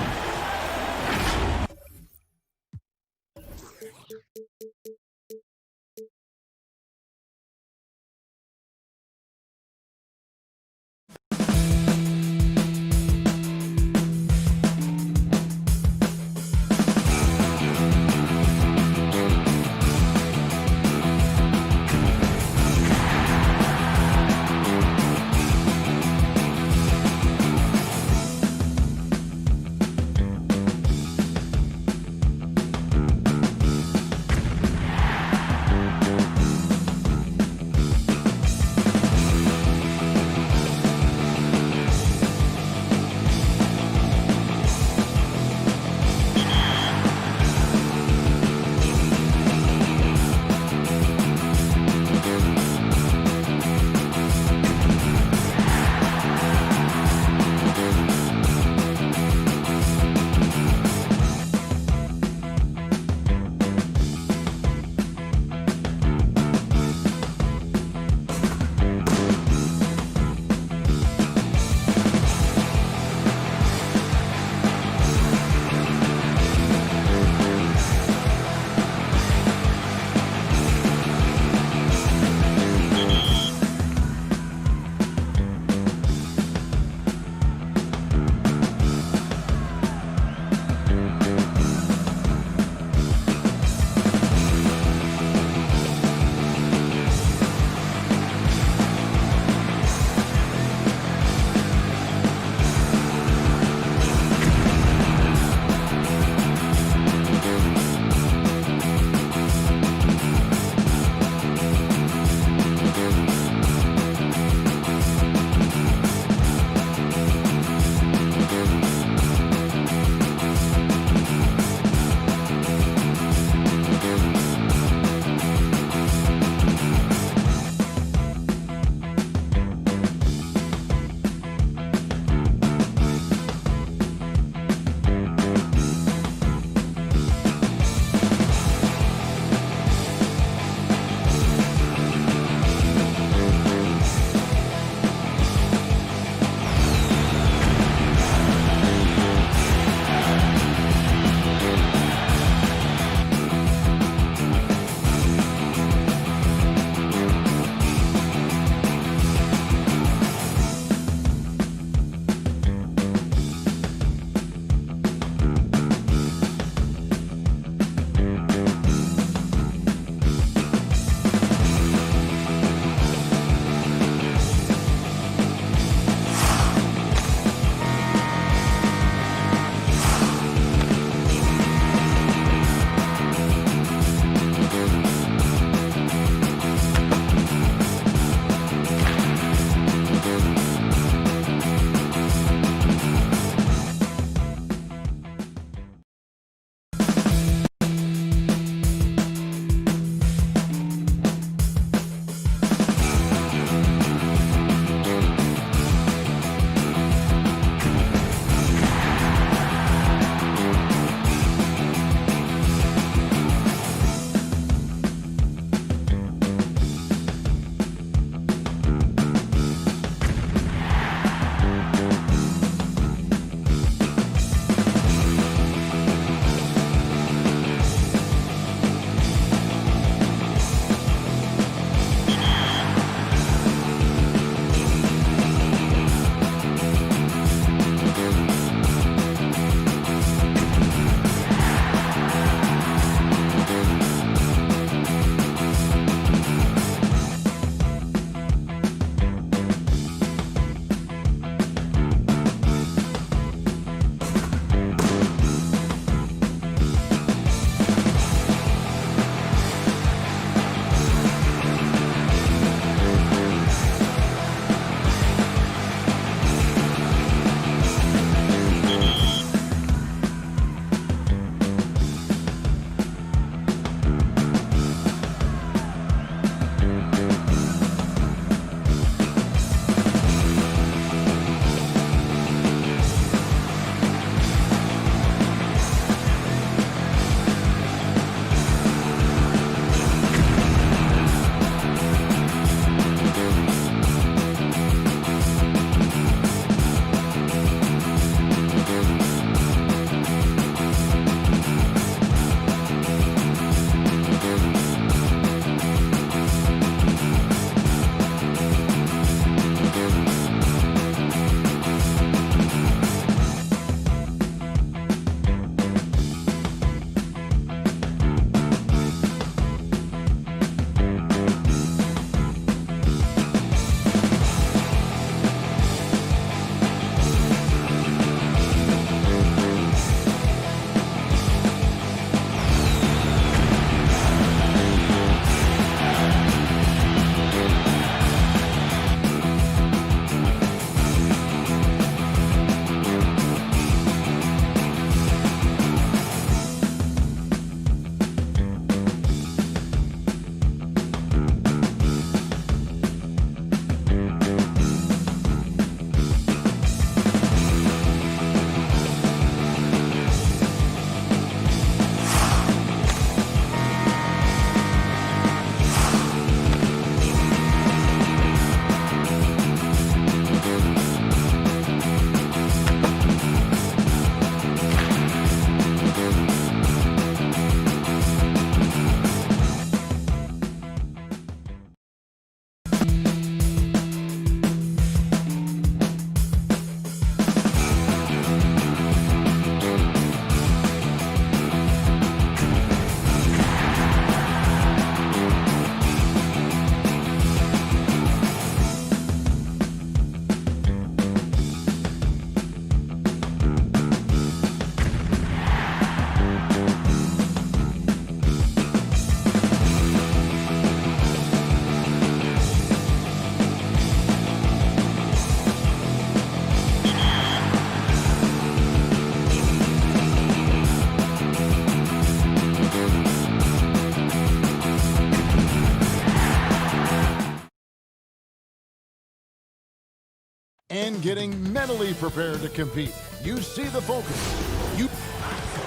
and getting mentally prepared to compete. You see the focus.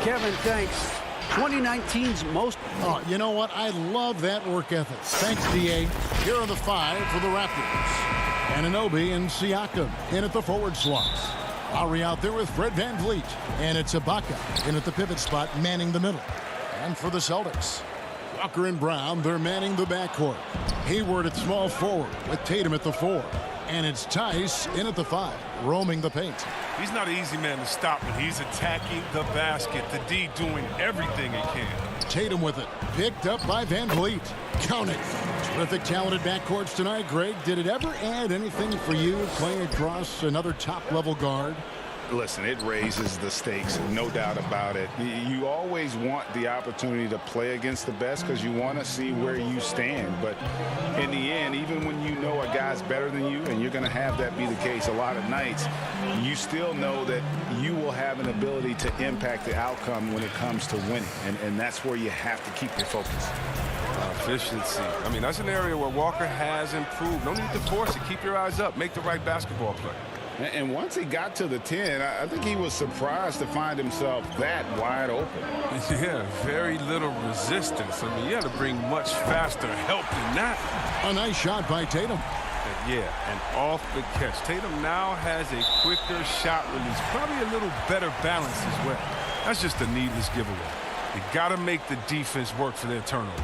Kevin, thanks. 2019's most... Oh, you know what? I love that work ethic. Thanks, D.A. Here are the 5 for the Raptors. Anunoby and Siakam in at the forward slots. Lowry out there with Fred VanVleet. And it's Ibaka in at the pivot spot, manning the middle. And for the Celtics, Walker and Brown, they're manning the backcourt. Hayward at small forward with Tatum at the 4. And it's Tice in at the 5, roaming the paint. He's not an easy man to stop when he's attacking the basket. The D doing everything he can. Tatum with it. Picked up by VanVleet. Count it. Terrific talented backcourts tonight, Greg. Did it ever add anything for you playing across another top-level guard? Listen, it raises the stakes, no doubt about it. You always want the opportunity to play against the best because you want to see where you stand. But in the end, even when you know a guy's better than you, and you're going to have that be the case a lot of nights, you still know that you will have an ability to impact the outcome when it comes to winning. And that's where you have to keep your focus. Efficiency. I mean, that's an area where Walker has improved. No need to force it. Keep your eyes up. Make the right basketball play. And once he got to the 10, I think he was surprised to find himself that wide open. Yeah, very little resistance. I mean, you had to bring much faster help than that. A nice shot by Tatum. Yeah, and off the catch. Tatum now has a quicker shot release. Probably a little better balance as well. That's just a needless giveaway. You got to make the defense work for their turnovers.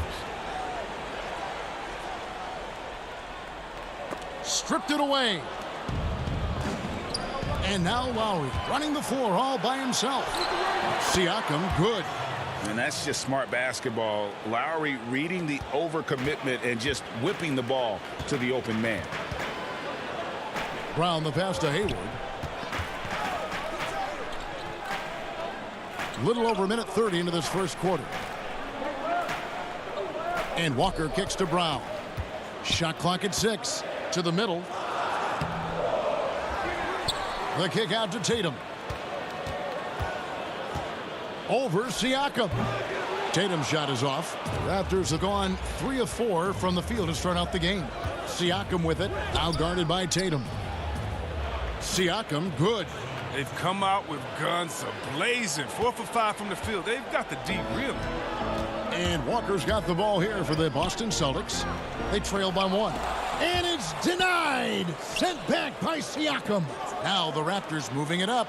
Stripped it away. And now Lowry running the floor all by himself. Siakam, good. And that's just smart basketball. Lowry reading the overcommitment and just whipping the ball to the open man. Brown the pass to Hayward. Little over a minute 30 into this first quarter. And Walker kicks to Brown. Shot clock at 6. To the middle. The kick out to Tatum. Over Siakam. Tatum's shot is off. The Raptors have gone 3 of 4 from the field to start out the game. Siakam with it. Now guarded by Tatum. Siakam, good. They've come out with guns blazing. 4 for 5 from the field. They've got the deep reeling. And Walker's got the ball here for the Boston Celtics. They trail by 1. And it's denied. Sent back by Siakam. Now the Raptors moving it up.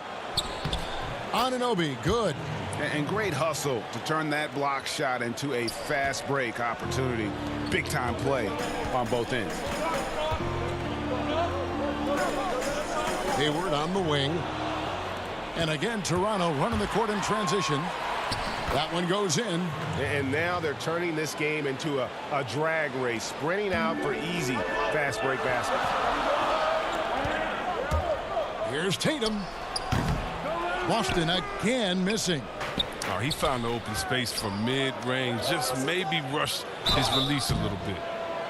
Anunoby, good. And great hustle to turn that block shot into a fast break opportunity. Big time play on both ends. Hayward on the wing. And again, Toronto running the court in transition. That one goes in. And now they're turning this game into a drag race, sprinting out for easy fast break basket. Here's Tatum. Boston again missing. Oh, he found the open space from mid-range. Just maybe rushed his release a little bit.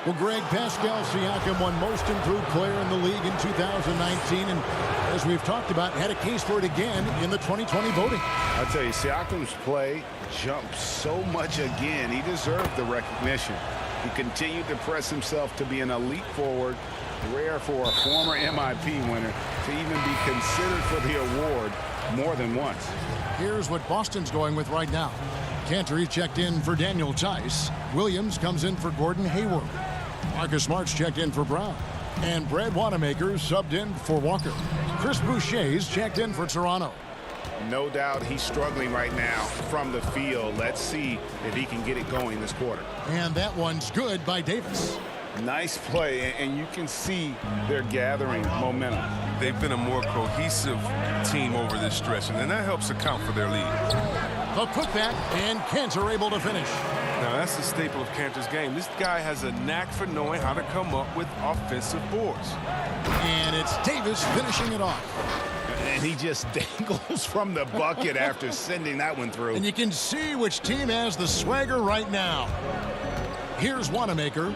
Well, Greg, Pascal Siakam won most improved player in the league in 2019. And as we've talked about, had a case for it again in the 2020 voting. I'll tell you, Siakam's play jumped so much again. He deserved the recognition. He continued to press himself to be an elite forward. Rare for a former MIP winner to even be considered for the award more than once. Here's what Boston's going with right now. Cantor checked in for Daniel Tice. Williams comes in for Gordon Hayward. Marcus Smart's checked in for Brown. And Brad Wanamaker subbed in for Walker. Chris Boucher's checked in for Toronto. No doubt he's struggling right now from the field. Let's see if he can get it going this quarter. And that one's good by Davis. Nice play, and you can see they're gathering momentum. They've been a more cohesive team over this stretch, and that helps account for their lead. The putback, and Cantor able to finish. Now, that's the staple of Cantor's game. This guy has a knack for knowing how to come up with offensive boards. And it's Davis finishing it off. And he just dangles from the bucket after sending that one through. And you can see which team has the swagger right now. Here's Wanamaker.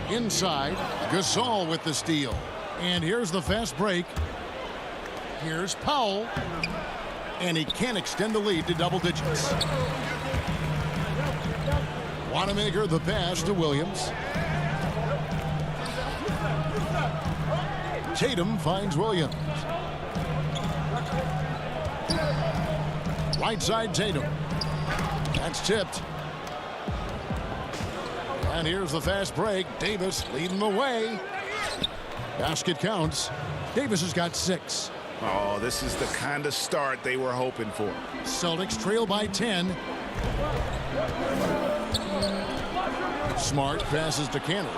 Inside, Gasol with the steal. And here's the fast break. Here's Powell. And he can't extend the lead to double digits. Wanamaker the pass to Williams. Tatum finds Williams. Right side Tatum. That's tipped. And here's the fast break. Davis leading the way. Basket counts. Davis has got 6. Oh, this is the kind of start they were hoping for. Celtics trail by 10. Smart passes to Cantor.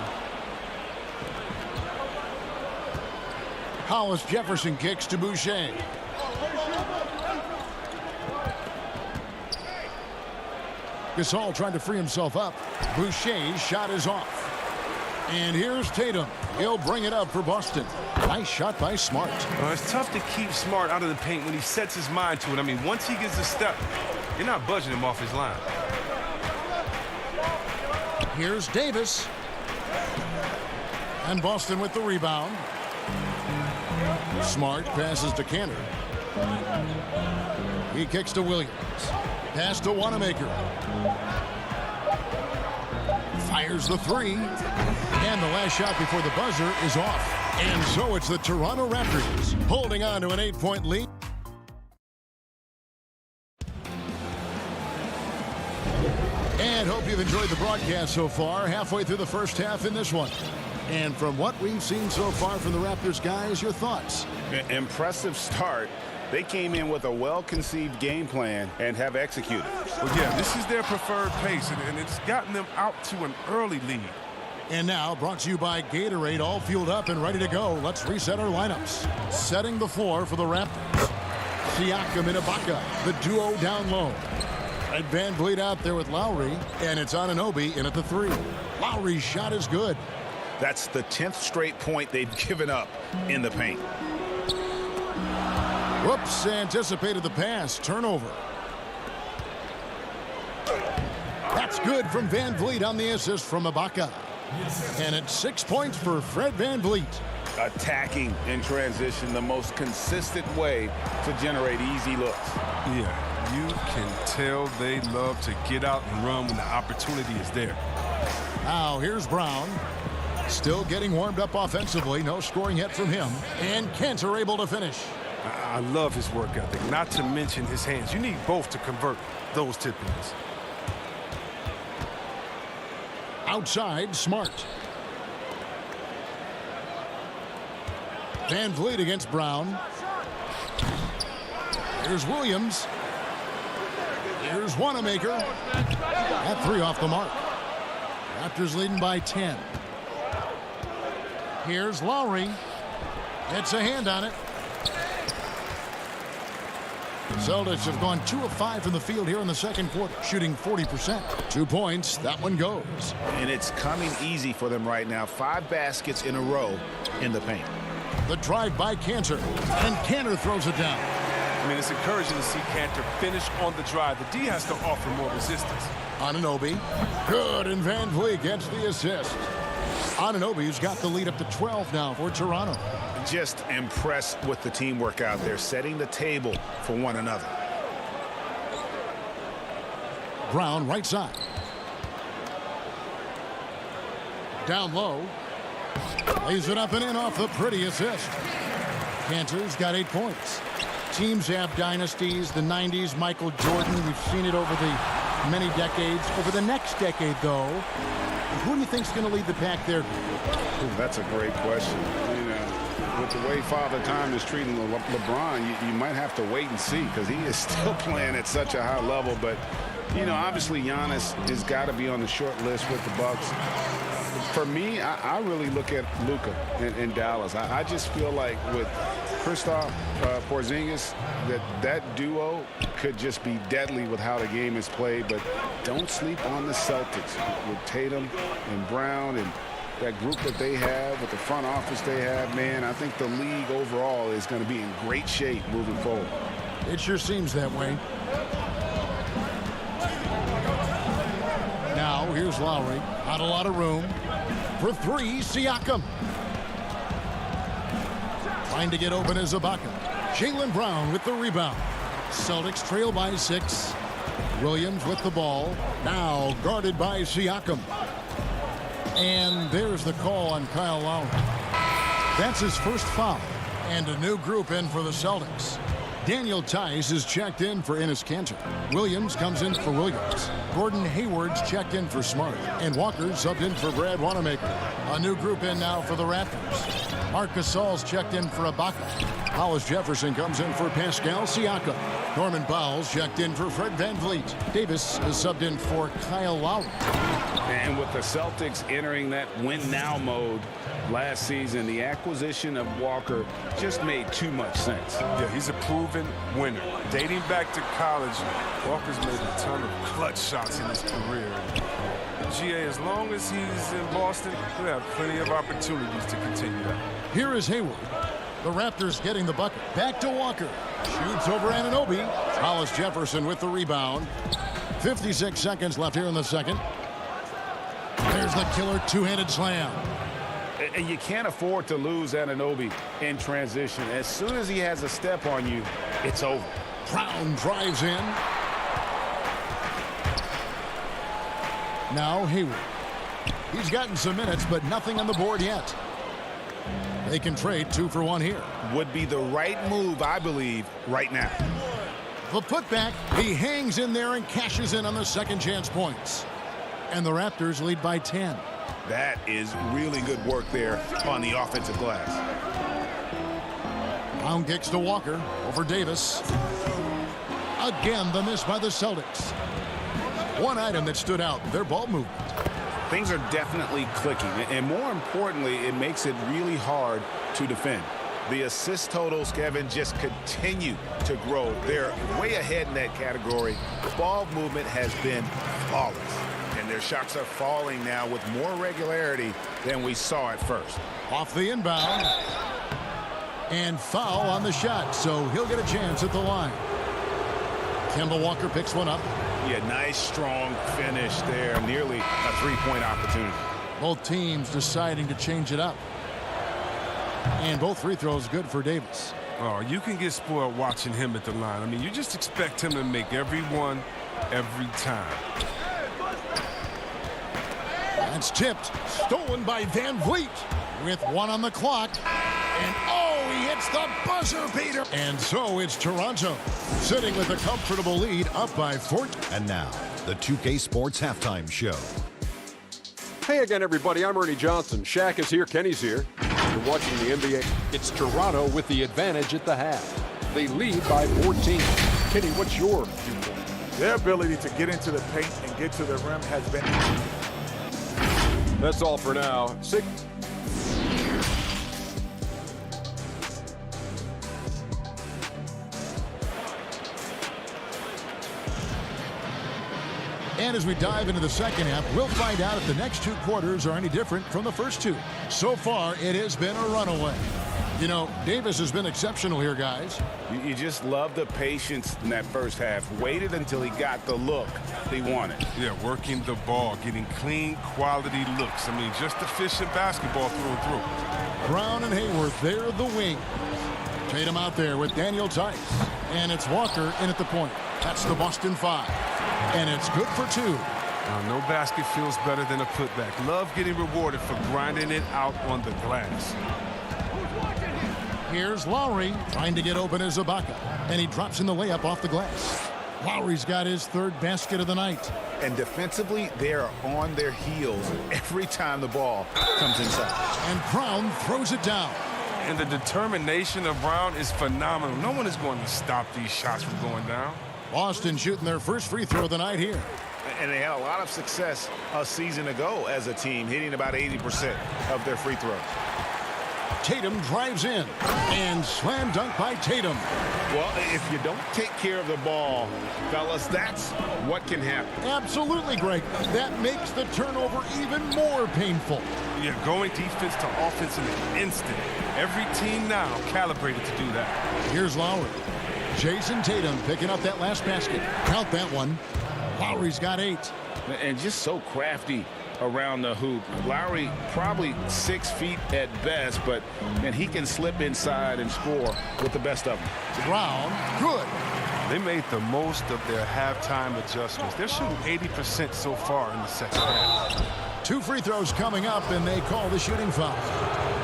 Hollis Jefferson kicks to Boucher. Gasol trying to free himself up. Boucher's shot is off. And here's Tatum. He'll bring it up for Boston. Nice shot by Smart. It's tough to keep Smart out of the paint when he sets his mind to it. I mean, once he gets a step, you're not budging him off his line. Here's Davis. And Boston with the rebound. Smart passes to Cantor. He kicks to Williams. Pass to Wanamaker. Fires the 3. And the last shot before the buzzer is off. And so it's the Toronto Raptors holding on to an 8-point lead. And hope you've enjoyed the broadcast so far. Halfway through the first half in this one. And from what we've seen so far from the Raptors, guys, your thoughts? Impressive start. They came in with a well-conceived game plan and have executed. Well, yeah, this is their preferred pace, and it's gotten them out to an early lead. And now, brought to you by Gatorade, all fueled up and ready to go. Let's reset our lineups. Setting the floor for the Raptors. Siakam and Ibaka, the duo down low. And Van Vliet out there with Lowry, and it's Anunoby in at the 3. Lowry's shot is good. That's the 10th straight point they've given up in the paint. Whoops, anticipated the pass. Turnover. That's good from Van Vliet on the assist from Ibaka. And it's 6 points for Fred Van Vliet. Attacking in transition, the most consistent way to generate easy looks. Yeah, you can tell they love to get out and run when the opportunity is there. Now here's Brown. Still getting warmed up offensively. No scoring yet from him. And Cantor able to finish. I love his work ethic, not to mention his hands. You need both to convert those tip-ins. Outside, Smart. Van Vliet against Brown. Here's Williams. Here's Wanamaker. That 3 off the mark. Raptors leading by 10. Here's Lowry. Gets a hand on it. Celtics have gone 2 of 5 from the field here in the second quarter, shooting 40%. 2 points. That one goes. And it's coming easy for them right now. 5 baskets in a row in the paint. The drive by Cantor. And Cantor throws it down. I mean, it's encouraging to see Cantor finish on the drive. The D has to offer more resistance. Anunoby. Good, and Van Vliet gets the assist. Anunoby's got the lead up to 12 now for Toronto. Just impressed with the teamwork out there, setting the table for one another. Brown right side. Down low. Lays it up and in off the pretty assist. Cantor's got 8 points. Teams have dynasties. The 90s, Michael Jordan. We've seen it over the many decades. Over the next decade, though, who do you think's going to lead the pack there? Ooh, that's a great question. You know, with the way Father Time is treating LeBron, you might have to wait and see because he is still playing at such a high level. But, you know, obviously Giannis has got to be on the short list with the Bucks. For me, I really look at Luka in Dallas. I just feel like with Kristaps Porzingis, that duo could just be deadly with how the game is played. But don't sleep on the Celtics with Tatum and Brown and that group that they have, with the front office they have. Man, I think the league overall is going to be in great shape moving forward. It sure seems that way. Now here's Lowry. Not a lot of room. For 3, Siakam. Trying to get open is Ibaka. Jaylen Brown with the rebound. Celtics trail by 6. Williams with the ball. Now guarded by Siakam. And there's the call on Kyle Lowry. That's his first foul. And a new group in for the Celtics. Daniel Tice is checked in for Enes Kanter. Williams comes in for Williams. Gordon Hayward's checked in for Smart. And Walker subbed in for Brad Wanamaker. A new group in now for the Raptors. Marc Gasol's checked in for Ibaka. Hollis Jefferson comes in for Pascal Siakam. Norman Powell's checked in for Fred VanVleet. Davis is subbed in for Kyle Lowry. And with the Celtics entering that win-now mode last season, the acquisition of Walker just made too much sense. Yeah, he's a proven winner. Dating back to college, Walker's made a ton of clutch shots in his career. GA, as long as he's in Boston, he'll have plenty of opportunities to continue that. Here is Hayward. The Raptors getting the bucket. Back to Walker. Shoots over Anunoby. Hollis Jefferson with the rebound. 56 seconds left here in the second. There's the killer two-handed slam. And you can't afford to lose Anunoby in transition. As soon as he has a step on you, it's over. Brown drives in. Now Hayward. He's gotten some minutes, but nothing on the board yet. They can trade 2 for 1 here. Would be the right move, I believe, right now. The putback, he hangs in there and cashes in on the second chance points. And the Raptors lead by 10. That is really good work there on the offensive glass. Brown kicks to Walker over Davis. Again, the miss by the Celtics. One item that stood out, their ball movement. Things are definitely clicking, and more importantly, it makes it really hard to defend. The assist totals, Kevin, just continue to grow. They're way ahead in that category. Ball movement has been flawless, and their shots are falling now with more regularity than we saw at first. Off the inbound. And foul on the shot, so he'll get a chance at the line. Kemba Walker picks one up. Yeah, nice, strong finish there. Nearly a three-point opportunity. Both teams deciding to change it up. And both free throws good for Davis. Oh, you can get spoiled watching him at the line. I mean, you just expect him to make every one, every time. That's tipped. Stolen by VanVleet. With 1 on the clock. And oh, he hits the buzzer beater. And so it's Toronto, sitting with a comfortable lead, up by 14. And now, the 2K Sports Halftime Show. Hey again, everybody. I'm Ernie Johnson. Shaq is here. Kenny's here. You're watching the NBA. It's Toronto with the advantage at the half. They lead by 14. Kenny, what's your viewpoint? Their ability to get into the paint and get to the rim has been... That's all for now. And as we dive into the second half, we'll find out if the next 2 quarters are any different from the first 2. So far, it has been a runaway. You know, Davis has been exceptional here, guys. You just love the patience in that first half. Waited until he got the look he wanted. Yeah, working the ball, getting clean, quality looks. I mean, just efficient basketball through and through. Brown and Hayward, they're the wing. Tatum out there with Daniel Tice. And it's Walker in at the point. That's the Boston 5. And it's good for 2. No basket feels better than a putback. Love getting rewarded for grinding it out on the glass. Here's Lowry trying to get open as Ibaka. And he drops in the layup off the glass. Lowry's got his 3rd basket of the night. And defensively, they are on their heels every time the ball comes inside. And Brown throws it down. And the determination of Brown is phenomenal. No one is going to stop these shots from going down. Boston shooting their first free throw of the night here. And they had a lot of success a season ago as a team, hitting about 80% of their free throws. Tatum drives in. And slam dunk by Tatum. Well, if you don't take care of the ball, fellas, that's what can happen. Absolutely, Greg. That makes the turnover even more painful. Yeah, going defense to offense in an instant. Every team now calibrated to do that. Here's Lowry. Jason Tatum picking up that last basket. Count that one. Lowry's got 8. And just so crafty around the hoop. Lowry probably 6 feet at best, but and he can slip inside and score with the best of them. Brown, good. They made the most of their halftime adjustments. They're shooting 80% so far in the second half. 2 free throws coming up, and they call the shooting foul.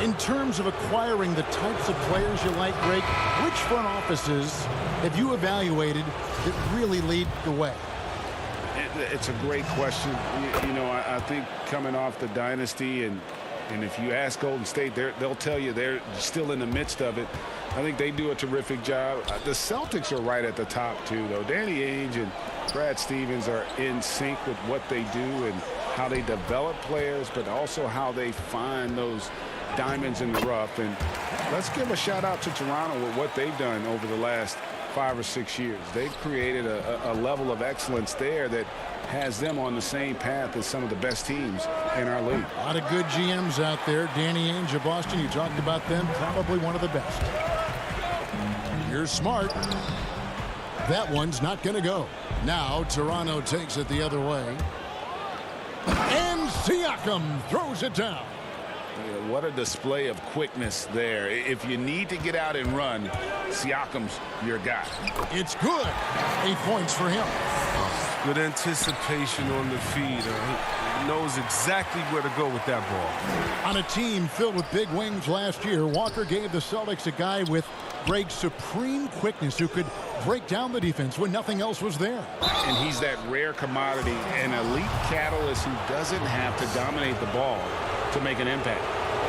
In terms of acquiring the types of players you like, Greg, which front offices have you evaluated that really lead the way? It's a great question. You know, I think coming off the dynasty, and if you ask Golden State, they'll tell you they're still in the midst of it. I think they do a terrific job. The Celtics are right at the top, too, though. Danny Ainge and Brad Stevens are in sync with what they do and how they develop players, but also how they find those diamonds in the rough. And let's give a shout out to Toronto with what they've done over the last 5 or 6 years. They've created a level of excellence there that has them on the same path as some of the best teams in our league. A lot of good GMs out there. Danny Ainge of Boston, you talked about them, probably one of the best. Here's Smart. That one's not going to go. Now Toronto takes it the other way. And Siakam throws it down. Yeah, what a display of quickness there. If you need to get out and run, Siakam's your guy. It's good. 8 points for him. Good anticipation on the feed. He knows exactly where to go with that ball. On a team filled with big wings last year, Walker gave the Celtics a guy with great supreme quickness who could break down the defense when nothing else was there. And he's that rare commodity, an elite catalyst who doesn't have to dominate the ball to make an impact.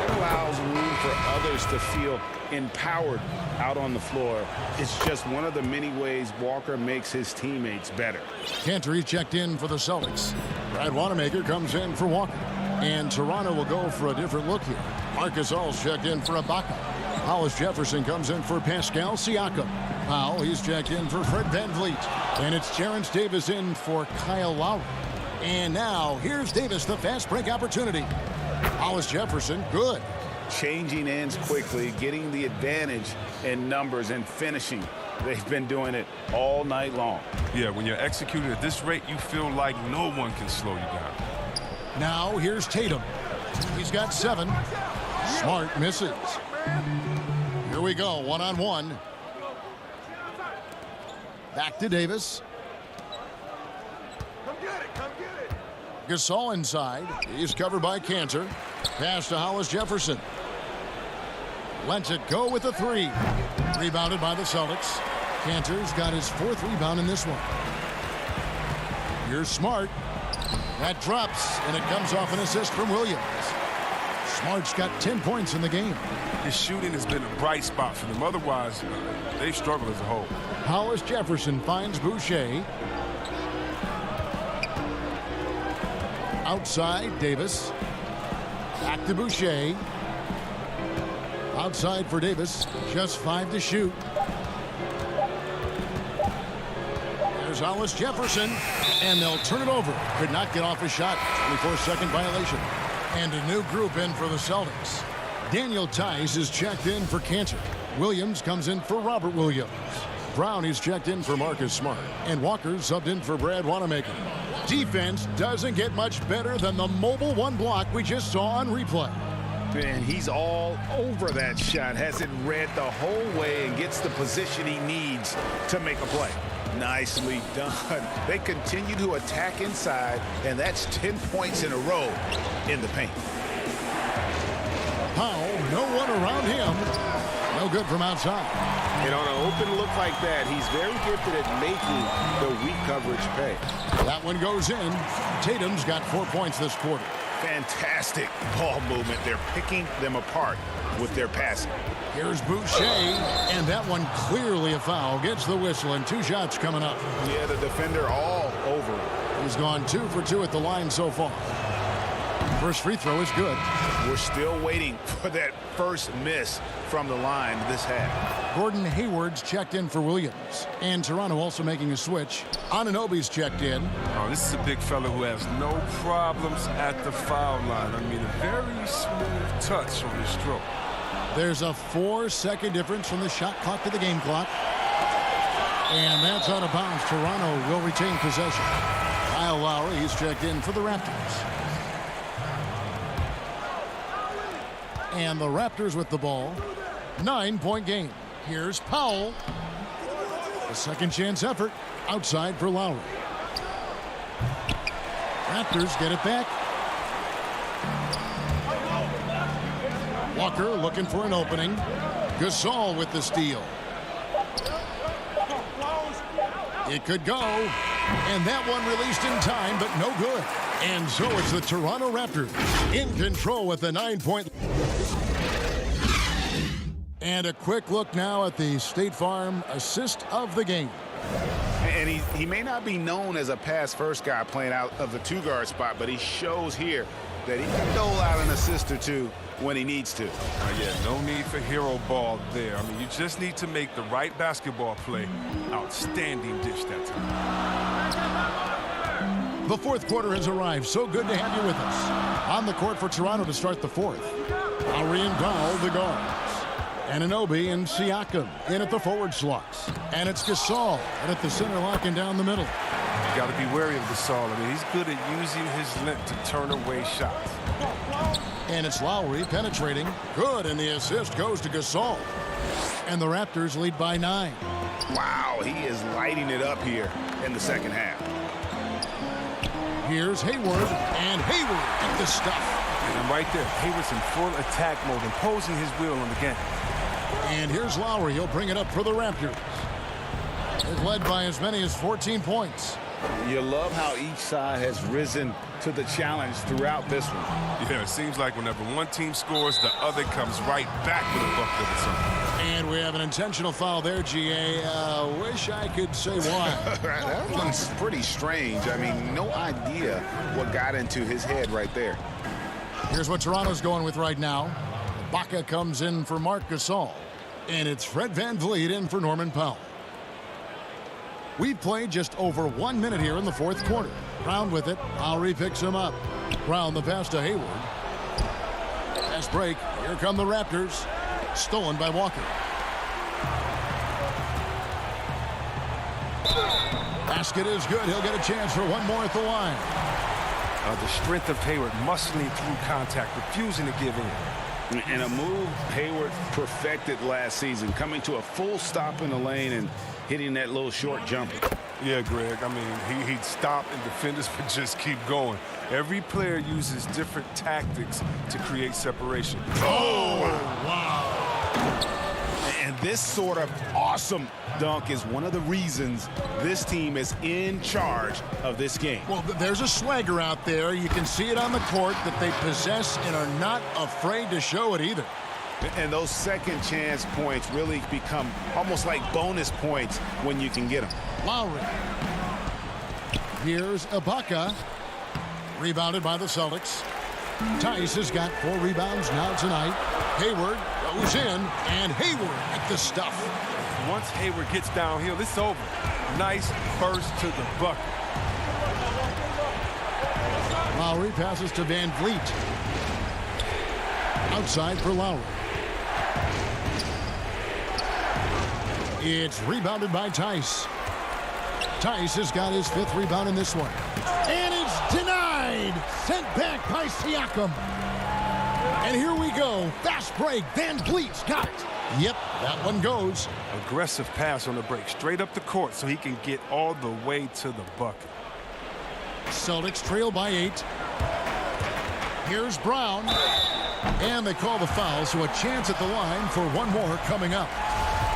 It allows room for others to feel empowered out on the floor. It's just one of the many ways Walker makes his teammates better. Cantor checked in for the Celtics. Brad Wanamaker comes in for Walker. And Toronto will go for a different look here. Marcus All's checked in for Ibaka. Hollis Jefferson comes in for Pascal Siakam. Powell, he's checked in for Fred VanVleet. And it's Terrence Davis in for Kyle Lowry. And now, here's Davis, the fast break opportunity. Hollis Jefferson, good. Changing ends quickly, getting the advantage in numbers and finishing. They've been doing it all night long. Yeah, when you're executing at this rate, you feel like no one can slow you down. Now, here's Tatum. He's got 7. Smart misses. Here we go, one-on-one. Back to Davis. Come get it, come get it. Gasol inside. He's covered by Cantor. Pass to Hollis Jefferson. Lets it go with a 3. Rebounded by the Celtics. Cantor's got his 4th rebound in this one. Here's Smart. That drops, and it comes off an assist from Williams. Smart's got 10 points in the game. His shooting has been a bright spot for them. Otherwise, they've struggled as a whole. Hollis Jefferson finds Boucher. Outside, Davis. Back to Boucher. Outside for Davis. Just 5 to shoot. There's Hollis Jefferson. And they'll turn it over. Could not get off his shot. 24-second violation. And a new group in for the Celtics. Daniel Tice is checked in for Cantor. Williams comes in for Robert Williams. Brown is checked in for Marcus Smart. And Walker subbed in for Brad Wanamaker. Defense doesn't get much better than the mobile one block we just saw on replay. And he's all over that shot. Has it read the whole way and gets the position he needs to make a play. Nicely done. They continue to attack inside, and that's 10 points in a row in the paint. Powell, no one around him. No good from outside. And on an open look like that, he's very gifted at making the weak coverage pay. That one goes in. Tatum's got 4 points this quarter. Fantastic ball movement. They're picking them apart with their passing. Here's Boucher, and that one clearly a foul. Gets the whistle, and 2 shots coming up. Yeah, the defender all over it. He's gone 2 for 2 at the line so far. First free throw is good. We're still waiting for that first miss from the line this half. Gordon Hayward's checked in for Williams. And Toronto also making a switch. Anunoby's checked in. Oh, this is a big fella who has no problems at the foul line. I mean, a very smooth touch on his stroke. There's a 4-second difference from the shot clock to the game clock. And that's out of bounds. Toronto will retain possession. Kyle Lowry, he's checked in for the Raptors. And the Raptors with the ball. 9-point game. Here's Powell. A second chance effort. Outside for Lowry. Raptors get it back. Walker looking for an opening. Gasol with the steal. It could go. And that one released in time, but no good. And so it's the Toronto Raptors in control with the 9-point. And a quick look now at the State Farm assist of the game. And he may not be known as a pass-first guy playing out of the two-guard spot, but he shows here that he can dole out an assist or two when he needs to. Yeah, no need for hero ball there. I mean, you just need to make the right basketball play. Outstanding dish that time. The fourth quarter has arrived. So good to have you with us. On the court for Toronto to start the fourth. Lowry and Powell, the guards. Anunoby and Siakam in at the forward slots. And it's Gasol at the center, locking down the middle. You got to be wary of Gasol. I mean, he's good at using his length to turn away shots. And it's Lowry penetrating. Good, and the assist goes to Gasol. And the Raptors lead by 9. Wow, he is lighting it up here in the second half. Here's Hayward, and Hayward at the stuff. And right there, Hayward's in full attack mode, imposing his will on the game. And here's Lowry. He'll bring it up for the Raptors. They've led by as many as 14 points. You love how each side has risen to the challenge throughout this one. Yeah, it seems like whenever one team scores, the other comes right back with a bucket of its own. And we have an intentional foul there, GA. Wish I could say why. That one's pretty strange. I mean, no idea what got into his head right there. Here's what Toronto's going with right now. Baca comes in for Marc Gasol. And it's Fred VanVleet in for Norman Powell. We've played just over 1 minute here in the fourth quarter. Brown with it. Lowry picks him up. Brown the pass to Hayward. Fast break. Here come the Raptors. Stolen by Walker. Basket is good. He'll get a chance for one more at the line. The strength of Hayward muscling through contact, refusing to give in. And a move Hayward perfected last season, coming to a full stop in the lane and hitting that little short jumper. Yeah, Greg, I mean, he'd stop and defenders would just keep going. Every player uses different tactics to create separation. Oh, wow. And this sort of awesome dunk is one of the reasons this team is in charge of this game. Well, there's a swagger out there. You can see it on the court that they possess and are not afraid to show it either. And those second chance points really become almost like bonus points when you can get them. Lowry. Here's Ibaka. Rebounded by the Celtics. Tice has got 4 rebounds now tonight. Hayward goes in, and Hayward at the stuff. Once Hayward gets downhill, it's over. Nice burst to the bucket. Lowry passes to VanVleet. Outside for Lowry. It's rebounded by Tice. Tice has got his 5th rebound in this one. And it's denied. Sent back by Siakam. And here we go. Fast break. VanVleet's got it. Yep, that one goes. Aggressive pass on the break. Straight up the court so he can get all the way to the bucket. Celtics trail by 8. Here's Brown. And they call the foul, so a chance at the line for one more coming up.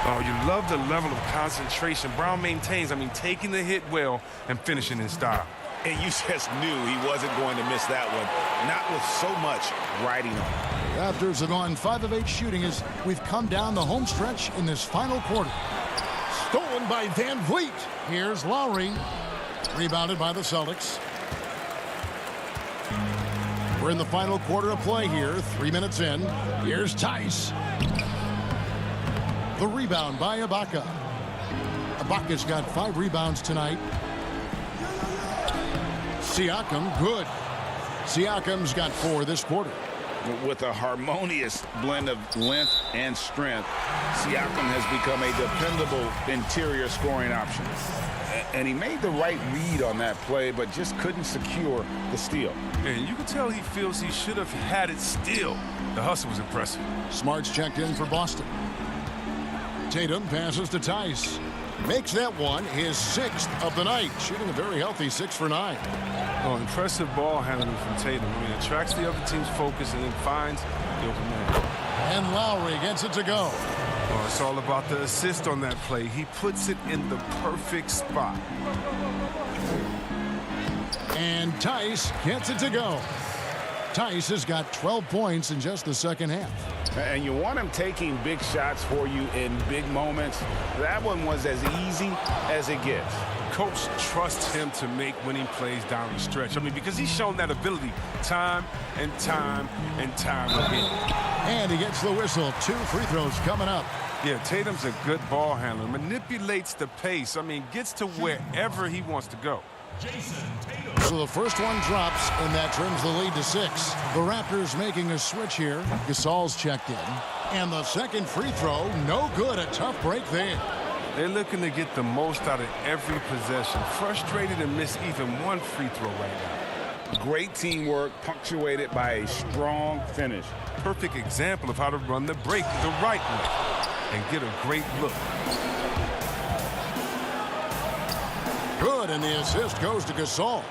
Oh, you love the level of concentration Brown maintains. I mean, taking the hit well and finishing in style. And you just knew he wasn't going to miss that one. Not with so much riding on. Raptors have gone 5 of 8 shooting as we've come down the home stretch in this final quarter. Stolen by VanVleet. Here's Lowry. Rebounded by the Celtics. We're in the final quarter of play here. 3 minutes in. Here's Tice. The rebound by Ibaka. Ibaka's got 5 rebounds tonight. Siakam, good. Siakam's got 4 this quarter. With a harmonious blend of length and strength, Siakam has become a dependable interior scoring option. And he made the right read on that play, but just couldn't secure the steal. And you can tell he feels he should have had it still. The hustle was impressive. Smart's checked in for Boston. Tatum passes to Tice. Makes that one his 6th of the night, shooting a very healthy 6 for 9. Oh, impressive ball handling from Tatum. I mean, attracts the other team's focus and then finds the open man. And Lowry gets it to go. Well, it's all about the assist on that play. He puts it in the perfect spot. And Tice gets it to go. Tice has got 12 points in just the second half. And you want him taking big shots for you in big moments. That one was as easy as it gets. Coach trusts him to make winning plays down the stretch. I mean, because he's shown that ability time and time and time again. And he gets the whistle. 2 free throws coming up. Yeah, Tatum's a good ball handler. Manipulates the pace. I mean, gets to wherever he wants to go. So the first one drops, and that trims the lead to 6. The Raptors making a switch here. Gasol's checked in. And the second free throw, no good. A tough break there. They're looking to get the most out of every possession. Frustrated to miss even one free throw right now. Great teamwork, punctuated by a strong finish. Perfect example of how to run the break the right way and get a great look. Good, and the assist goes to Gasol.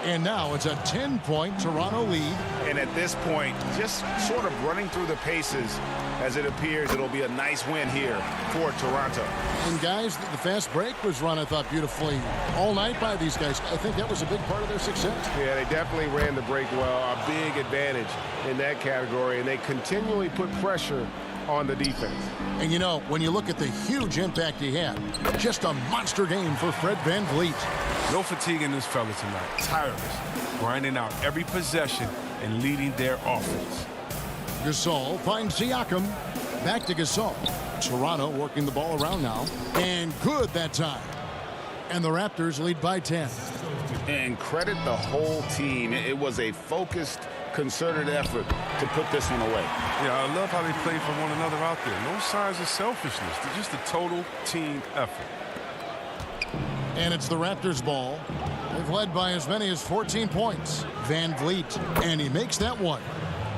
And now it's a 10-point Toronto lead. And at this point, just sort of running through the paces as it appears it'll be a nice win here for Toronto. And guys, the fast break was run, I thought, beautifully all night by these guys. I think that was a big part of their success. Yeah, they definitely ran the break well. A big advantage in that category, and they continually put pressure on the defense. And you know, when you look at the huge impact he had, just a monster game for Fred VanVleet. No fatigue in this fella tonight. Tireless, grinding out every possession and leading their offense. Gasol finds Siakam. Back to Gasol. Toronto working the ball around now. And good that time. And the Raptors lead by 10. And credit the whole team. It was a focused, concerted effort to put this one away. Yeah, I love how they play for one another out there. No signs of selfishness. They're just a total team effort. And it's the Raptors' ball. They've led by as many as 14 points. VanVleet, and he makes that one.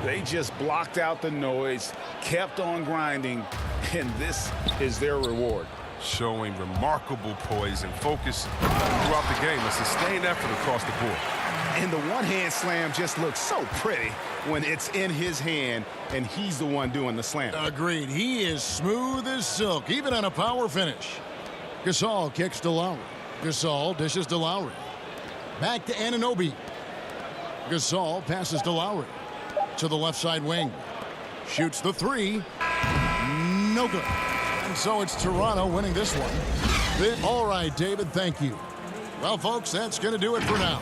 They just blocked out the noise, kept on grinding, and this is their reward. Showing remarkable poise and focus throughout the game. A sustained effort across the board. And the one-hand slam just looks so pretty when it's in his hand and he's the one doing the slam. Agreed. He is smooth as silk, even on a power finish. Gasol kicks to Lowry. Gasol dishes to Lowry. Back to Anunoby. Gasol passes to Lowry. To the left side wing. Shoots the 3. No good. And so it's Toronto winning this one. All right, David, thank you. Well, folks, that's going to do it for now.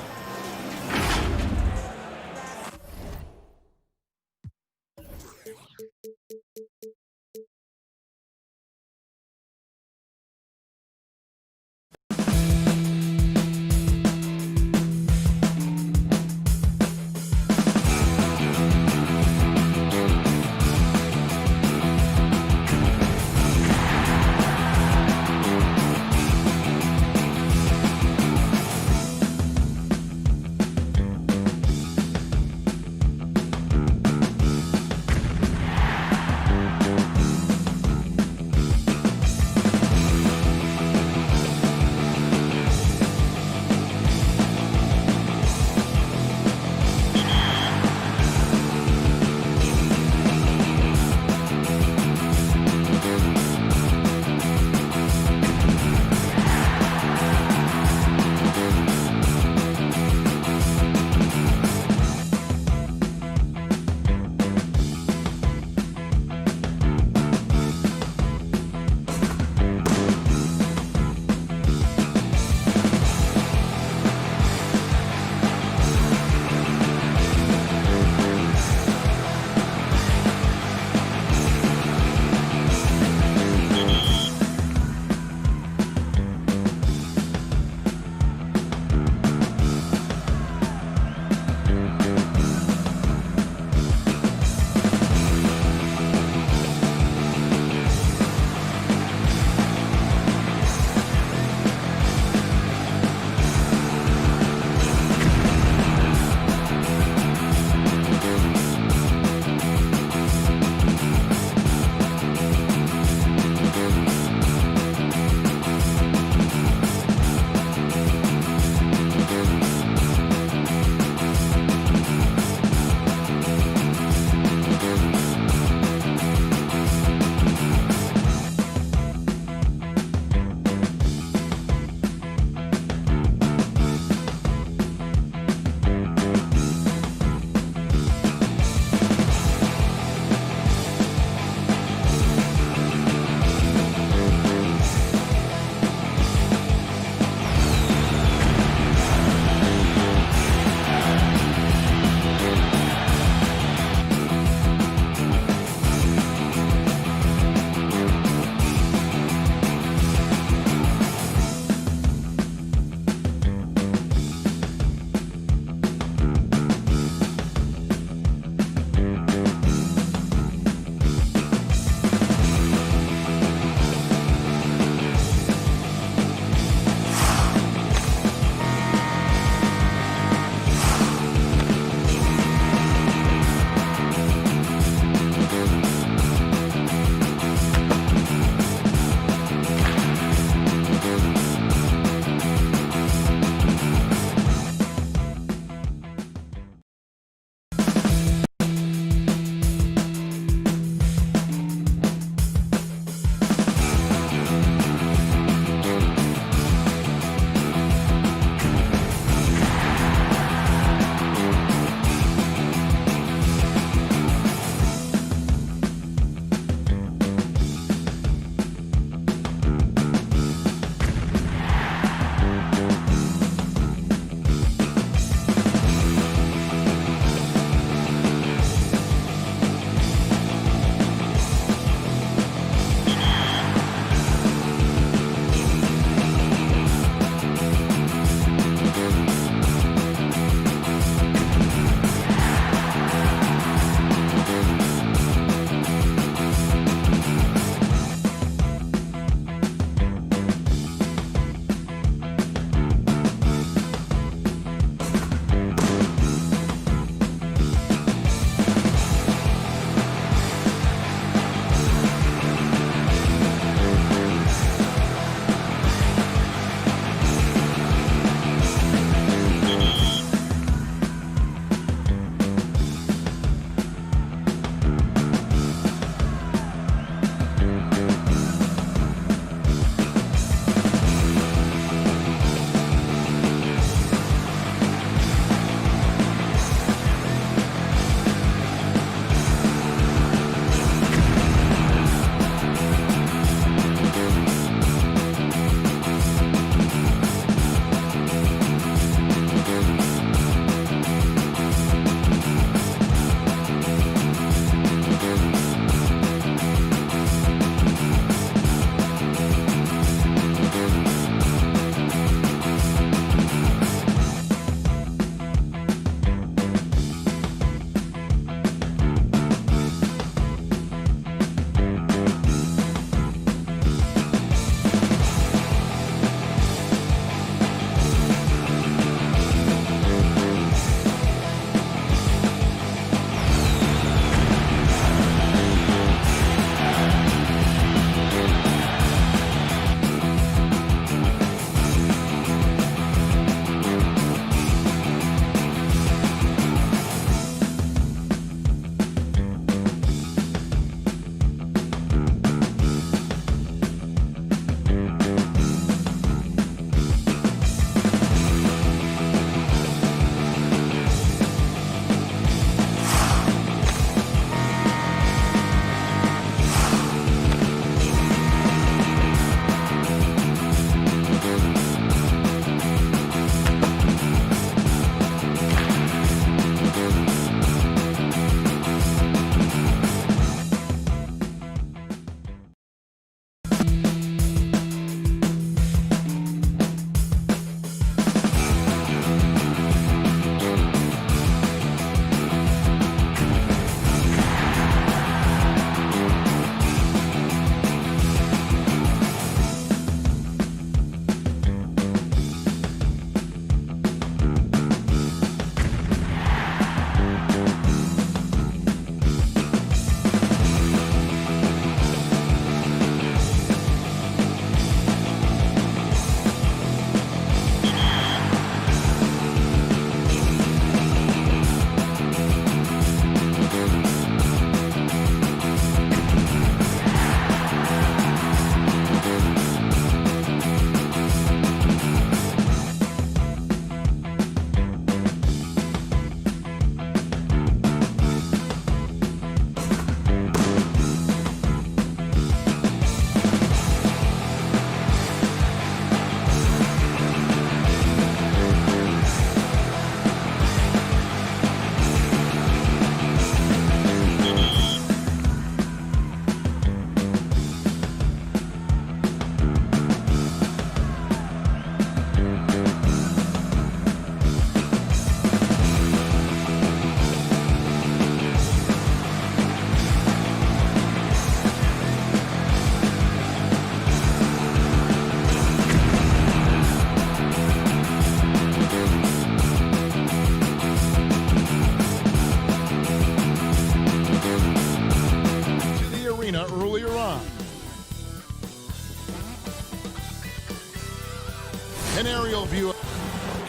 Bellevue.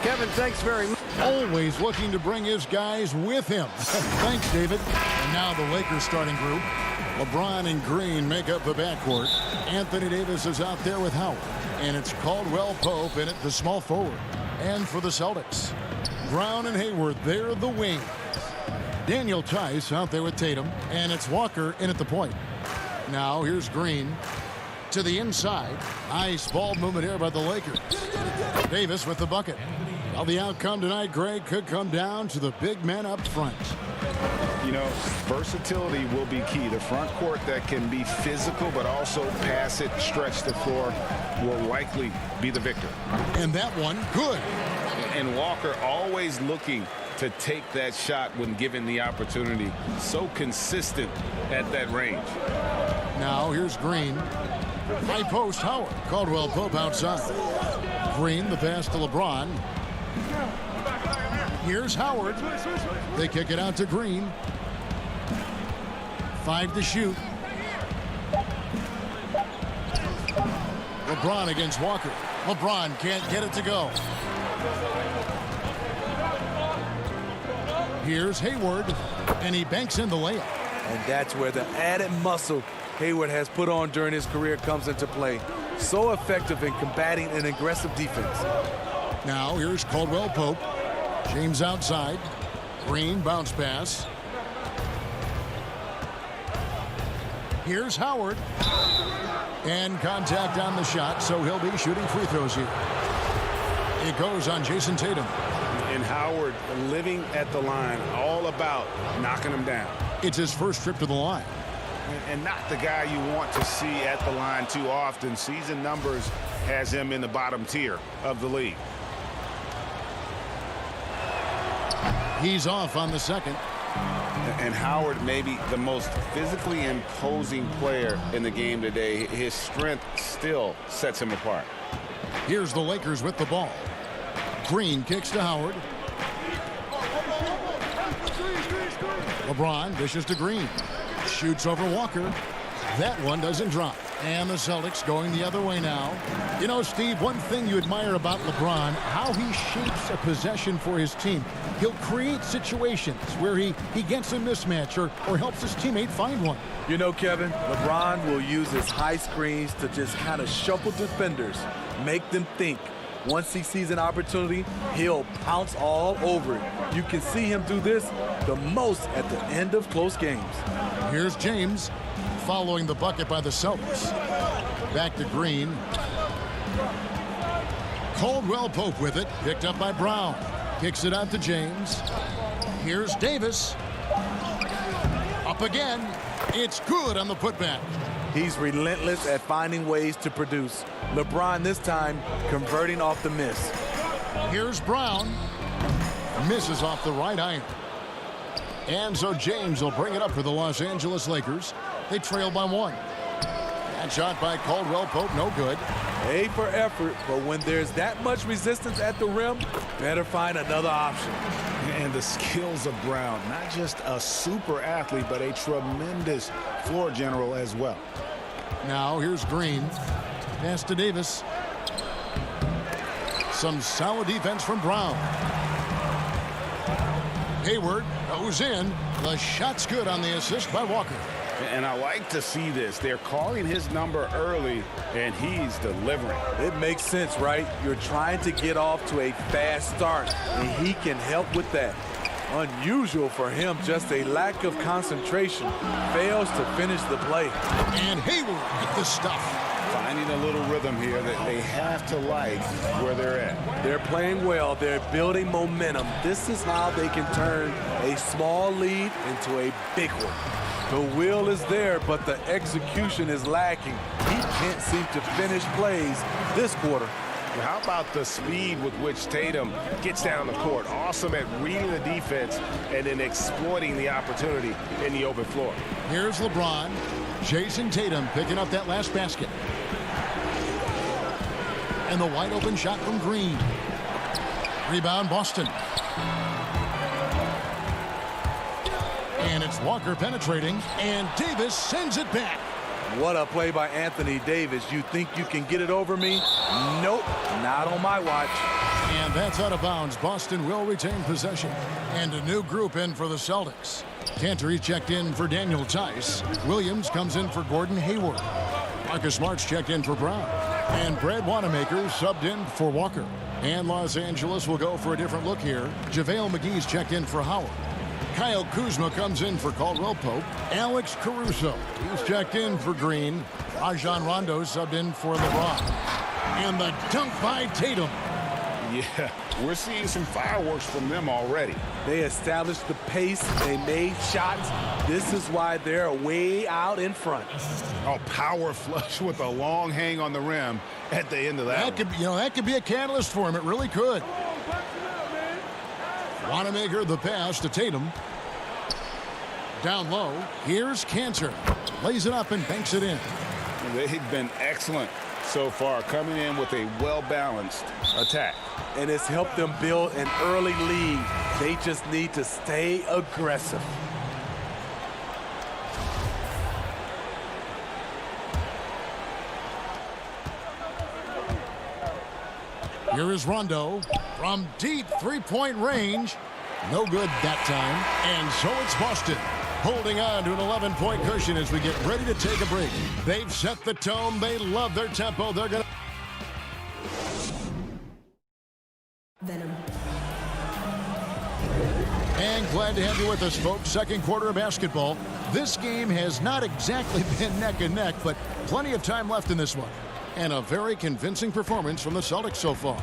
Kevin, thanks very much. Always looking to bring his guys with him. Thanks, David. And now the Lakers starting group. LeBron and Green make up the backcourt. Anthony Davis is out there with Howard. And it's Caldwell Pope in at the small forward. And for the Celtics, Brown and Hayward, they're the wings. Daniel Tice out there with Tatum. And it's Walker in at the point. Now here's Green to the inside. Nice ball movement here by the Lakers. Davis with the bucket. Well, the outcome tonight, Greg, could come down to the big men up front. You know, versatility will be key. The front court that can be physical but also pass it, stretch the floor, will likely be the victor. And that one, good. And Walker always looking to take that shot when given the opportunity. So consistent at that range. Now here's Green. High post, Howard. Caldwell Pope outside. Green, the pass to LeBron. Here's Howard. They kick it out to Green. 5 to shoot. LeBron against Walker. LeBron can't get it to go. Here's Hayward, and he banks in the layup. And that's where the added muscle Hayward has put on during his career comes into play. So effective in combating an aggressive defense. Now here's Caldwell Pope. James outside. Green bounce pass. Here's Howard. And contact on the shot, so he'll be shooting free throws here. It goes on Jason Tatum. And Howard living at the line, all about knocking him down. It's his first trip to the line. And not the guy you want to see at the line too often. Season numbers has him in the bottom tier of the league. He's off on the second. And Howard may be the most physically imposing player in the game today. His strength still sets him apart. Here's the Lakers with the ball. Green kicks to Howard. LeBron dishes to Green. Shoots over Walker. That one doesn't drop. And the Celtics going the other way now. You know, Steve, one thing you admire about LeBron, how he shapes a possession for his team. He'll create situations where he gets a mismatch or helps his teammate find one. You know, Kevin, LeBron will use his high screens to just kind of shuffle defenders, make them think. Once he sees an opportunity, he'll pounce all over it. You can see him do this the most at the end of close games. Here's James following the bucket by the Celtics. Back to Green. Caldwell Pope with it, picked up by Brown. Kicks it out to James. Here's Davis. Up again. It's good on the putback. He's relentless at finding ways to produce. LeBron this time converting off the miss. Here's Brown. Misses off the right iron. And so James will bring it up for the Los Angeles Lakers. They trail by 1. That shot by Caldwell Pope, no good. A for effort, but when there's that much resistance at the rim, better find another option. And the skills of Brown, not just a super athlete, but a tremendous floor general as well. Now here's Green. Pass to Davis. Some solid defense from Brown. Hayward goes in. The shot's good on the assist by Walker. And I like to see this. They're calling his number early, and he's delivering. It makes sense, right? You're trying to get off to a fast start, and he can help with that. Unusual for him, just a lack of concentration. Fails to finish the play. And Hayward with the stuff. Finding a little rhythm here that they have to like where they're at. They're playing well. They're building momentum. This is how they can turn a small lead into a big one. The will is there, but the execution is lacking. He can't seem to finish plays this quarter. How about the speed with which Tatum gets down the court? Awesome at reading the defense and then exploiting the opportunity in the open floor. Here's LeBron. Jason Tatum picking up that last basket. And the wide open shot from Green. Rebound Boston. And it's Walker penetrating, and Davis sends it back. What a play by Anthony Davis. You think you can get it over me? Nope, not on my watch. And that's out of bounds. Boston will retain possession. And a new group in for the Celtics. Cantor checked in for Daniel Tice. Williams comes in for Gordon Hayward. Marcus Smart's checked in for Brown. And Brad Wanamaker subbed in for Walker. And Los Angeles will go for a different look here. JaVale McGee's checked in for Howard. Kyle Kuzma comes in for Caldwell Pope. Alex Caruso, he's checked in for Green. Rajon Rondo subbed in for LeBron. And the dunk by Tatum. Yeah, we're seeing some fireworks from them already. They established the pace. They made shots. This is why they're way out in front. Oh, power flush with a long hang on the rim at the end of that. That could be a catalyst for him. It really could. Wanamaker the pass to Tatum. Down low. Here's Cantor. Lays it up and banks it in. They've been excellent so far, coming in with a well-balanced attack. And it's helped them build an early lead. They just need to stay aggressive. Here is Rondo from deep three-point range. No good that time. And so it's Boston holding on to an 11-point cushion as we get ready to take a break. They've set the tone. They love their tempo. They're going to... Venom. And glad to have you with us, folks. Second quarter of basketball. This game has not exactly been neck and neck, but plenty of time left in this one. And a very convincing performance from the Celtics so far.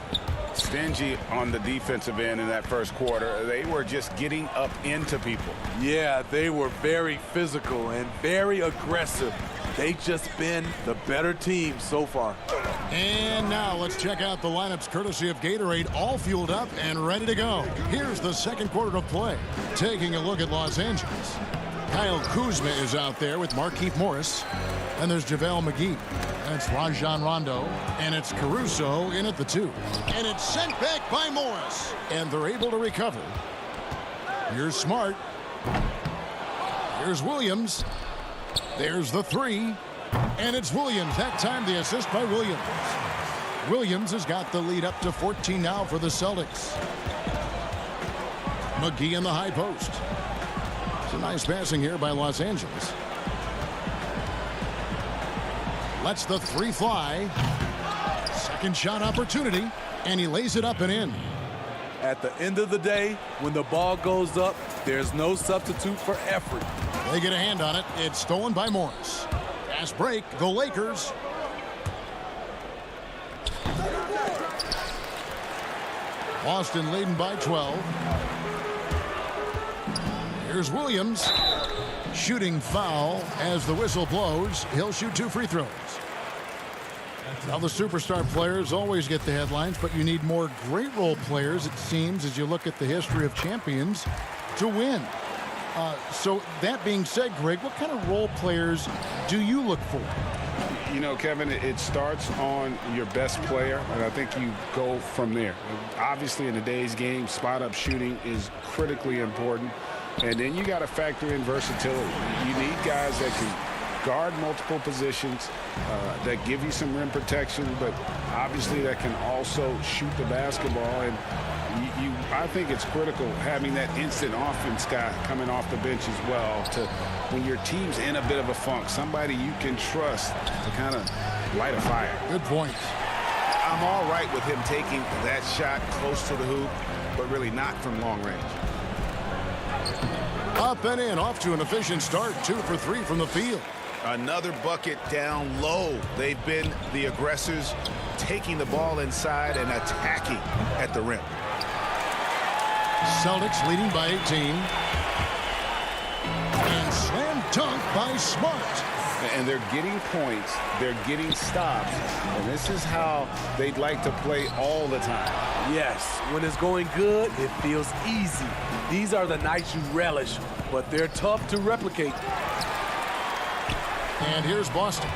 Stingy on the defensive end in that first quarter. They were just getting up into people. Yeah, they were very physical and very aggressive. They've just been the better team so far. And now let's check out the lineups courtesy of Gatorade, all fueled up and ready to go. Here's the second quarter of play. Taking a look at Los Angeles. Kyle Kuzma is out there with Markieff Morris. And there's JaVale McGee. That's Rajon Rondo. And it's Caruso in at the 2. And it's sent back by Morris. And they're able to recover. Here's Smart. Here's Williams. There's the 3. And it's Williams. That time the assist by Williams. Williams has got the lead up to 14 now for the Celtics. McGee in the high post. It's a nice passing here by Los Angeles. Lets the 3 fly. Second shot opportunity. And he lays it up and in. At the end of the day, when the ball goes up, there's no substitute for effort. They get a hand on it. It's stolen by Morris. Fast break, the Lakers. Boston leading by 12. Here's Williams. Shooting foul as the whistle blows. He'll shoot 2 free throws. Now the superstar players always get the headlines, but you need more great role players, it seems, as you look at the history of champions, to win. So that being said, Greg, what kind of role players do you look for? You know, Kevin, it starts on your best player, and I think you go from there. Obviously, in today's game, spot-up shooting is critically important. And then you got to factor in versatility. You need guys that can guard multiple positions, that give you some rim protection, but obviously that can also shoot the basketball. And I think it's critical having that instant offense guy coming off the bench as well to, when your team's in a bit of a funk, somebody you can trust to kind of light a fire. Good point. I'm all right with him taking that shot close to the hoop, but really not from long range. Up and in, off to an efficient start. 2 for 3 from the field. Another bucket down low. They've been the aggressors, taking the ball inside and attacking at the rim. Celtics leading by 18. And slam dunk by Smart. And they're getting points. They're getting stops. And this is how they'd like to play all the time. Yes, when it's going good, it feels easy. These are the nights you relish, but they're tough to replicate. And here's Boston.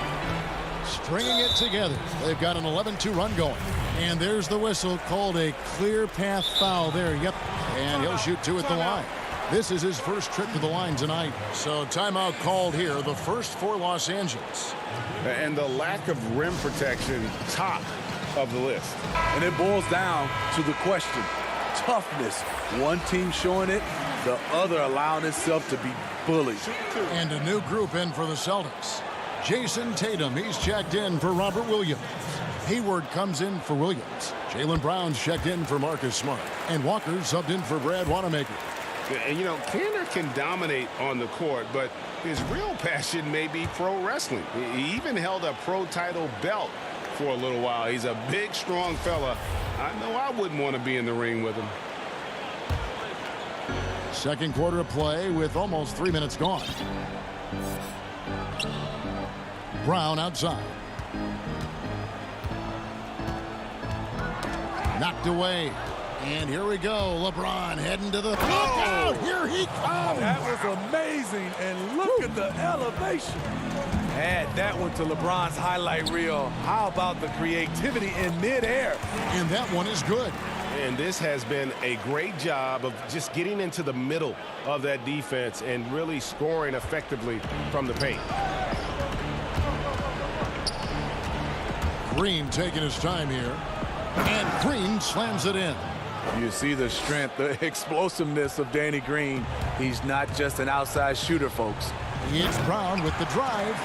Stringing it together. They've got an 11-2 run going. And there's the whistle, called a clear path foul there. Yep. And he'll shoot 2 at the line. This is his first trip to the line tonight. So timeout called here, the first for Los Angeles. And the lack of rim protection, top of the list. And it boils down to the question, toughness. One team showing it, the other allowing itself to be bullied. And a new group in for the Celtics. Jason Tatum, he's checked in for Robert Williams. Hayward comes in for Williams. Jaylen Brown's checked in for Marcus Smart. And Walker subbed in for Brad Wanamaker. And, you know, Kanter can dominate on the court, but his real passion may be pro wrestling. He even held a pro title belt for a little while. He's a big, strong fella. I know I wouldn't want to be in the ring with him. Second quarter of play with almost 3 minutes gone. Brown outside. Knocked away. And here we go. LeBron heading to the... Look out! Here he comes! That was amazing. And look at the elevation. Add that one to LeBron's highlight reel. How about the creativity in midair? And that one is good. And this has been a great job of just getting into the middle of that defense and really scoring effectively from the paint. Green taking his time here. And Green slams it in. You see the strength, the explosiveness of Danny Green. He's not just an outside shooter, folks. It's Brown with the drive.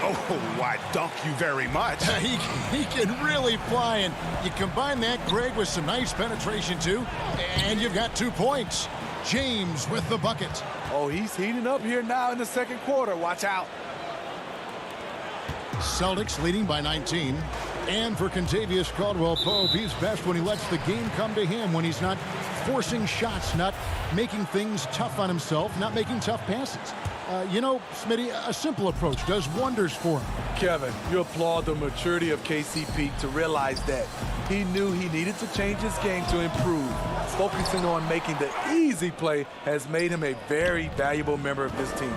Oh, why, thank you very much. He can really fly, and you combine that, Greg, with some nice penetration, too, and you've got 2 points. James with the bucket. Oh, he's heating up here now in the second quarter. Watch out. Celtics leading by 19. And for Kentavious Caldwell-Pope, he's best when he lets the game come to him, when he's not forcing shots, not making things tough on himself, not making tough passes. You know, Smitty, a simple approach does wonders for him. Kevin, you applaud the maturity of KCP to realize that he knew he needed to change his game to improve. Focusing on making the easy play has made him a very valuable member of this team.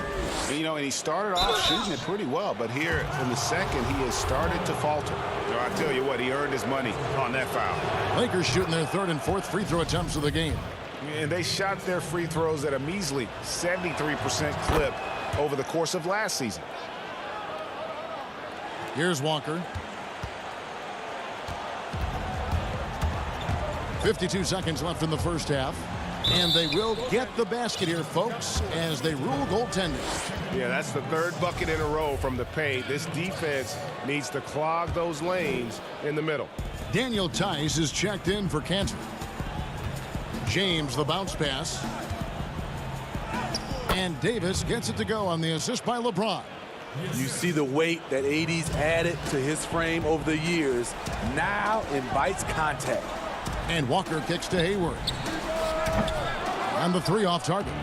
You know, and he started off shooting it pretty well, but here in the second, he has started to falter. So I tell you what, he earned his money on that foul. Lakers shooting their third and fourth free throw attempts of the game. And they shot their free throws at a measly 73% clip over the course of last season. Here's Walker. 52 seconds left in the first half. And they will get the basket here, folks, as they rule goaltending. Yeah, that's the third bucket in a row from the paint. This defense needs to clog those lanes in the middle. Daniel Tice is checked in for Kanter. James, the bounce pass. And Davis gets it to go on the assist by LeBron. You see the weight that AD's added to his frame over the years. Now invites contact. And Walker kicks to Hayward. And the three off target.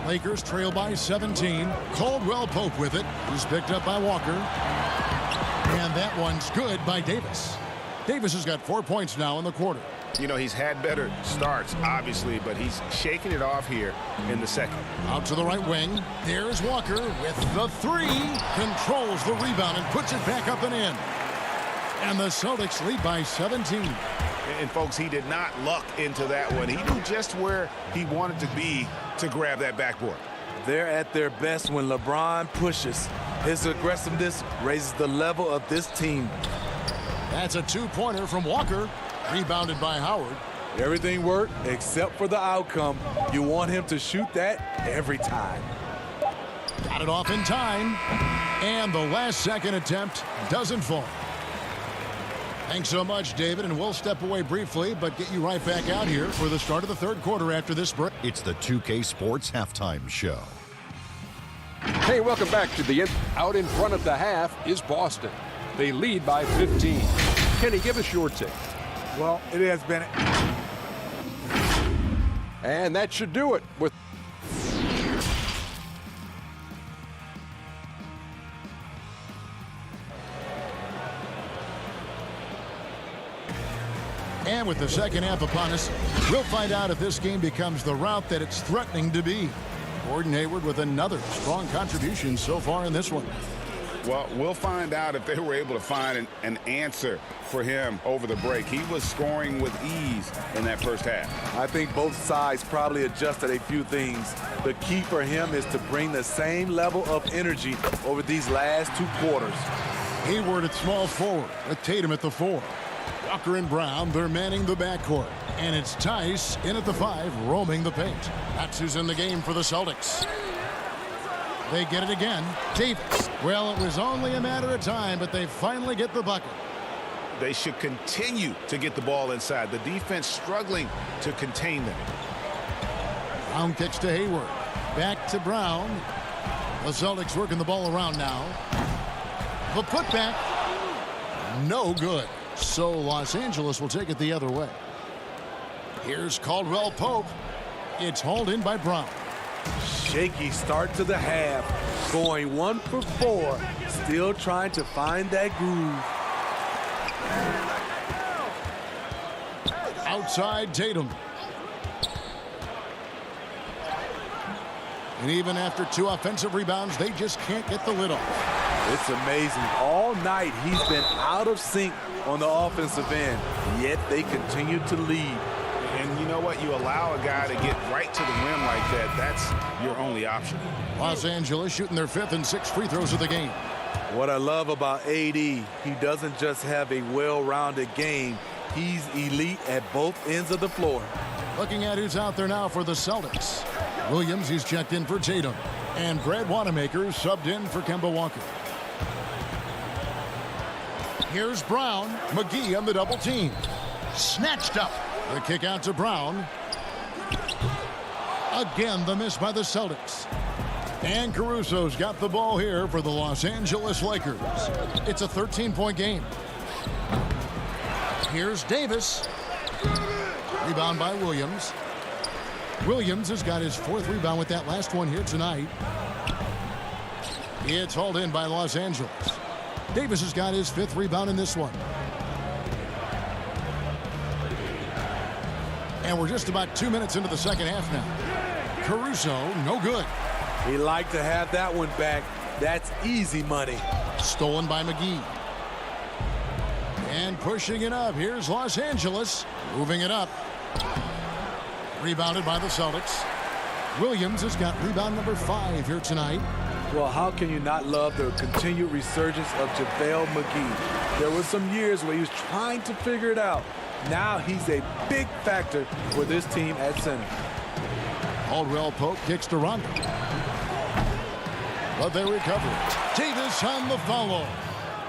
Lakers trail by 17. Caldwell-Pope with it. He's picked up by Walker. And that one's good by Davis. Davis has got 4 points now in the quarter. You know, he's had better starts, obviously, but he's shaking it off here in the second. Out to the right wing. There's Walker with the three. Controls the rebound and puts it back up and in. And the Celtics lead by 17. And, folks, he did not luck into that one. He knew just where he wanted to be to grab that backboard. They're at their best when LeBron pushes. His aggressiveness raises the level of this team. That's a two-pointer from Walker. Rebounded by Howard. Everything worked except for the outcome. You want him to shoot that every time. Got it off in time. And the last second attempt doesn't fall. Thanks so much, David, and we'll step away briefly, but get you right back out here for the start of the third quarter after this break. It's the 2K Sports Halftime Show. Hey, welcome back to the end. Out in front of the half is Boston. They lead by 15. Kenny, give us your take. Well, it has been. And that should do it with. And with the second half upon us, we'll find out if this game becomes the route that it's threatening to be. Gordon Hayward with another strong contribution so far in this one. Well, we'll find out if they were able to find an answer for him over the break. He was scoring with ease in that first half. I think both sides probably adjusted a few things. The key for him is to bring the same level of energy over these last 2 quarters. Hayward at small forward, with Tatum at the 4. Walker and Brown, they're manning the backcourt. And it's Tice in at the 5, roaming the paint. That's who's in the game for the Celtics. They get it again. Davis. Well, it was only a matter of time, but they finally get the bucket. They should continue to get the ball inside. The defense struggling to contain them. Brown kicks to Hayward. Back to Brown. The Celtics working the ball around now. The putback. No good. So Los Angeles will take it the other way. Here's Caldwell Pope. It's hauled in by Brown. Shaky start to the half. Going 1 for 4. Still trying to find that groove. Outside Tatum. And even after 2 offensive rebounds, they just can't get the lid off. It's amazing. All night he's been out of sync on the offensive end, yet they continue to lead. And you know what? You allow a guy to get right to the rim like that. That's your only option. Los Angeles shooting their 5th and 6th free throws of the game. What I love about AD, he doesn't just have a well-rounded game. He's elite at both ends of the floor. Looking at who's out there now for the Celtics. Williams, he's checked in for Tatum. And Brad Wanamaker subbed in for Kemba Walker. Here's Brown. McGee on the double team. Snatched up. The kick out to Brown. Again, the miss by the Celtics. And Caruso's got the ball here for the Los Angeles Lakers. It's a 13-point game. Here's Davis. Rebound by Williams. Williams has got his 4th rebound with that last one here tonight. It's hauled in by Los Angeles. Davis has got his 5th rebound in this one. And we're just about 2 minutes into the second half now. Caruso, no good. He liked to have that one back. That's easy money. Stolen by McGee. And pushing it up. Here's Los Angeles. Moving it up. Rebounded by the Celtics. Williams has got rebound number 5 here tonight. Well, how can you not love the continued resurgence of JaVale McGee? There were some years where he was trying to figure it out. Now he's a big factor for this team at center. Caldwell Pope kicks to Rondo. But they recover it. Davis on the follow.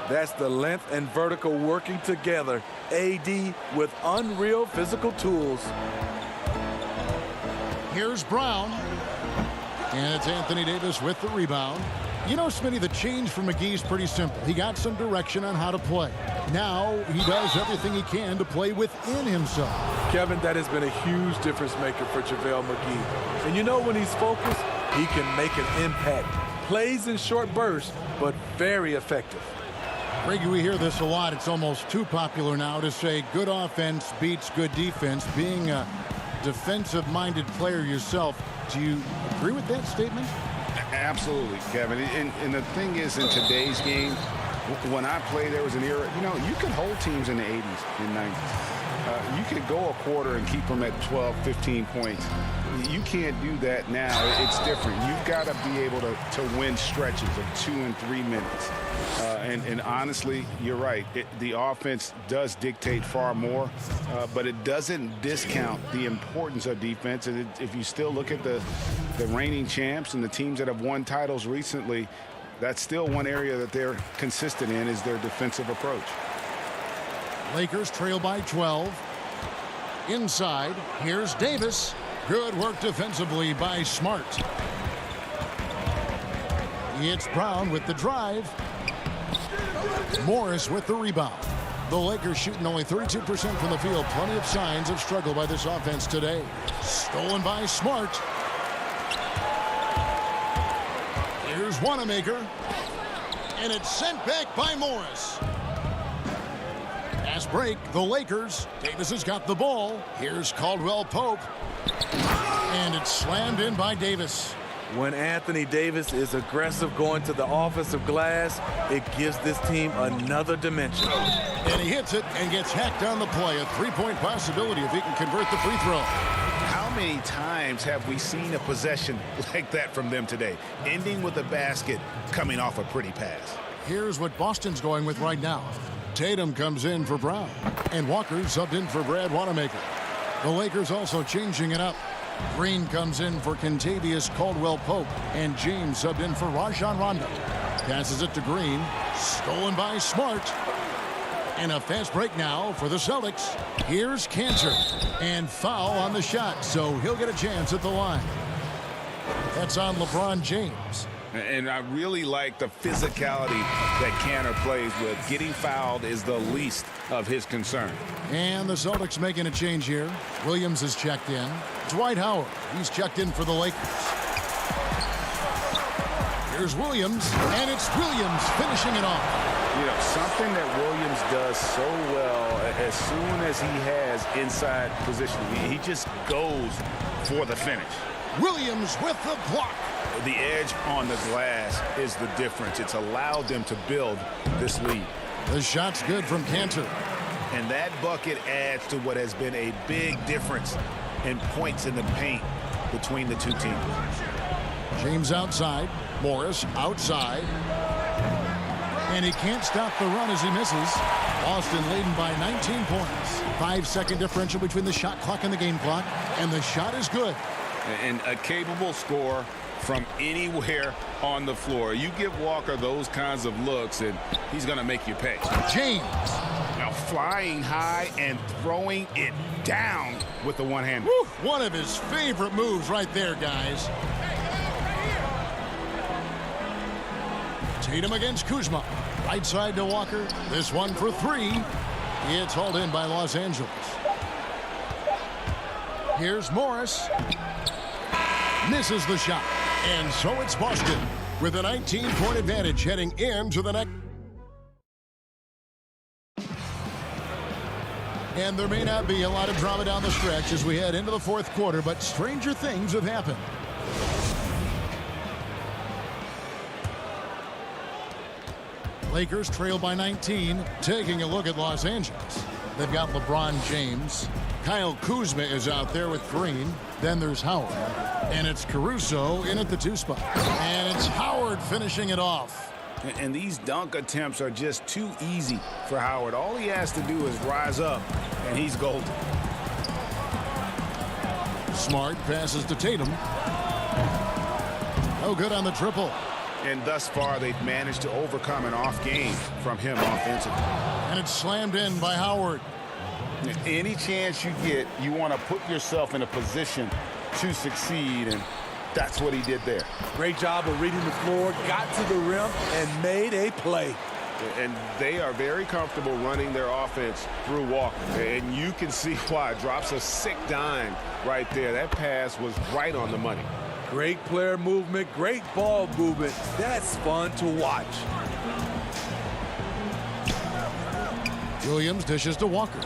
That's the length and vertical working together. AD with unreal physical tools. Here's Brown. And it's Anthony Davis with the rebound. You know, Smitty, the change for McGee is pretty simple. He got some direction on how to play. Now he does everything he can to play within himself. Kevin, that has been a huge difference maker for JaVale McGee. And you know, when he's focused, he can make an impact. Plays in short bursts, but very effective. Reggie, we hear this a lot. It's almost too popular now to say good offense beats good defense. Being a defensive-minded player yourself, do you agree with that statement? Absolutely, Kevin. And the thing is, in today's game, when I played, there was an era, you know, you could hold teams in the 80s and 90s. You could go a quarter and keep them at 12, 15 points. You can't do that now. It's different. You've got to be able to win stretches of 2 and 3 minutes. And honestly, you're right. The offense does dictate far more, but it doesn't discount the importance of defense. And if you still look at the reigning champs and the teams that have won titles recently, that's still one area that they're consistent in, is their defensive approach. Lakers trail by 12. Inside, here's Davis. Good work defensively by Smart. It's Brown with the drive. Morris with the rebound. The Lakers shooting only 32% from the field. Plenty of signs of struggle by this offense today. Stolen by Smart. Here's Wanamaker. And it's sent back by Morris. Fast break, the Lakers. Davis has got the ball. Here's Caldwell Pope. And it's slammed in by Davis. When Anthony Davis is aggressive going to the offensive glass, it gives this team another dimension. And he hits it and gets hacked on the play. A three-point possibility if he can convert the free throw. How many times have we seen a possession like that from them today, ending with a basket coming off a pretty pass? Here's what Boston's going with right now. Tatum comes in for Brown, and Walker subbed in for Brad Wanamaker. The Lakers also changing it up. Green comes in for Kentavious Caldwell-Pope, and James subbed in for Rajon Rondo. Passes it to Green, stolen by Smart. And a fast break now for the Celtics. Here's Cantor, and foul on the shot, so he'll get a chance at the line. That's on LeBron James. And I really like the physicality that Cantor plays with. Getting fouled is the least of his concern. And the Celtics making a change here. Williams is checked in. Dwight Howard, he's checked in for the Lakers. Here's Williams, and it's Williams finishing it off. You know, something that Williams does so well, as soon as he has inside positioning, he just goes for the finish. Williams with the block. The edge on the glass is the difference. It's allowed them to build this lead. The shot's good from Cantor. And that bucket adds to what has been a big difference in points in the paint between the two teams. James outside. Morris outside. And he can't stop the run as he misses. Boston leading by 19 points. 5-second differential between the shot clock and the game clock. And the shot is good. And a capable scorer from anywhere on the floor. You give Walker those kinds of looks, and he's going to make you pay. James. Now flying high and throwing it down with the one-hand. One of his favorite moves right there, guys. Tatum against Kuzma. Right side to Walker. This one for three. It's hauled in by Los Angeles. Here's Morris. Misses the shot. And so it's Boston with a 19-point advantage heading into the next. And there may not be a lot of drama down the stretch as we head into the fourth quarter, but stranger things have happened. Lakers trail by 19, taking a look at Los Angeles. They've got LeBron James. Kyle Kuzma is out there with Green. Then there's Howard. And it's Caruso in at the 2 spot. And it's Howard finishing it off. And these dunk attempts are just too easy for Howard. All he has to do is rise up, and he's golden. Smart passes to Tatum. No good on the triple. And thus far, they've managed to overcome an off game from him offensively. And it's slammed in by Howard. Any chance you get, you want to put yourself in a position to succeed, and that's what he did there. Great job of reading the floor, got to the rim, and made a play. And they are very comfortable running their offense through Walker. And you can see why. Drops a sick dime right there. That pass was right on the money. Great player movement, great ball movement. That's fun to watch. Williams dishes to Walker.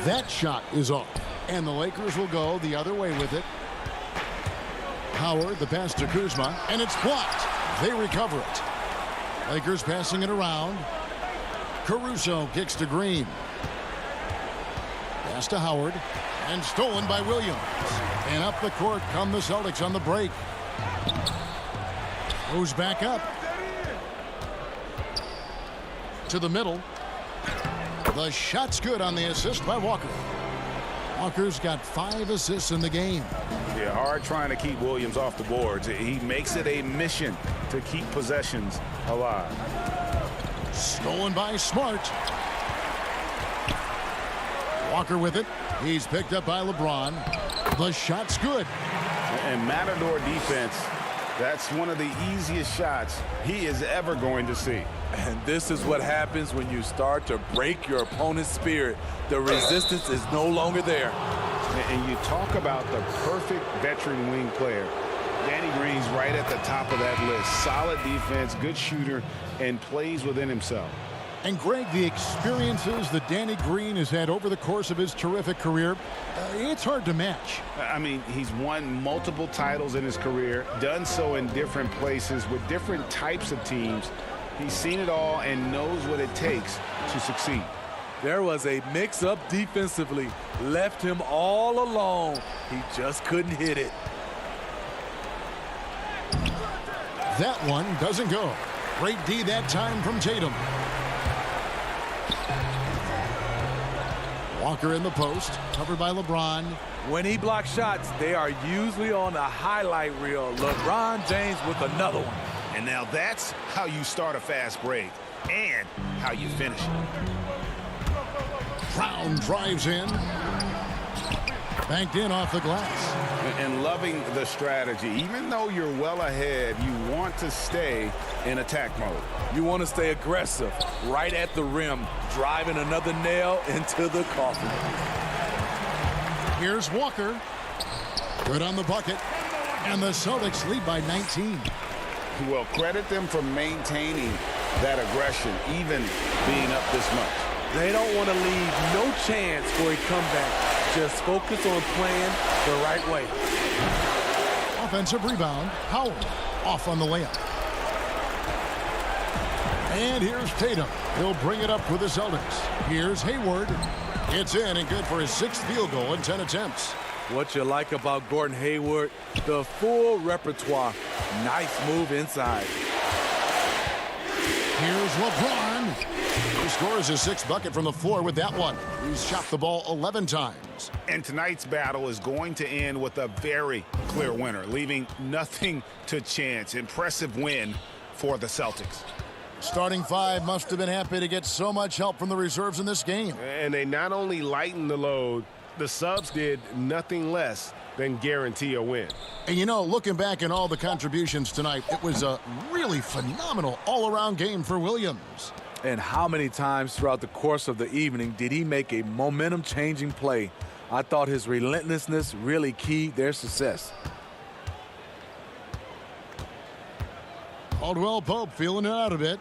That shot is off. And the Lakers will go the other way with it. Howard, the pass to Kuzma, and it's blocked. They recover it. Lakers passing it around. Caruso kicks to Green. Pass to Howard, and stolen by Williams. And up the court come the Celtics on the break. Goes back up. To the middle. The shot's good on the assist by Walker. Walker's got 5 assists in the game. Yeah, hard trying to keep Williams off the boards. He makes it a mission to keep possessions alive. Stolen by Smart. Walker with it. He's picked up by LeBron. The shot's good. And Matador defense, that's one of the easiest shots he is ever going to see. And this is what happens when you start to break your opponent's spirit. The resistance is no longer there. And you talk about the perfect veteran wing player. Danny Green's right at the top of that list. Solid defense, good shooter, and plays within himself. And Greg, the experiences that Danny Green has had over the course of his terrific career, it's hard to match. I mean, he's won multiple titles in his career, done so in different places with different types of teams. He's seen it all and knows what it takes to succeed. There was a mix-up defensively, left him all alone. He just couldn't hit it. That one doesn't go. Great D that time from Tatum. Walker in the post, covered by LeBron. When he blocks shots, they are usually on the highlight reel. LeBron James with another one. And now that's how you start a fast break and how you finish it. Brown drives in. Banked in off the glass. And loving the strategy. Even though you're well ahead, you want to stay in attack mode. You want to stay aggressive, right at the rim, driving another nail into the coffin. Here's Walker. Good on the bucket. And the Celtics lead by 19. Well, credit them for maintaining that aggression, even being up this much. They don't want to leave no chance for a comeback. Just focus on playing the right way. Offensive rebound. Howard off on the layup. And here's Tatum. He'll bring it up with the Celtics. Here's Hayward. It's in and good for his 6th field goal in 10 attempts. What you like about Gordon Hayward, the full repertoire. Nice move inside. Here's LeBron. He scores his 6th bucket from the floor with that one. He's shot the ball 11 times. And tonight's battle is going to end with a very clear winner, leaving nothing to chance. Impressive win for the Celtics. Starting 5 must have been happy to get so much help from the reserves in this game. And they not only lightened the load, the subs did nothing less than guarantee a win. And you know, looking back at all the contributions tonight, it was a really phenomenal all-around game for Williams. And how many times throughout the course of the evening did he make a momentum-changing play? I thought his relentlessness really keyed their success. Caldwell Pope feeling it out a bit.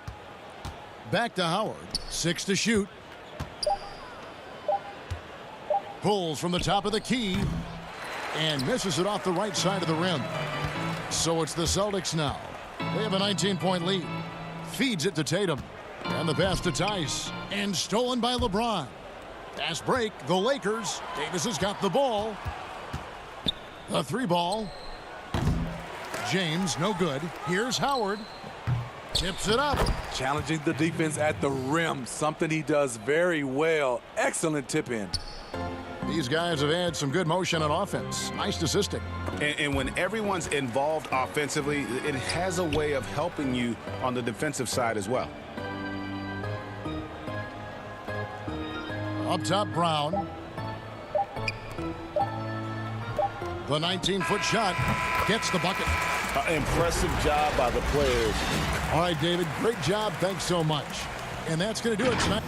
Back to Howard. 6 to shoot. Pulls from the top of the key and misses it off the right side of the rim. So it's the Celtics now. They have a 19-point lead. Feeds it to Tatum. And the pass to Tice. And stolen by LeBron. Fast break, the Lakers. Davis has got the ball. The 3 ball. James, no good. Here's Howard. Tips it up. Challenging the defense at the rim, something he does very well. Excellent tip in. These guys have had some good motion on offense. Nice assisting. And when everyone's involved offensively, it has a way of helping you on the defensive side as well. Up top, Brown. The 19-foot shot gets the bucket. Impressive job by the players. All right, David, great job. Thanks so much. And that's going to do it tonight.